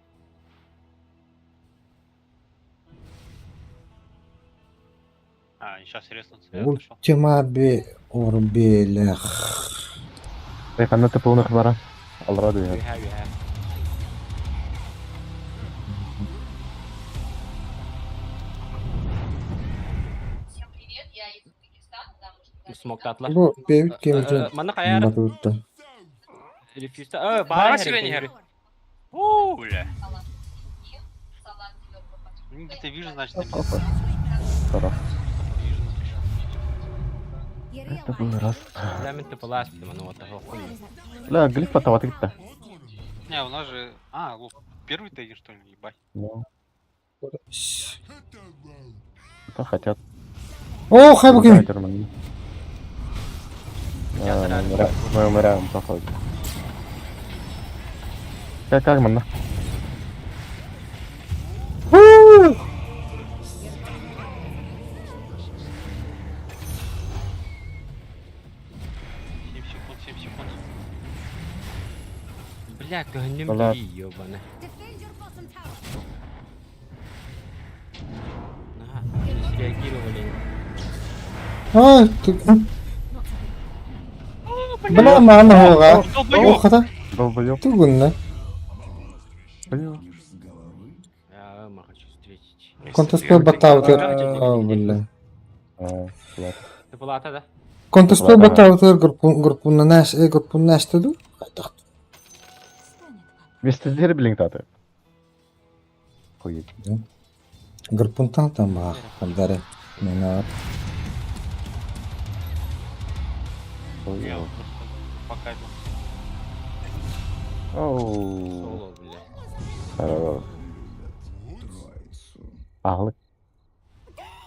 А, сейчас резнутся. Ультима би урбелях. Ey kanatı pulunu kıvara. Allah razı olsun. Смог атла. Bu büyük gemide Mana kayar. batırdı. Refuse'da. Бара Бара сирени хер. Ууу, бля. Где-то вижу, значит, на меня. Taraf. You Это realize был раз. Да, мен ты палас, ты ману вот того. La glif patladı gitti. Не, у нас же... А, первый тейгер, что ли, ебать. Ну. Это хотят. О, хай bakayım. Мы умираем, походу. Как man? Huu! 7 секунд, 7 секунд. Бля, гоним Ладно. три, ёбаный. defend your bottom tower. Ага, не среагировали. Ай, ты... Бля, мама hoga. О, хата. Долбоёб. Ты гунна. Я хочу встретить. Конта спел батаутер. О, бля. Ладно. Ты была да? Конта спел батаутер группуна наш, группуна наш таду. Вестіздері білің таты. Қойет. Группун там бах. Хамдаре. Менар. Я вот просто покажу. Оу. Соло, бля. Хорош. Ahlık.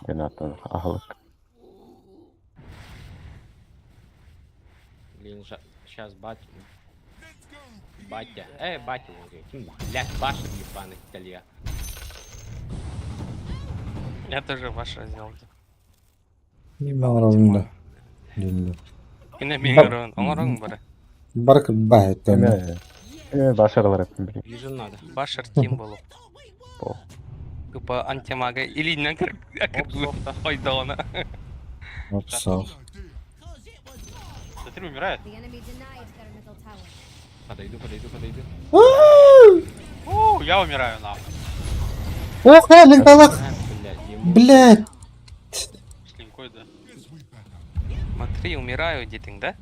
Gene attın. Ahlık. Блин, сейчас батя. Батя. Батя, блядь, Баша ебаный италья. Я тоже ваша сделал. Меморабында. Дилли. Yine bilmiyorum. Onların bari. Барк бахет. Başarılar ettim bileyim. Вижу надо. Башер Тим был. О. Тупо антимага. Или не как Айдона. Вот сал. Смотри, умирает. The enemy denied their middle tower. Подойду. Я умираю, нахуй. Ох, линкалак. Блядь, ему. Блядь. С линкой, да. Смотри, умираю, детинг, да?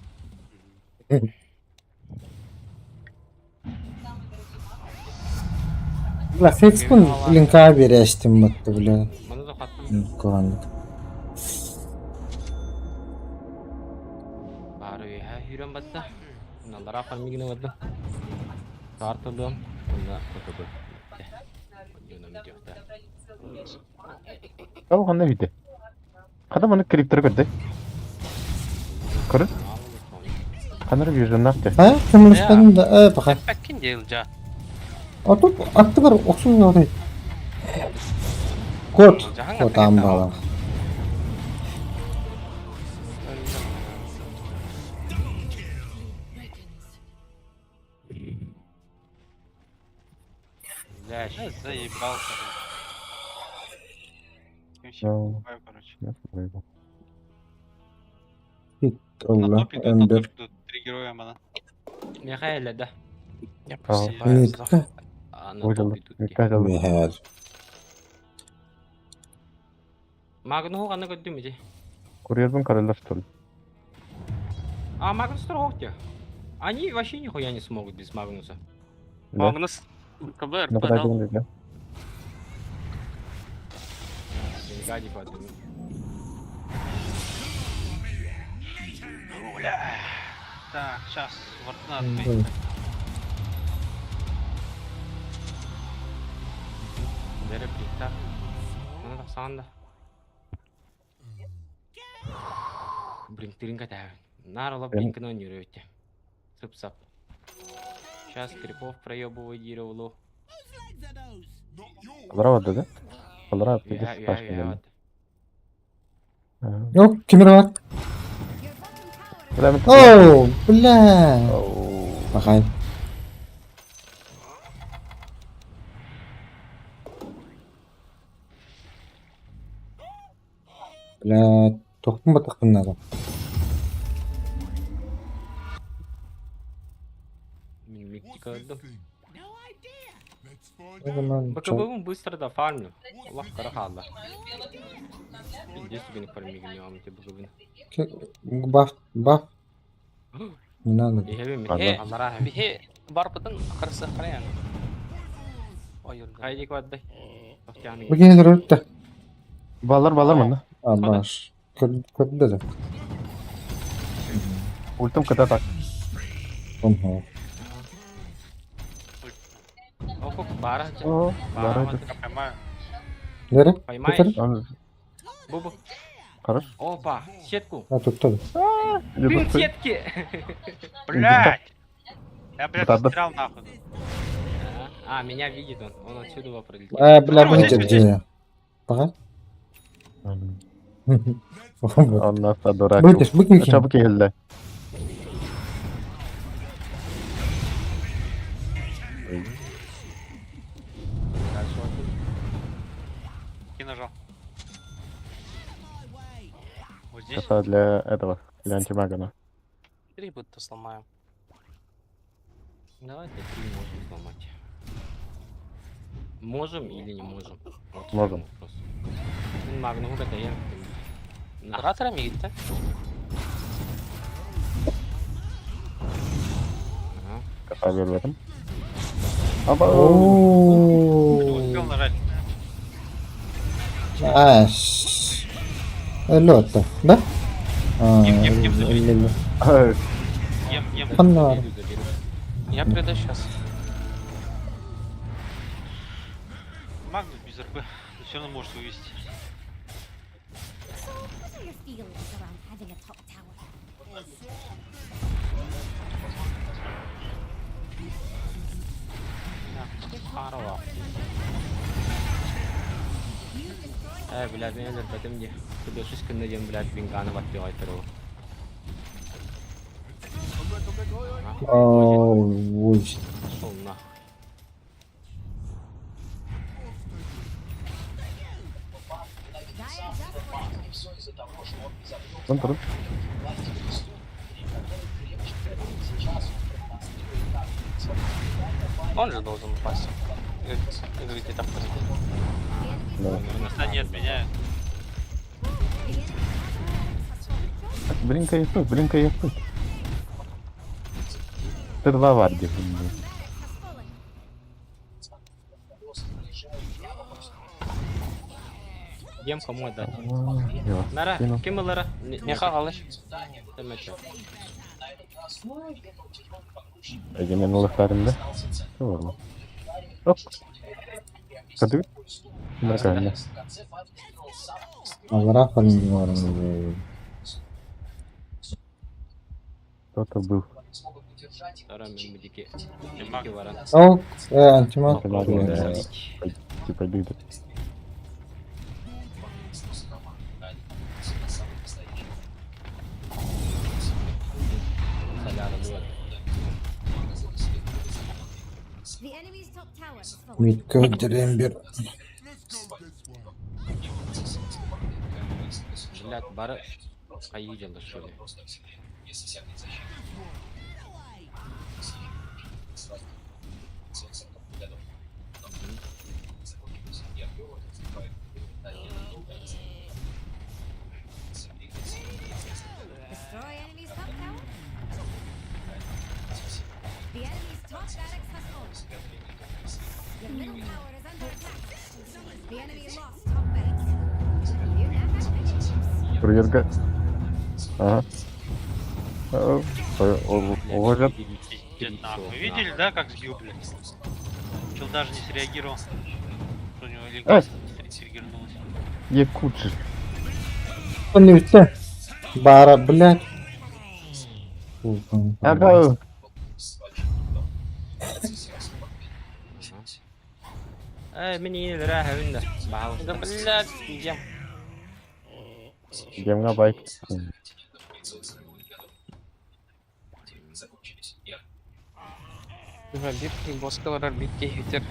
Бля, фейспун линка берестим баттı бля. Bunu da kattım. Kuranlık. Bari ya, yürüyorum batta. Bunlara falan mı gine batta? Kartılıyorum. Bunda fotoğraf. Ama kanne bitti. Kadın bana kriptörü gördü. Kırı? Kanır vision naptı. Ha? Kımlıçların da bakay. Bakın değilce. Atıp attı var 30 orayı. Kod. Kod ambala. Бля, Заебался. вообще Ну, покупаю, короче. я смотрю. На Allah топ идут, на Ember. топ идут. 3 героя мана. Михаил, да. Я Aa, поснимаю сдох. Nitka. А на Ой, топ жалко. идут. Никак жалко. Meher. Магну ғана көттім де. Курьердің королер, что ли? А Магнус Трохте. Они вообще нихуя не смогут без Магнуса. Да. Магнус КБР Ну, подойди, подал. да. Гадик в этом. Так, сейчас, вартна Ой. отбей. Бере приттар. Оны да сағанда. Блинктерин катағы. Нарыла блинкін он үйрөтті. Сып-сап. Сейчас крипов проебывай дировлу. Здорово, да? Здорово, ты Я, здесь я, я. Yok kimir var? Куда Oo, bля. Bakayım. Bля, toktun mu takımları? Мен мектика өдім. O zaman БКБ быстро да фармлю. Аллах карахалла. Здесь тебе фармиги не вам те БКБ. buff. Ne надо? Бихе, Аллара. Бихе, барбытын қырсы қараян. Қайдек ваддай. Bu gelir ötte. Балар мында. Baş. Kötü de. Ультым кыта так. Onu. Око, бара. О, Бара. бара. Поймаю. Nere? Поймаешь? Tutarım. Бубу. Хорош. Опа, сетку. Ha tuttum. Блин, сетки. Блядь! Я, блядь, Да, да. застрял нахуй. А, меня видит он. Он отсюда прилетел. Bля bu здесь, ne здесь. diye. Bakın. Ondan sonra durak. Bu kim? Çabuk geldi. И нажал. Вот здесь. Это для этого, для антимагана. Три будто сломаем. Давайте три можем сломать. Можем или не можем? Вот Можем. вопрос. Магнум ГТМ. Оператора мидта. Kafa görmedim. Ama Успел нажать. Аш. Лёта, да? Ем, забери. Ем. Фонар. Я приду сейчас. Магнус без РП. Все равно может вывести. What are your feelings around having a top tower? Харова. Блядь, меня зарплатим где? Куда шесть кандидатов, блядь, бинкана подпевать второго. Ой. Пошел нахуй. он тут. Он же должен упасть. Говорите, так позитивно. На стане отменяют. Блинка есть, блинка есть. Ты два варди. Ем кому отдать? Yok. Нара, Кинул. кем Лара? Не халыш. Egemen oluşlarında. Doğru mu? Hop. Kadı. Bırakalım. Allah falan. Кто-то был. Второй медики. О, антимаг. Типа люди. The enemy's top tower is falling. Mid kötü bir. Блядь, бары кайыжалды, что ли? Destroy enemy's top tower. The enemy's top barracks has fallen. Your middle tower is under attack. The enemy lost top barracks. You now have victories. Курьерга. Ага. Уложат. Пиздец, нахуй. Вы видели, да, как сбил, блядь? Чел даже не среагировал. Что у него легко среагировалось. Якутчик. Он не все. Бара, блядь. Ага. Мені раха винда. Бау. Да, блядь, идем. Гемга байк. Битки, боскалар битки хитер.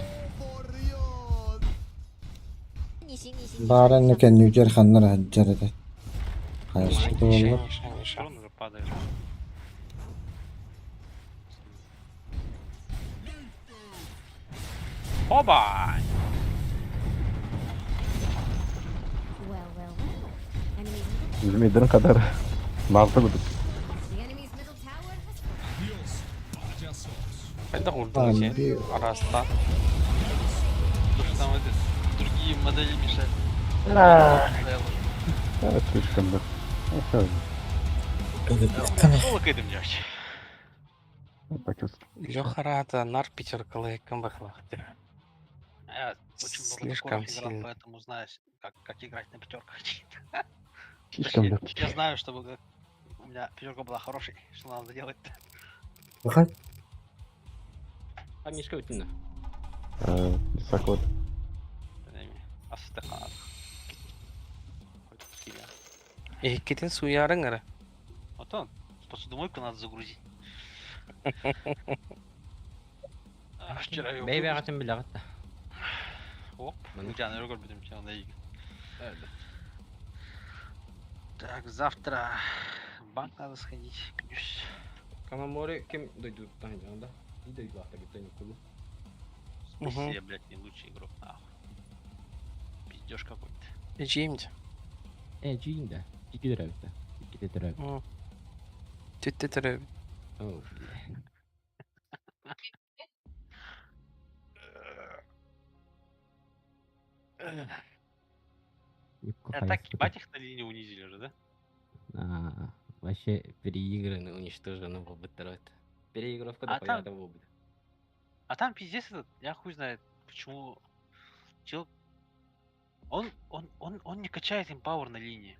Бара не кен ньютер ханнар хаджар это. Хайш болду. Он уже падает. Оба! Well, well, well. Enemy's Bilmediğin kadar mantıklı. the enemy's middle tower has fallen. Это урдуси. Раста. Потому что там это, другие модели мешают. Evet, слишком да. Ну, кайдем дядь. Почувствовал. Лёхарата, нар пятеркалы, камбахлахты. Я очень много Слишком такого играл, сильно. поэтому знаю, как играть на пятерках. Слишком Точнее, да. я знаю, чтобы у меня пятерка была хорошей, что надо делать-то. А Мишка утина. Лисакот. Астахар. И китин суярыңары. Вот он, посудомойку надо загрузить. Вчера ее Бейбе агатын билагатта. Оп, у тебя на руку будем тебя наиграть. Так, завтра в банк надо сходить. Клюсь. Канамори кем дойдут там, да? И дойду, а так это не кулу. Спасибо, блядь, не лучший игрок, нахуй. Пиздёж какой-то. Джимди. Джимда. İki lira bitti. İki lira. Тетте тереб. О, Так, ебать их на линии унизили же, да? Вообще переиграны, уничтожены в оба. Переигровка до понятно в оба. А там пиздец этот, я хуй знает, почему чел... Он не качает импауэр на линии.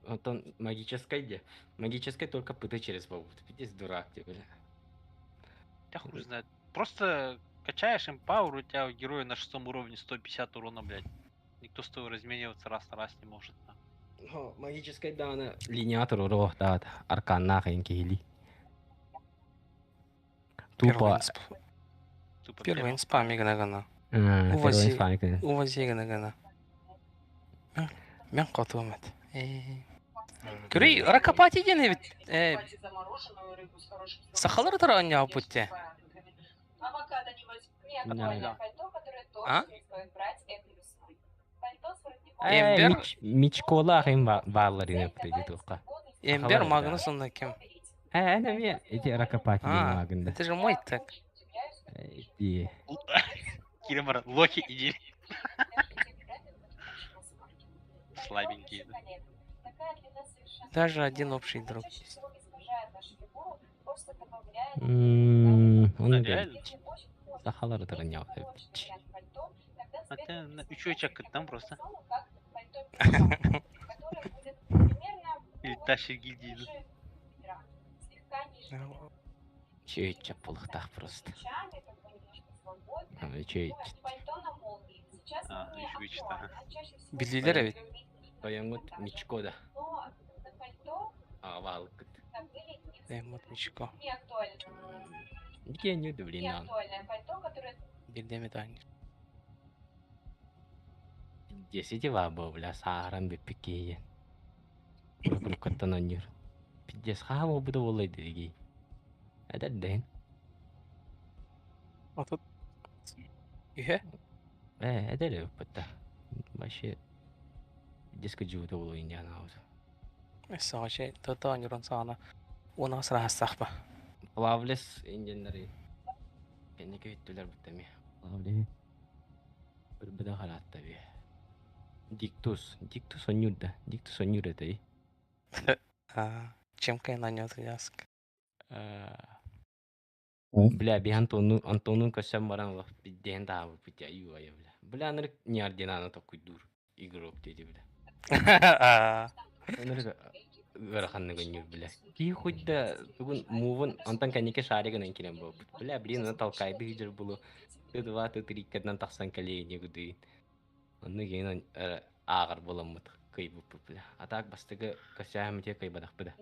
Вот он магической где? Магической только ПТ через вову. Ты пиздец дурак ты, бля. Я хуй знает. Просто качаешь импауэр, у тебя герои на 6 уровне 150 урона, блядь. Никто с тобой размениваться раз на раз не может. О, магической да, она линиатор урох, да, аркан нахрен кили. Тупо. Первый инспа мигнагана. Увази гнагана. Мен котомет. Күрей, ракапати дене бит. Сахалар тарanya путте. А? Мичкола хим барларына придет ука. Эмбер магнусында кем? Ana mi? Эти ракопати магнда. Это же мой так. Киримара, лохи иди. Слабенькие, да? Даже один общий друг. Он реально? Сахалар тарanya. А ты учёчек там просто. Или тащи гильдии. Чё это полыхтах просто. Чё это? Еще вычитаю. Билилер бит. Паямут Мичкода. Валкат. Паямут Мичко. Я не удивлен. Билдемитани. 10 вабо, бля, сахаром бипики. Bunu kattan anıyor. Piddes hava bu da olaydı digi. Eder den. Отут. Ihe? Eder yok hatta. Başı piddes kıcıvı da olayın yani ağzı. Mesela şey tata oynuyorsun sana. Ona sıra hastahba. Plavles injenleri. Kendi köyüttüler bu temi. Plavle. Bir de halat tabi. Dictus. Dictus oynuyor da. Dictus oynuyor da iyi. Чем кай нанёс яск. Бля, би Антонун косям баран лох бидден да bu pitya yu ay bля. Bля anır nyar denana to kuydur. Igrop dedi bля. Anır garahanna ganyur bля. Ki khudda tugun movun antan kanike share ganan kinan bu. Bля blin na talkaydı hijir bulu. Tudu va tu trikkadan taksan kaleye gudu. Anı genan ağır bulamıt kay bu bля. Atak bastıgı kasyam te kay badak bля.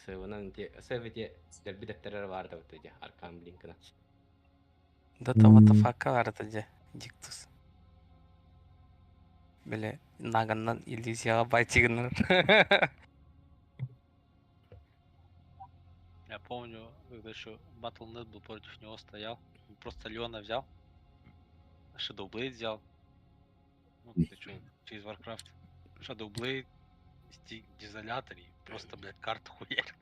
Sevenen te sevete derbi defterler vardı ötece arkam linkine. Да-то what the fuck vardı же. Диктус. Böyle nagandan иллюзияға байтигінер. Я помню, когда еще Battle.net был против него стоял. Просто Леона взял. Shadowblade взял. Ну, ты что, через Warcraft. Shadowblade, дизолятор и просто, блядь, карту хуярит.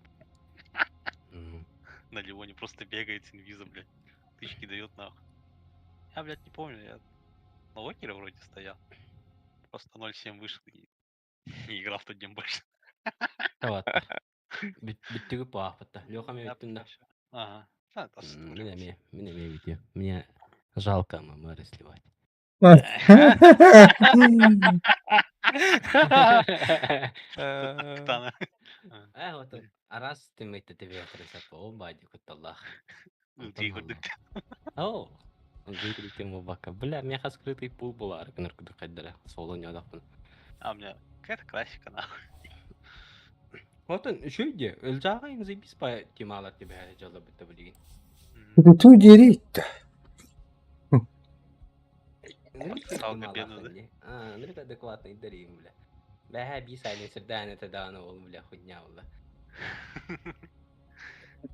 На Леоне просто бегает с инвизом, блядь. Тычки дает нахуй. Я, блядь, не помню, я на Локере вроде стоял. Просто 0.7 вышел и не играл в тот день больше. Evet. Bitti bu hatta. Лёха мне üstünde. Ага. Да, это Мне видео. Мне жалко маму разливать. Вот раз ты мы тебе отрезать по бади куталлах. О, он тему бака. Бля, меня скрытый пул была, арканер куда кадра. Соло не адапн. А у меня какая-то классика нахуй. Вот он шуйде. Эльжага им заебись по темала тебя жала бы таблин. Ту дерит. Нрик адекватный дарим, бля. Бля, би сайленсер дана тадана ол, бля, хуйня, бля.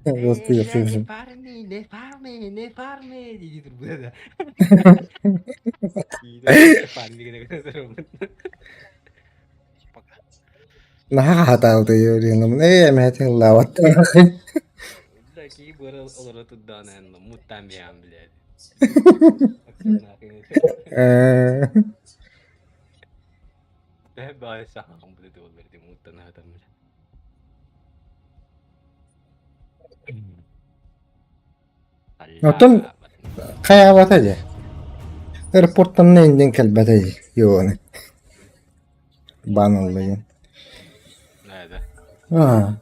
Не фарми, диди турбуда. Nah hata tuh ya dia ngomong mati lawat. Bля, ки бара олора тудана но мутам биам, блядь. Бля, бай сахам, блядь, ол берди мутана адам, бля. Nonton kayak aja. Airport'tan indiğin kelbet aja. Yoğun. Banalıyım. Nerede? Ha.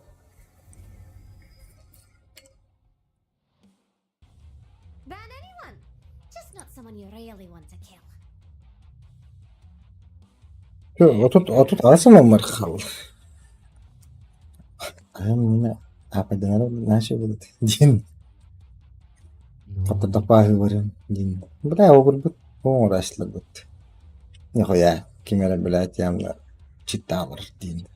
Ban anyone. Just not someone you really want to kill. Yo, otut alsam onlar kaldı. Ayam yine apa dengar nasi bulat. Jin. Kata dapat barang jin. Berapa berbut? Oh, raslah but. Ya kok ya, kimera belat yang nggak cita berdin.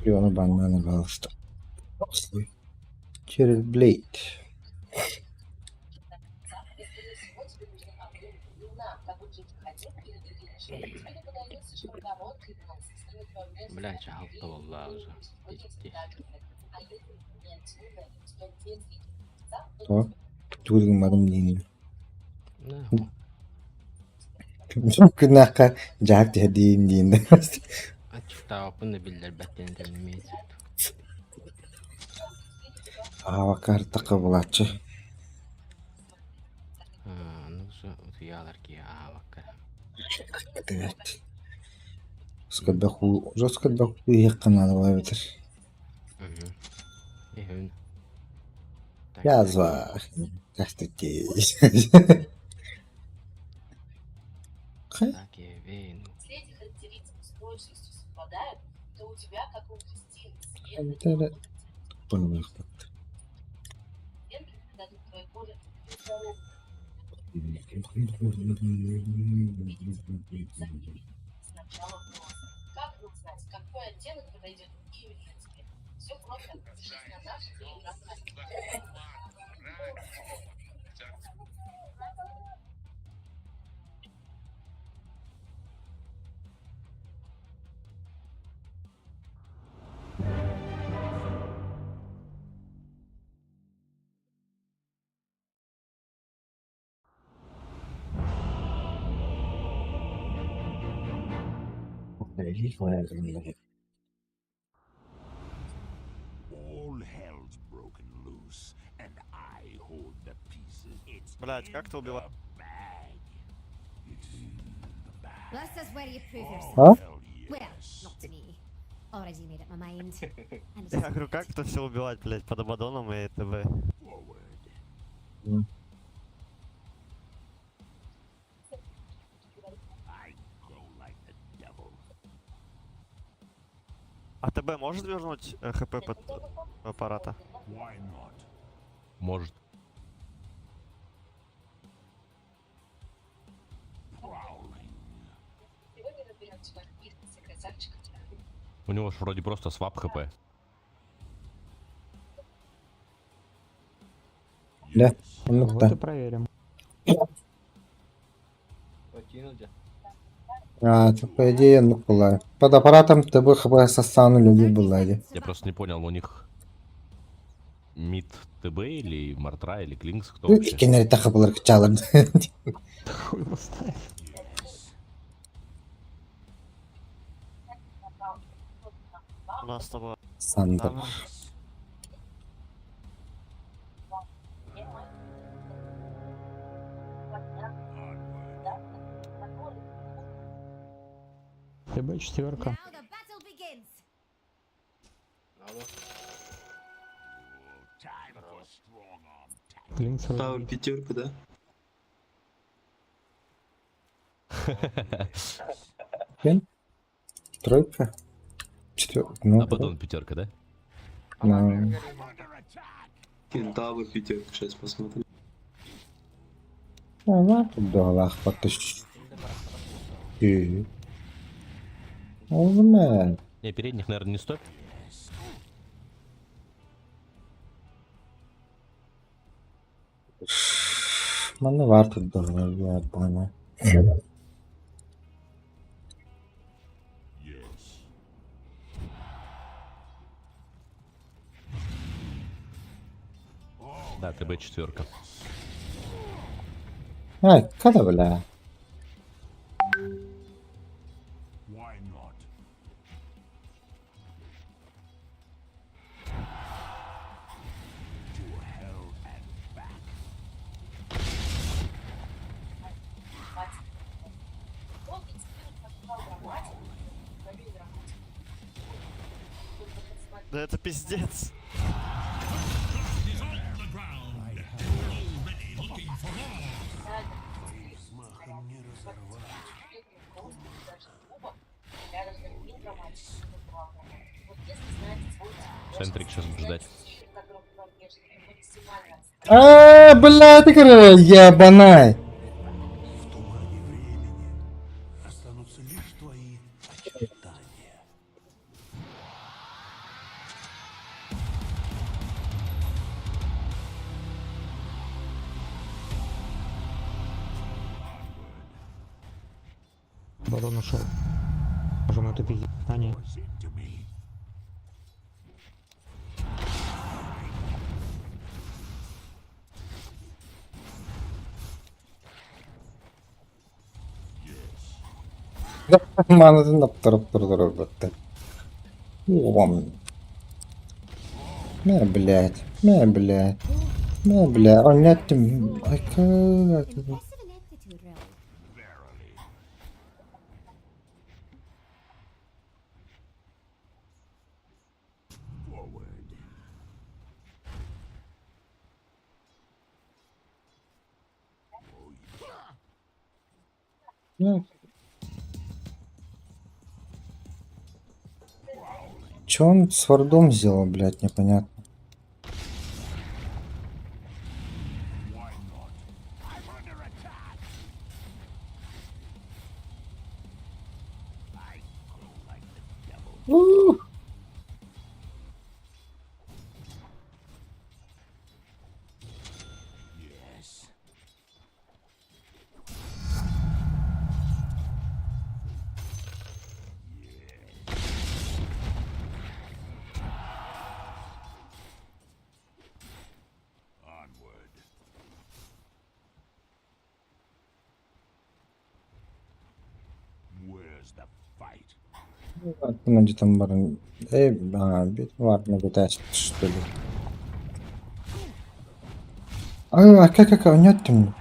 Onu bana bastı. Через Blade. Блядь, жалко والله уже. То, турин мадам дин. Kenapa jahat jadi din. Açık daha pun da biller batten demeyiz. Avakar takabulaçı. Nasıl uyalar ki avakar. Evet. Сколько уехал надо выбить. Я звал. Как ты здесь? All hell's broken loose, and I hold the pieces. It's Блять, как ты убила? This is where you prove А? yourself. Well, not to me. Already made up my mind. And Я говорю, как это все убивать, блять, под Абадоном и ТВ? А ТБ может вернуть ХП под аппарата? Может. У него ж вроде просто свап хп. Да, ну Вот да. и проверим. А, это по идее, ну была. Под аппаратом ТБ ХП состану люди были. Я просто не понял, у них мид ТБ или Мартра или Клинкс, кто вообще? Кеннери так было кричало. Хуй поставь. У нас с тобой. Сандер. ТБ четверка. now the battle begins. Клинкс вроде. Пятерка, да? Тройка. Четверка. Ну, Абадон пятерка, да? да. Кентавр пятерка, сейчас посмотрим. Ага, тут доголах потащить. О, Не, передних, наверное, не стоит. мене варто доголах, я понял. Да, ТБ четверка. Ай, когда, бля? Да это пиздец. Центрик сейчас ждать. А, бля, ты ебаная. Останутся лишь твои очертания. Барон ушел. Можем эту пиздить. А, нет. Манадın da тұрып бітті. Ом. Мә, блядь. Мә, блядь. Мә, блядь. Ойнаттым. Ай, как это? Impressive ineptitude, really. Ну. Че он с вардом сделал, блядь, непонятно. Yes. Onward. Where's the fight? Aklına cidden barın. Abi varına bir ters düştü. Ay kaka oynattım.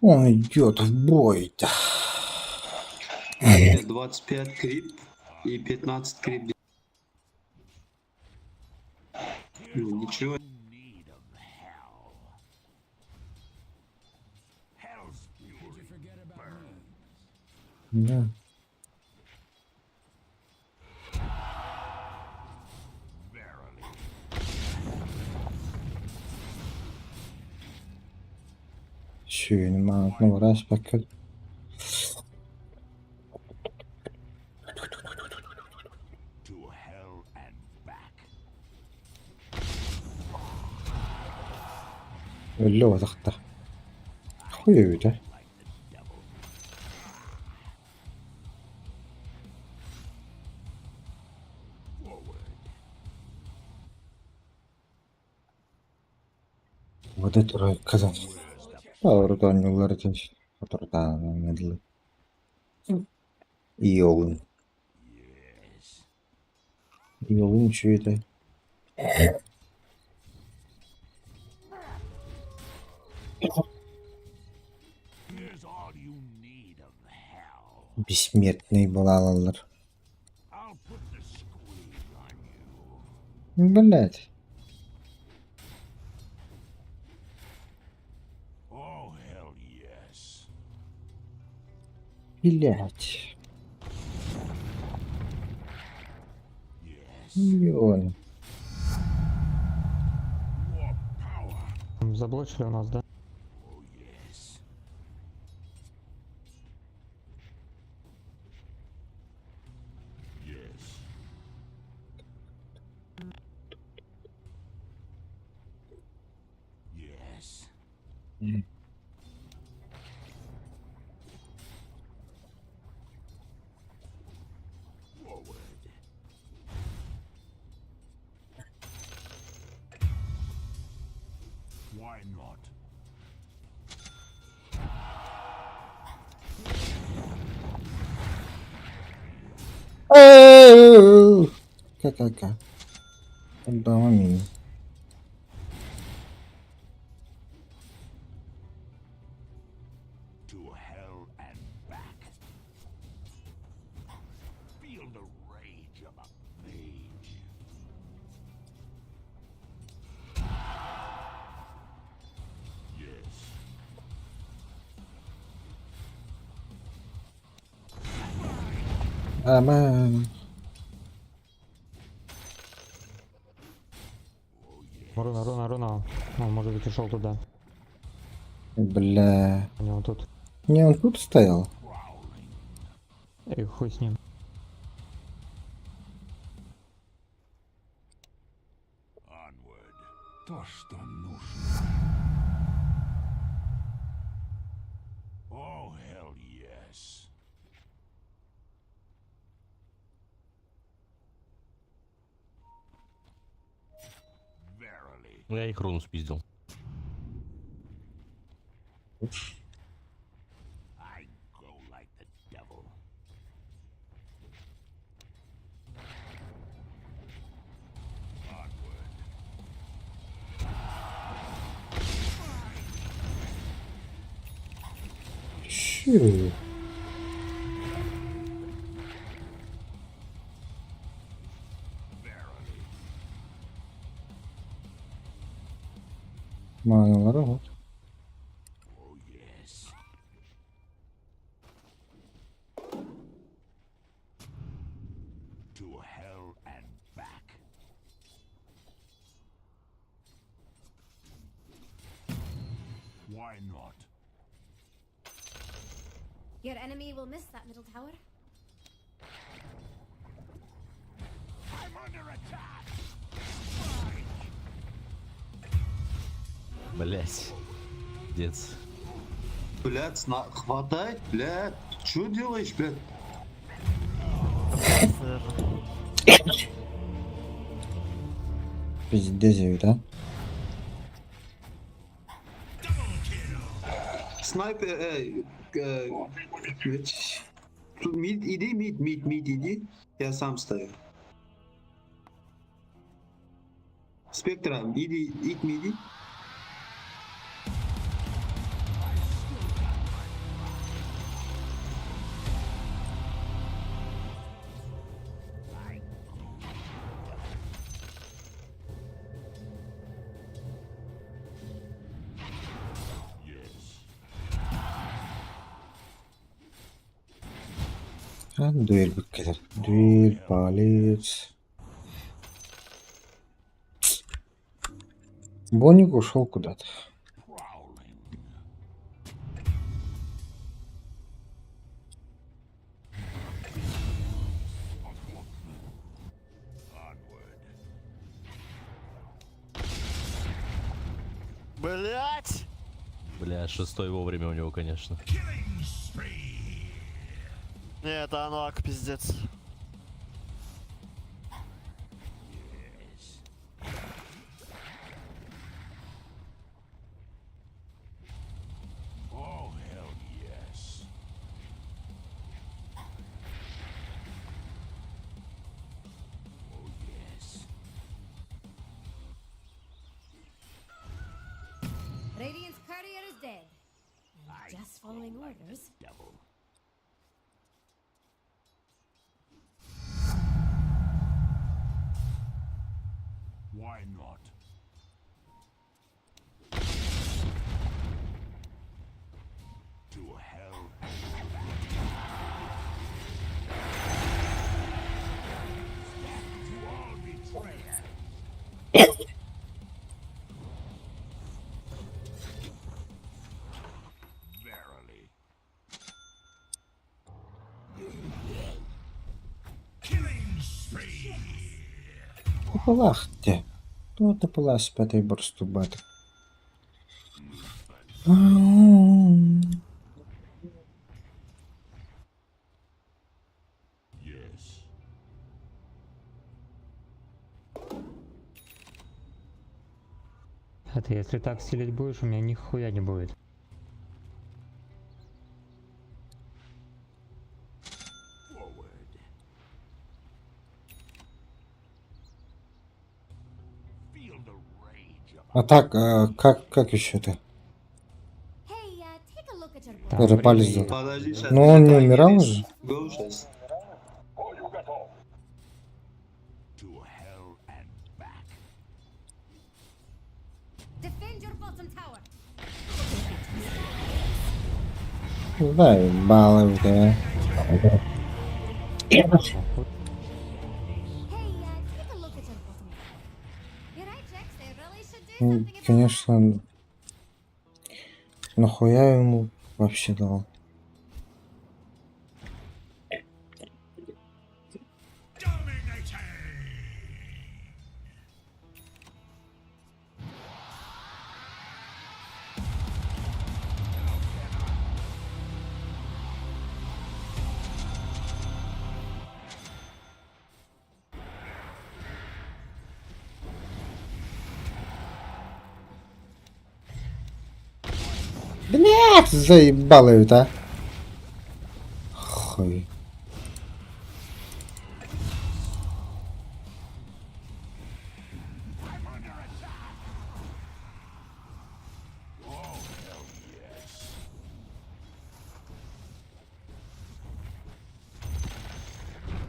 Он идет в бой. 25 крип и 15 крип. Ну, ничего. Да. Schön, mal noch Reisbackel. To hell and back. Öyle o da. Öyle. Вот это казан. Oradan yollar için oradan medli. İyi olun. İyi olun şöyle. Here's all you need of hell. Бессмертный балалалар. I'll put the squeeze on you. Блять. Oh, hell yes. Блять. Миллион. Заблочили у нас, да? Yes. Forward. Why not? Кака. Дома мини. To hell and back. Feel the rage of a page. Yes. Aman. Руна. Он, может быть, ушел туда. Бля. У него тут. Не, он тут стоял. Эй, хуй с ним. Onward. То, что нужно. Oh, hell yes. Verily. Я их руну спиздил. I go like the devil. Onward. Чё? Manaları var. Oh, yes. To hell Why not? Your enemy will miss that middle tower. I'm under attack. Блять. Дец. Блядь, хватай, блядь. Что делаешь, блядь? Пиздец, да? Снайпер, тут мид, иди. Я сам стою. Спектра, иди, миди. Дуэль быккедер. Дуэль, палец. Боник ушел куда-то. Блять! Бля, 6-й вовремя у него, конечно. Не, это Ануак, пиздец. Oh, hell yes. Oh, yes. Radiant's courier is dead. And just following orders. Why not? To hell. To all betrayers. Verily. Killing spree. Попалах те. Кто попалах с пятой борсту баты. Yes. А ты если так стелить будешь, у меня нихуя не будет. А так, как еще-то? Hey, take a look at your Даже палец дал. Подожди, сейчас. Но он не умирал уже? Go сейчас. To hell and back. Defend your bottom tower. Да, ебало у тебя. Hey, take a look at your bottom tower. Your eye checks, they really should do something about Конечно, нахуя ему вообще дал? Блять, заебало это. Хуй.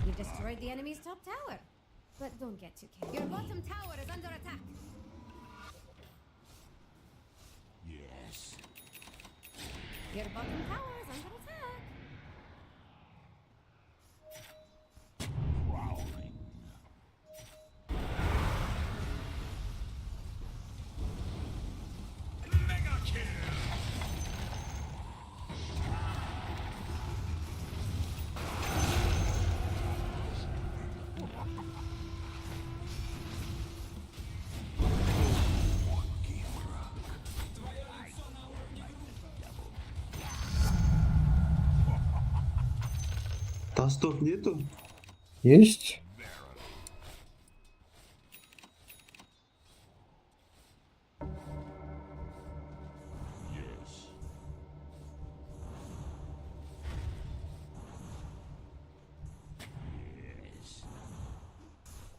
You destroyed the enemy's top tower. But don't get too carried. Your bottom tower is under attack. Yes. Your bottom tower is under attack. Prowling. Mega kill. Тостов нету? Есть?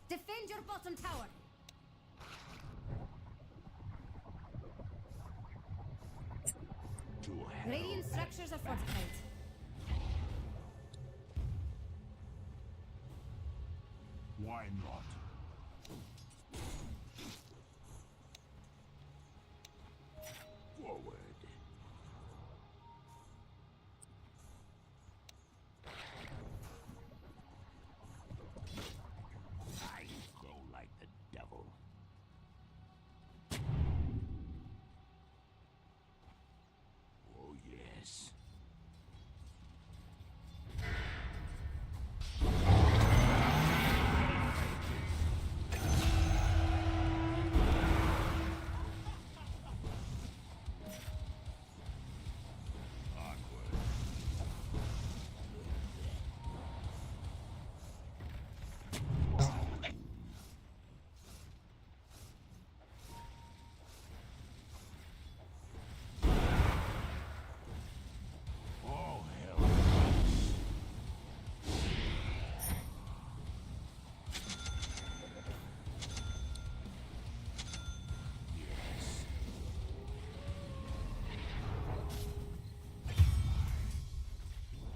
Defend your bottom tower. Radiant structures are fortified. Why not? Forward. I go like the devil. Oh yes.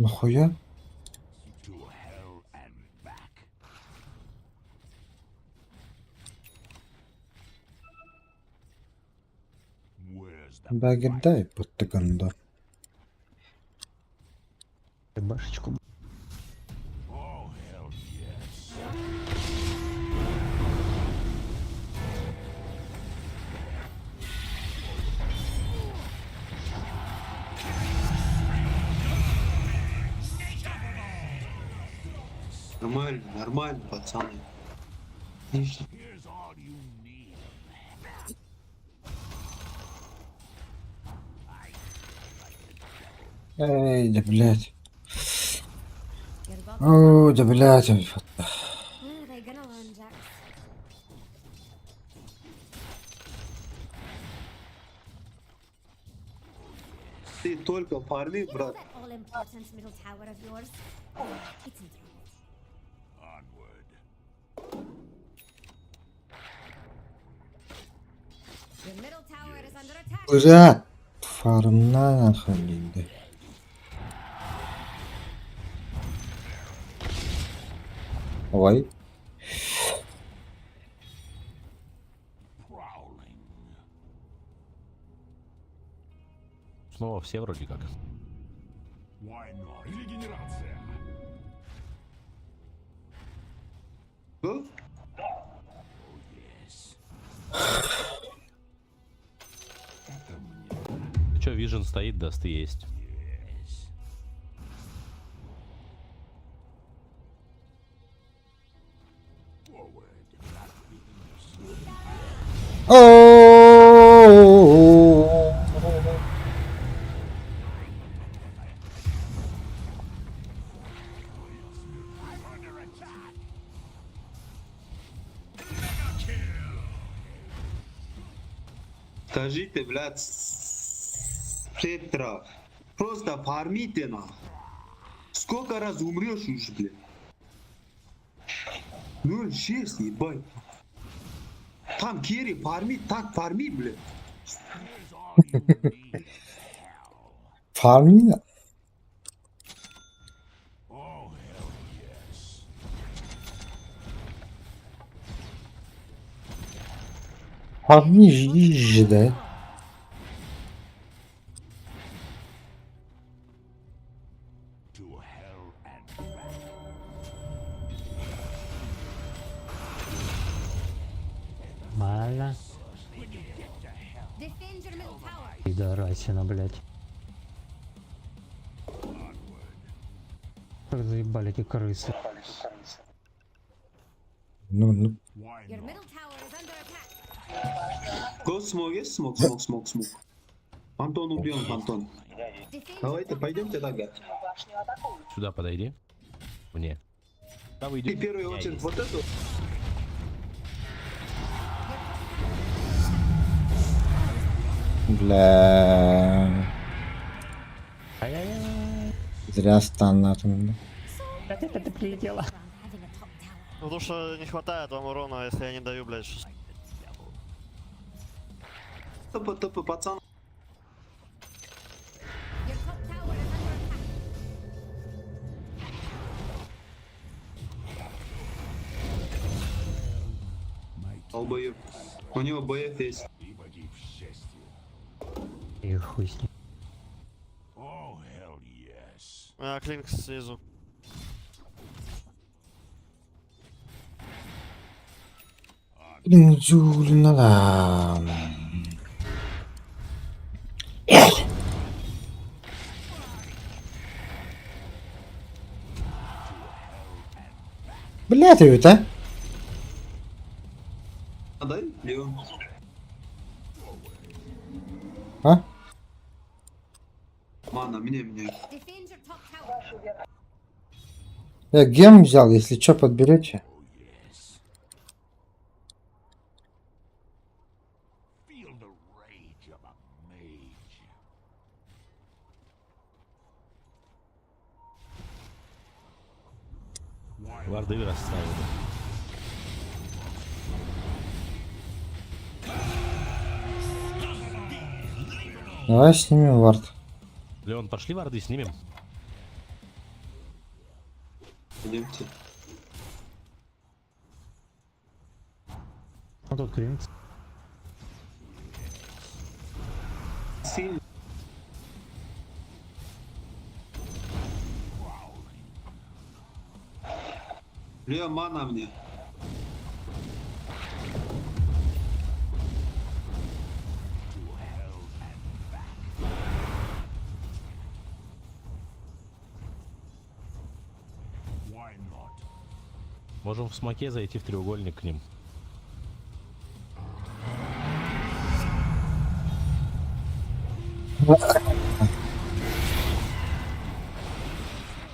Нахуя? To hell and back. Where's the Багердай подтыканда. Башечку. Oh hell yes. Нормально, нормально, пацаны. Отлично. Here's all you need. Эй, да блять. Your bottom О, да блять. When are they gonna learn, Jax? Ты только фарми, You know брат. that all-important middle tower of yours? It's in trouble. Onward. Your middle tower is under attack. Блять. Фармна нахуй. Ой. Prowling. Снова все вроде как. Why not? Регенерация. Что? Че, Вижен стоит, даст и есть. О. Скажите, блядь, Петра, просто фармите на. Сколько раз умрешь уже, блядь? 0,6, ебать. Там Керри фармит, так фарми, блядь. Фармина. Oh hell yes. Фарми жижи, да? To hell and back. Нормально. Defend your middle tower. Пидорасина, блядь. Как заебали эти крысы. Ну. Your middle tower is under attack. Go smoke, yes, smoke. Антон убьем, Антон. Defend Давайте, пойдемте, Дага. Сюда подойди. Мне. Да вы И в идете. первую очередь вот эту. Бля. Ай-яй-яй. Зря стан атомный. Это ты прилетела. Потому что не хватает вам урона, если я не даю, блядь, Топа, пацан. Долбоёб. У него БФ есть. И хуй с ним. Клинк снизу. Блин, Джулина, да. Бля, ты это? А дай, Леон. А? Мана, мне. Я гем взял, если что, подберете. Варды расставили. Давай снимем вард. Леон, пошли варды снимем. Идемте. Вот тут клинк. Сильно. Леон, мана мне. Можем в смоке зайти в треугольник к ним.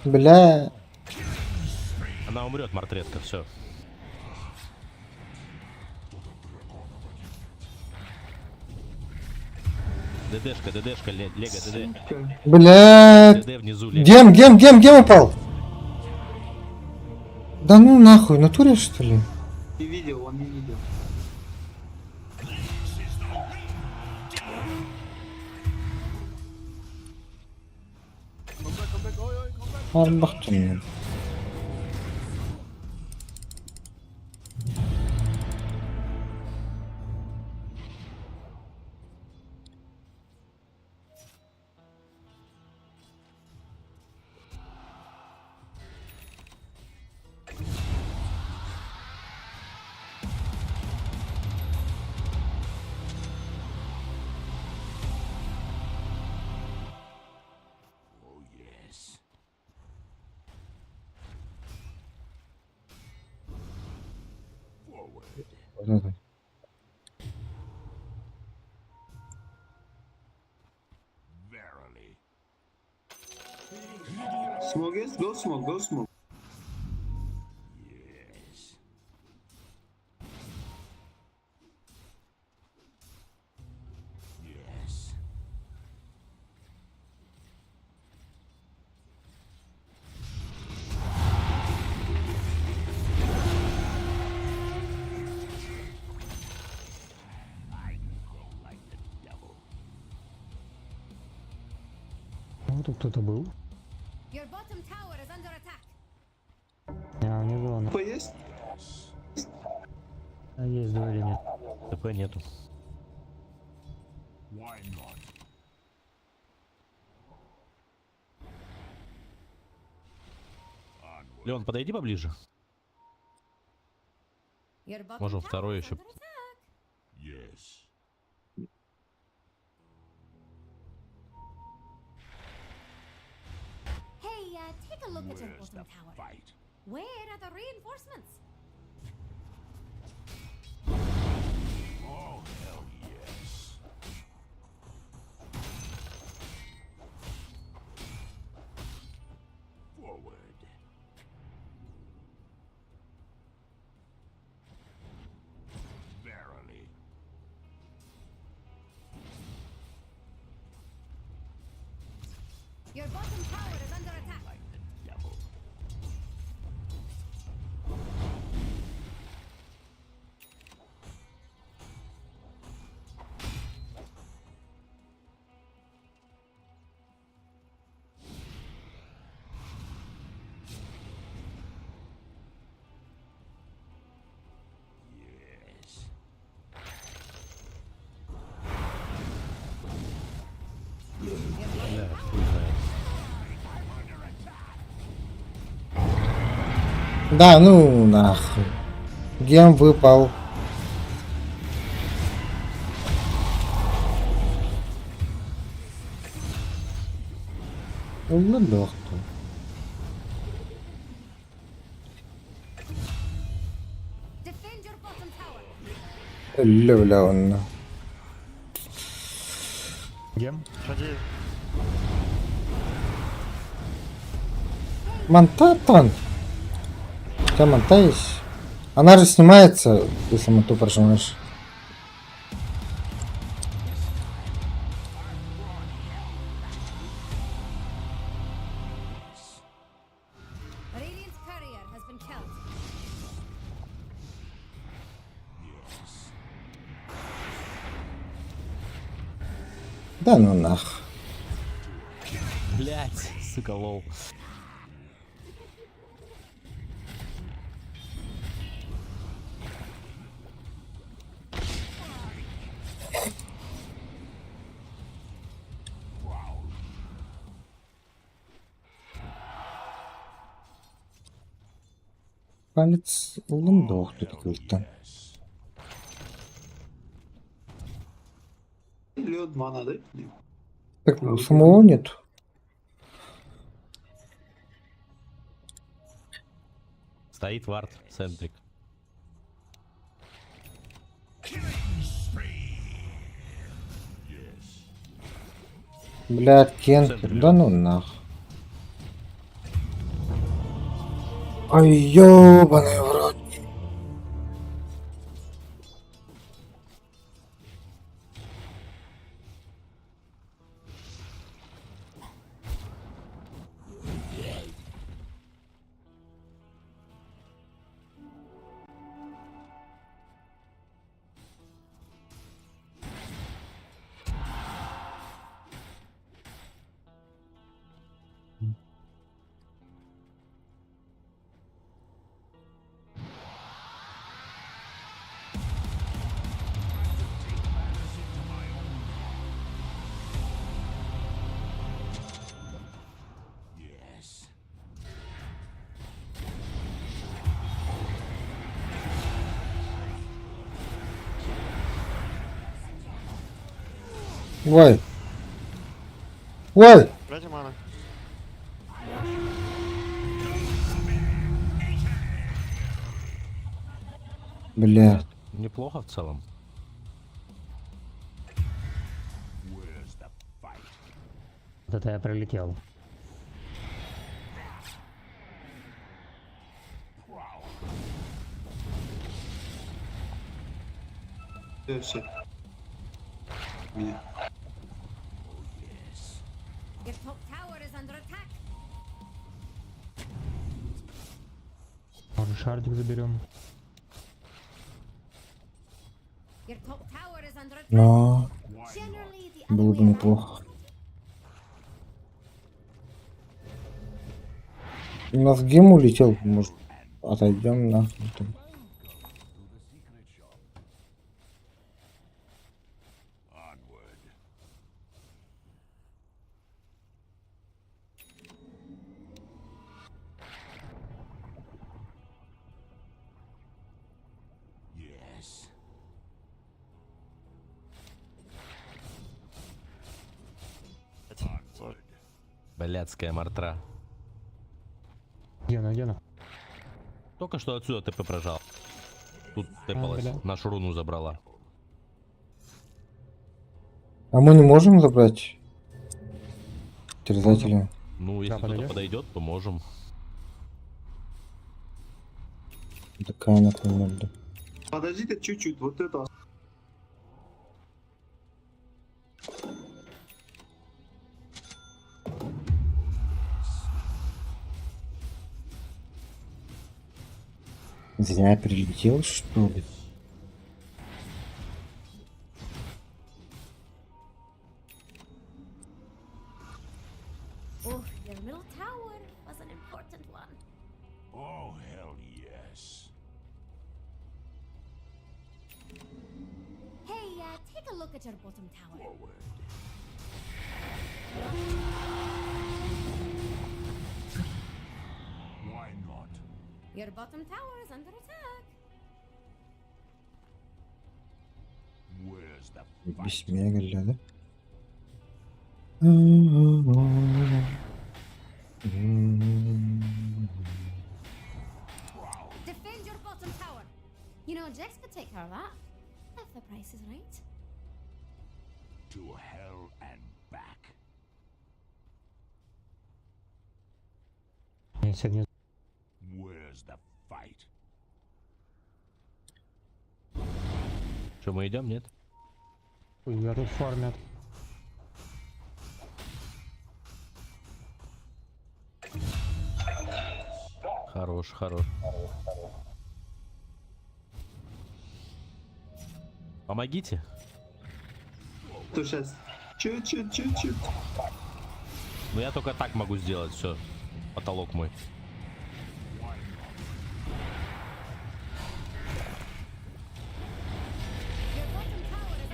Бля. Она умрет, мартретка, все. ДДшка, Лего, ДД. Бля. ДД внизу, Лего. Гем упал. Да ну нахуй, натуре что ли? Не видел, он не видел. Арбахтун. Smoke is? Go smoke. Ну, тут кто-то был. Your bottom tower is under attack. Не, не было. ТП есть? А есть два или нет? ТП нету. Леон, подойди поближе. Your bottom Можем tower второй is еще. under attack. Hey, take a look at your bottom tower. Where are the reinforcements? Your bottom tower is under attack. Бля, хуй знает. Да, ну нахуй. Гем выпал. Ублюдок ты. Defend your bottom tower. Бля, он. Гем? Ходи. Монтатон. У тебя монта есть? Она же снимается, если монту прожимаешь. Radiant's courier has been killed. Да ну нах. Блять, сука, лол. Палец лундох тут какой-то. Лед мана, да? Так, у самого нет. Стоит вард, центрик. Блядь, Кент, да ну нах. Ай, ёбаный в рот. Ой. Ой. Дайте мана. Бля. Неплохо в целом. Вот это я прилетел. Все. Меня. Your top tower is under attack. Может, шардик заберем? Your top tower is under attack. Но Generally, the было бы неплохо. У нас гем улетел, может, отойдем нахуй там. Блядская мартра. Гена. Только что отсюда ТП прожал. Тут тэпалась, бля. нашу руну забрала. А мы не можем забрать терзателя? Ну, если кто-то подойдёт? подойдет, то можем. Такая нахуй надо. Подождите чуть-чуть, вот это. Зря прилетел, что ли? Oh, your middle tower was an important one. Oh, hell yes. Hey, take a look at your bottom tower. Why not? Your bottom tower is under attack. Where's the Bismillah. Defend your bottom tower. You know, Jax could take care of that. If the price is right. to hell and back? Я сегодня Where's the fight? Что, мы идем, нет? я тут фармят. Хорош, хорош. Помогите. То сейчас. Чуть. Ну я только так могу сделать, все. Потолок мой.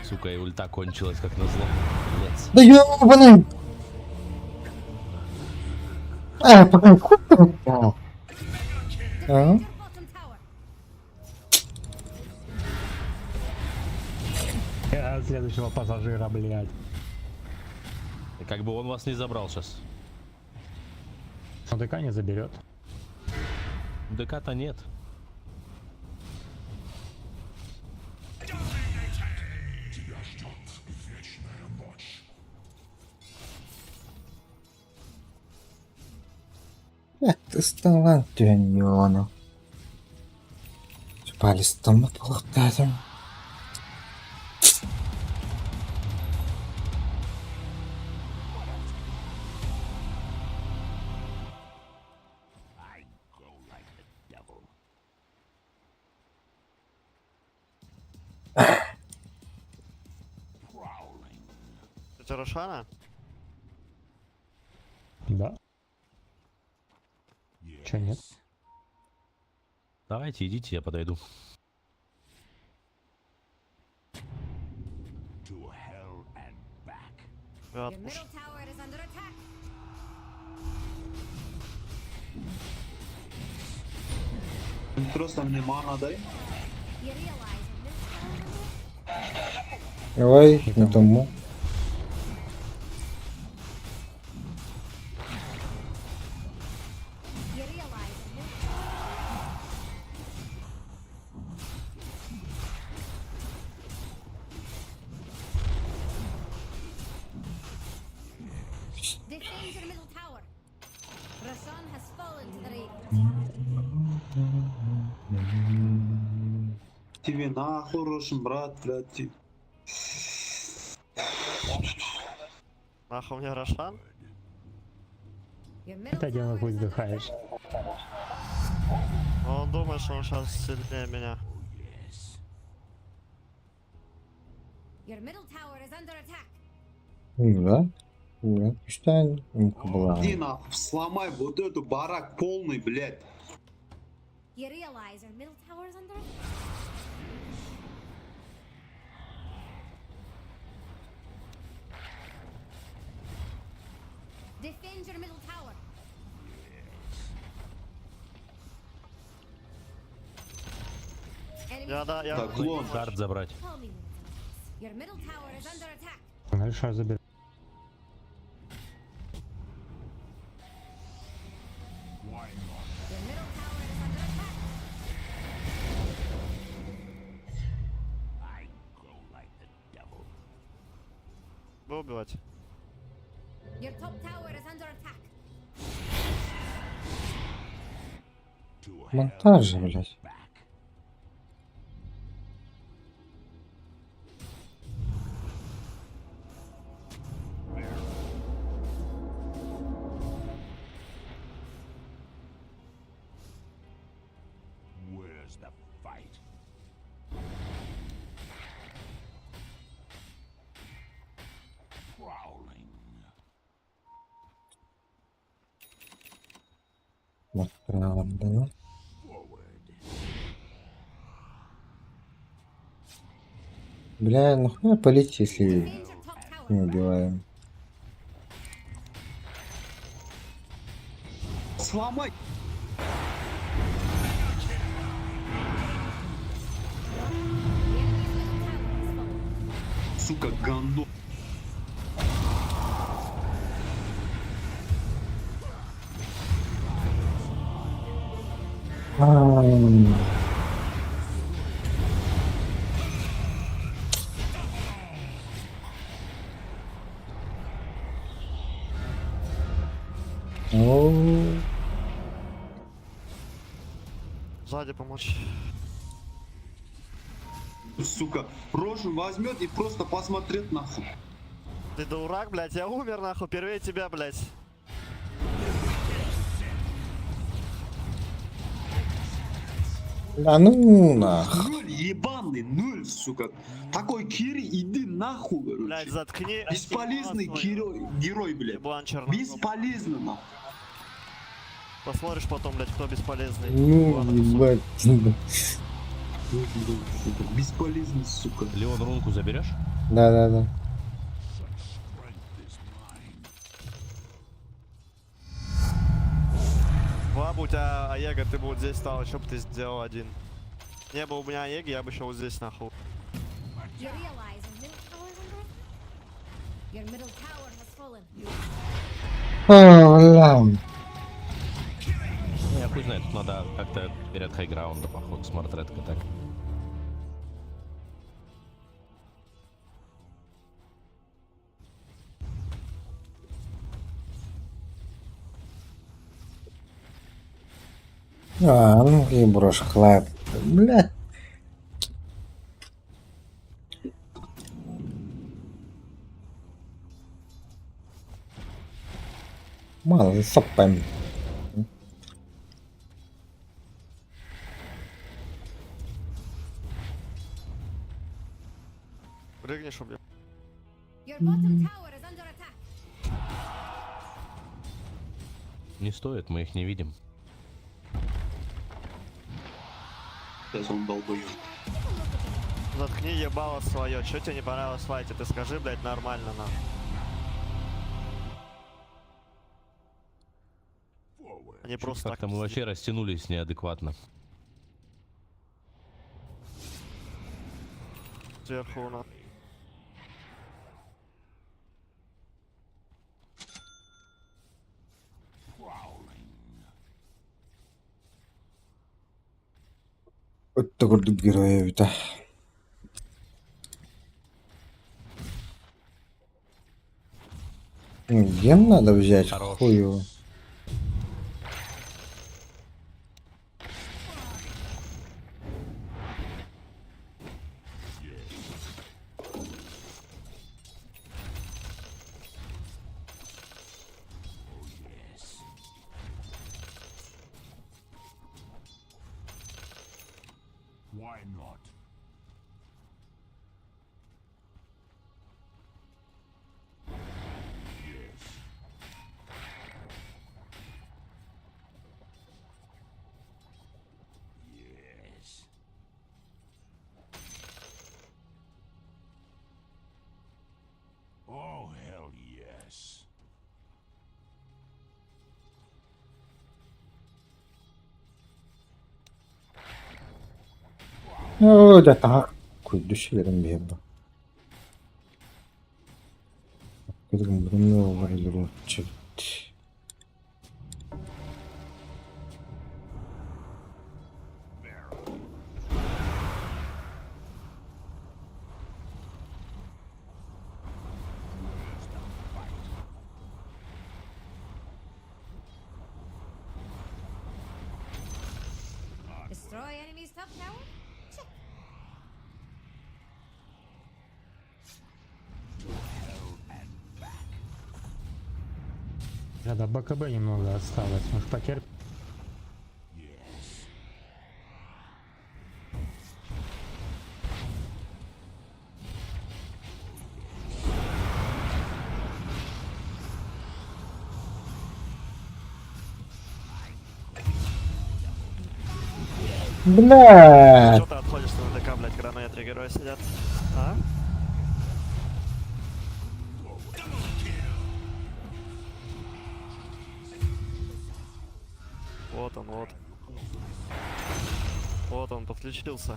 Сука, и ульта кончилась, как назло. Блять. Да ёбаный! Пока куда? А? Я следующего пассажира, блядь. И как бы он вас не забрал сейчас. Но ДК не заберет. ДК-то нет. Ты стала тюнёну. Палистом полотаем. Это Рошана? Да. Чё нет? Давайте, идите, я подойду. To hell and back. Your middle tower is under attack. Просто мне мана дай. You realize Давай, на тому. you realize defend your middle tower. Rashan has fallen to the raid. Тебе нахуй рушим, брат, блядь. Нахуй мне Рошан? Your middle Это дело хоть вздыхаешь. Он думает, что он сейчас сильнее меня. Your middle tower is under attack. Да? Да. Что была? Иди нахуй, сломай вот эту барак полный, блядь. You realize your middle tower is under attack. Defend your middle tower. Enemy Так, клон. Карт забрать. Call me when it's your middle tower is under attack. Нарешаю заберет. Your middle tower is under attack. I go like the devil. Вы убивать. Your top tower is under attack. Монтаж же, блядь. Where's Вот правда, ну. Бля, нахуя палить, если не убиваем? Сломай! Сука, говно. Сзади помочь. Сука, рожу возьмет и просто посмотрит нахуй. Ты дурак, блядь, я умер нахуй, первее тебя, блядь. Да ну нах. Нуль, ебаный, нуль, сука. Такой Кири, иди нахуй, короче. Блядь, заткни. Бесполезный герой, блядь. Бесполезный, нахуй. Посмотришь потом, блядь, кто бесполезный. Ну, ебать. Бесполезный, сука. Леон, рунку заберешь? Да. Была бы у тебя Аега, ты бы вот здесь стал, что бы ты сделал один? Не было у меня Аеги, я бы еще вот здесь нахуй. You realize your middle tower is under attack? Your middle tower has fallen. Я хуй знает, тут надо как-то перед хайграунда, походу, смарт-ред так. Ну и брошь хлеб. Бля. Мало сопами. Прыгнешь, убьем. Your bottom tower is under attack. Не стоит, мы их не видим. Сейчас он долбоёб. Заткни ебало свое. Че тебе не понравилось в файте? Ты скажи, блядь, нормально нахуй. Они просто так. Как-то мы вообще растянулись неадекватно. Сверху у нас. Вот такой героя-то. Ген надо взять, хую. Why not? Yes. Oh, hell yes. Да так. Düşerim bir yerde. Dedim bunu ne olur olur çıktı. Destroy enemy's top tower? Check. До БКБ немного осталось, может потерпим. Блядь. Чё ты отходишь на ДК, блядь, когда на три героя сидят? А? Вот он, вот. Вот он, подключился.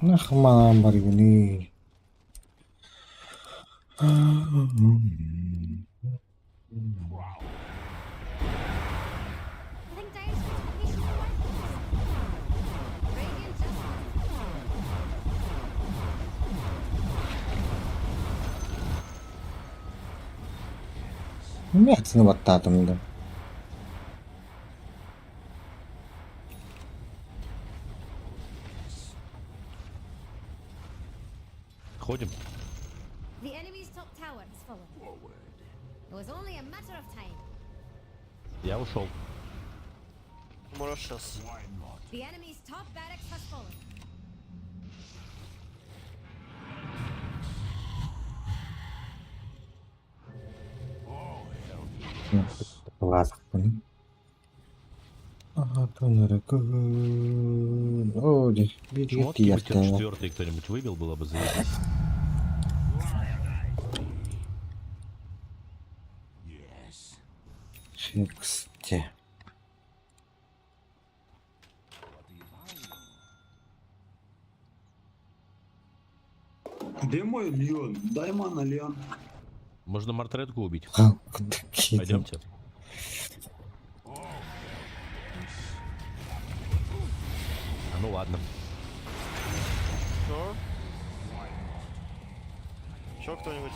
Nах, мама, баригуни. Нет, ну вот там, да. Ходим. The enemy's top tower has fallen. It was only a matter of time. Я ушел. Можешь сейчас. The enemy's top barracks has fallen. Ладно. Ага, О, бери Шмотки бы это. четвертый кто-нибудь выбил, было бы заебись. Фиксте. Где мой Леон? Дай мана, Леон. Можно Мартретку убить. Пойдемте. Пойдемте. А ну ладно. Что? Еще кто-нибудь?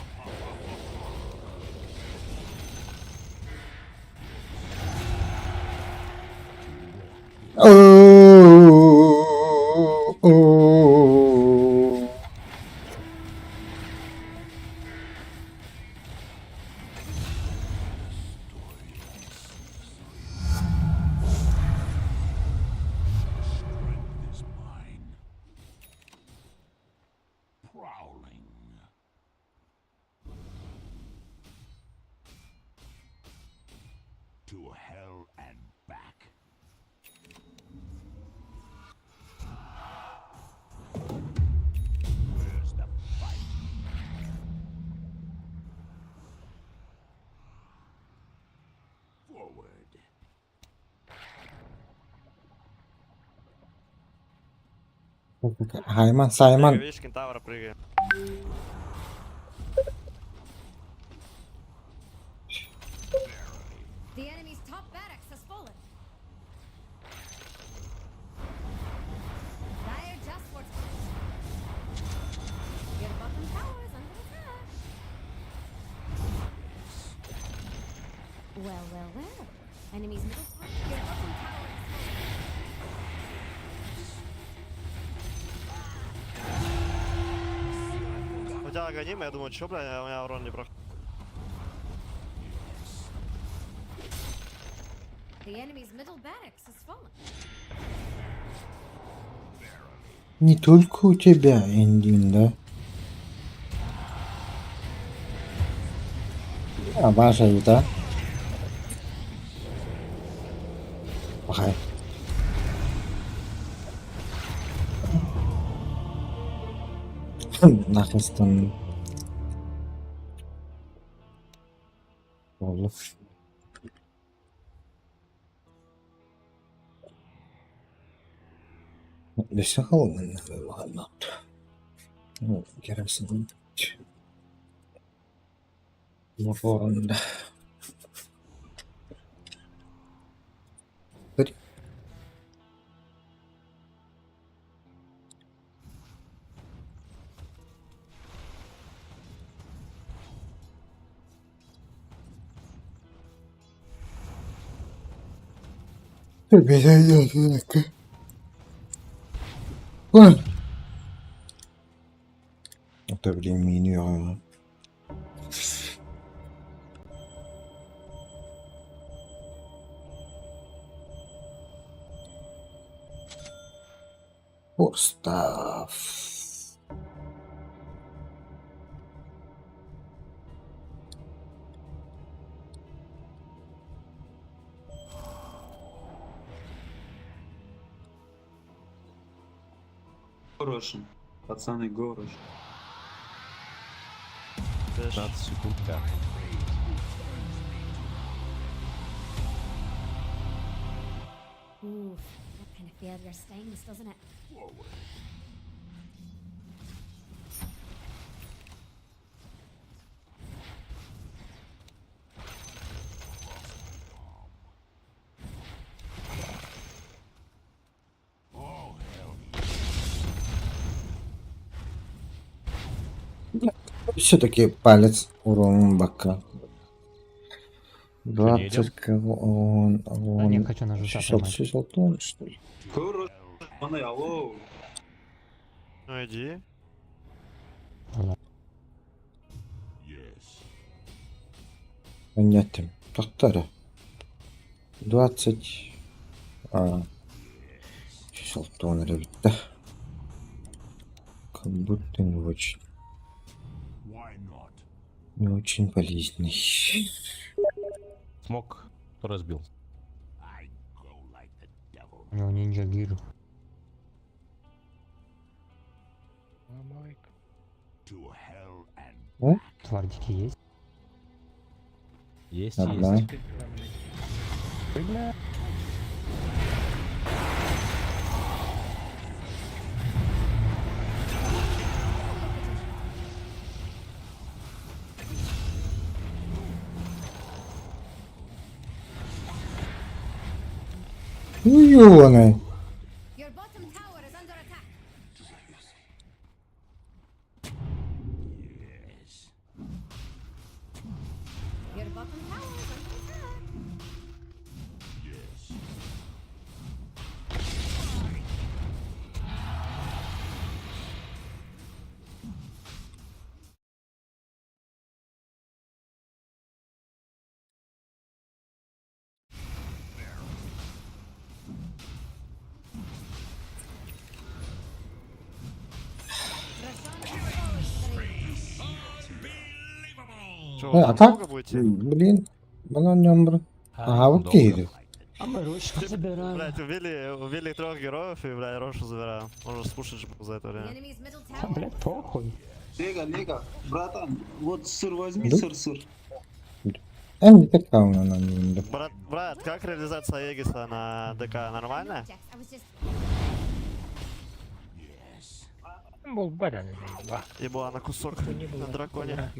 To hell and back. Where's the fight? Forward. Хайман, Саймон. Видишь, кентавра прыгает. The enemy's top barracks has fallen. Dire just fortified. Your bottom tower is under attack. Well, well, well. Enemy's middle tower. Your bottom tower is Хотя гоним, я думаю, что, бля, у меня урон не проходит. The enemy's middle barracks has fallen. Не только у тебя, Эндин, да? А ваша еда? Ага. Нахистон. Олов. Лише холодно, ладно. Ну, керосин. Ворон. Это, блин, миньон. Устав. Горошин. Пацаны, Горошин. 15 секунд, да. Ooh, that kind of failure stings, doesn't it? Все-таки палец урон бока. не 20 идем? кого он, Да не, хочу на жука 60 поймать. 60 тонн, что ли? Горошин, пацаны, алло. Ну иди. Понятно. Тоқтар. 20. 60 тонн, ребята. Как будто не очень. Не очень полезный. Смог, кто разбил. У него нинджа гир. Твардики есть? Есть, Одна. есть. Бля. Ну, ёланы. Your bottom tower is under attack. Your bottom tower is under attack. Чё, А там так? долго будете? Блин. Банан нёмбр. Ага, вот кейды. А мы ручку забираем. Блять, убили 3 героев и, блядь, Рошу забираем. Можно спушить же за это The время. enemy's middle Да, tower. блядь, похуй. Лего, братан, вот сыр возьми, Да? сыр. Не такая она на нем. Брат, как реализация Егиса на ДК? Нормально? Objects. I was just Был баран. Ебала на кусок на драконе.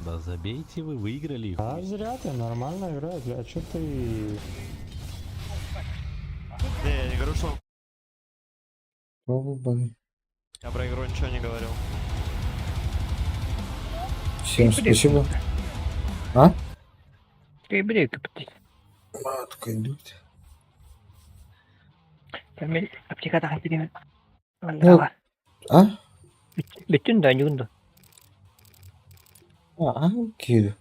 Да забейте вы, выиграли их. А зря ты, нормально играешь, бля, чё ты... Не, я не говорю, что Пробовали. я про игру ничего не говорил. Всем спасибо. А? Брейк, Матка идут. аптека тахай тебе. Ну, а? Bütün de yundu. Кейды.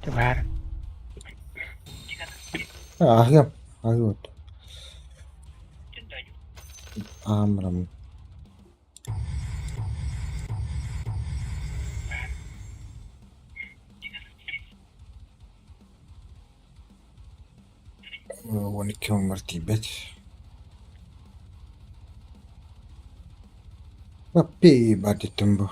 Var. Агам. Вот. Амрам. Вон кем мартибет. Папи бадитымбу.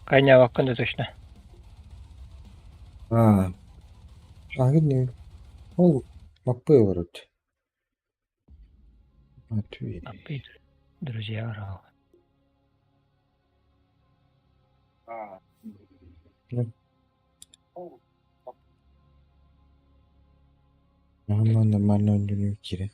Kaynağı hakkında точно. Не. Ол мапы вроде. Ответь. Друзья, орал. Он нормально он не Кире.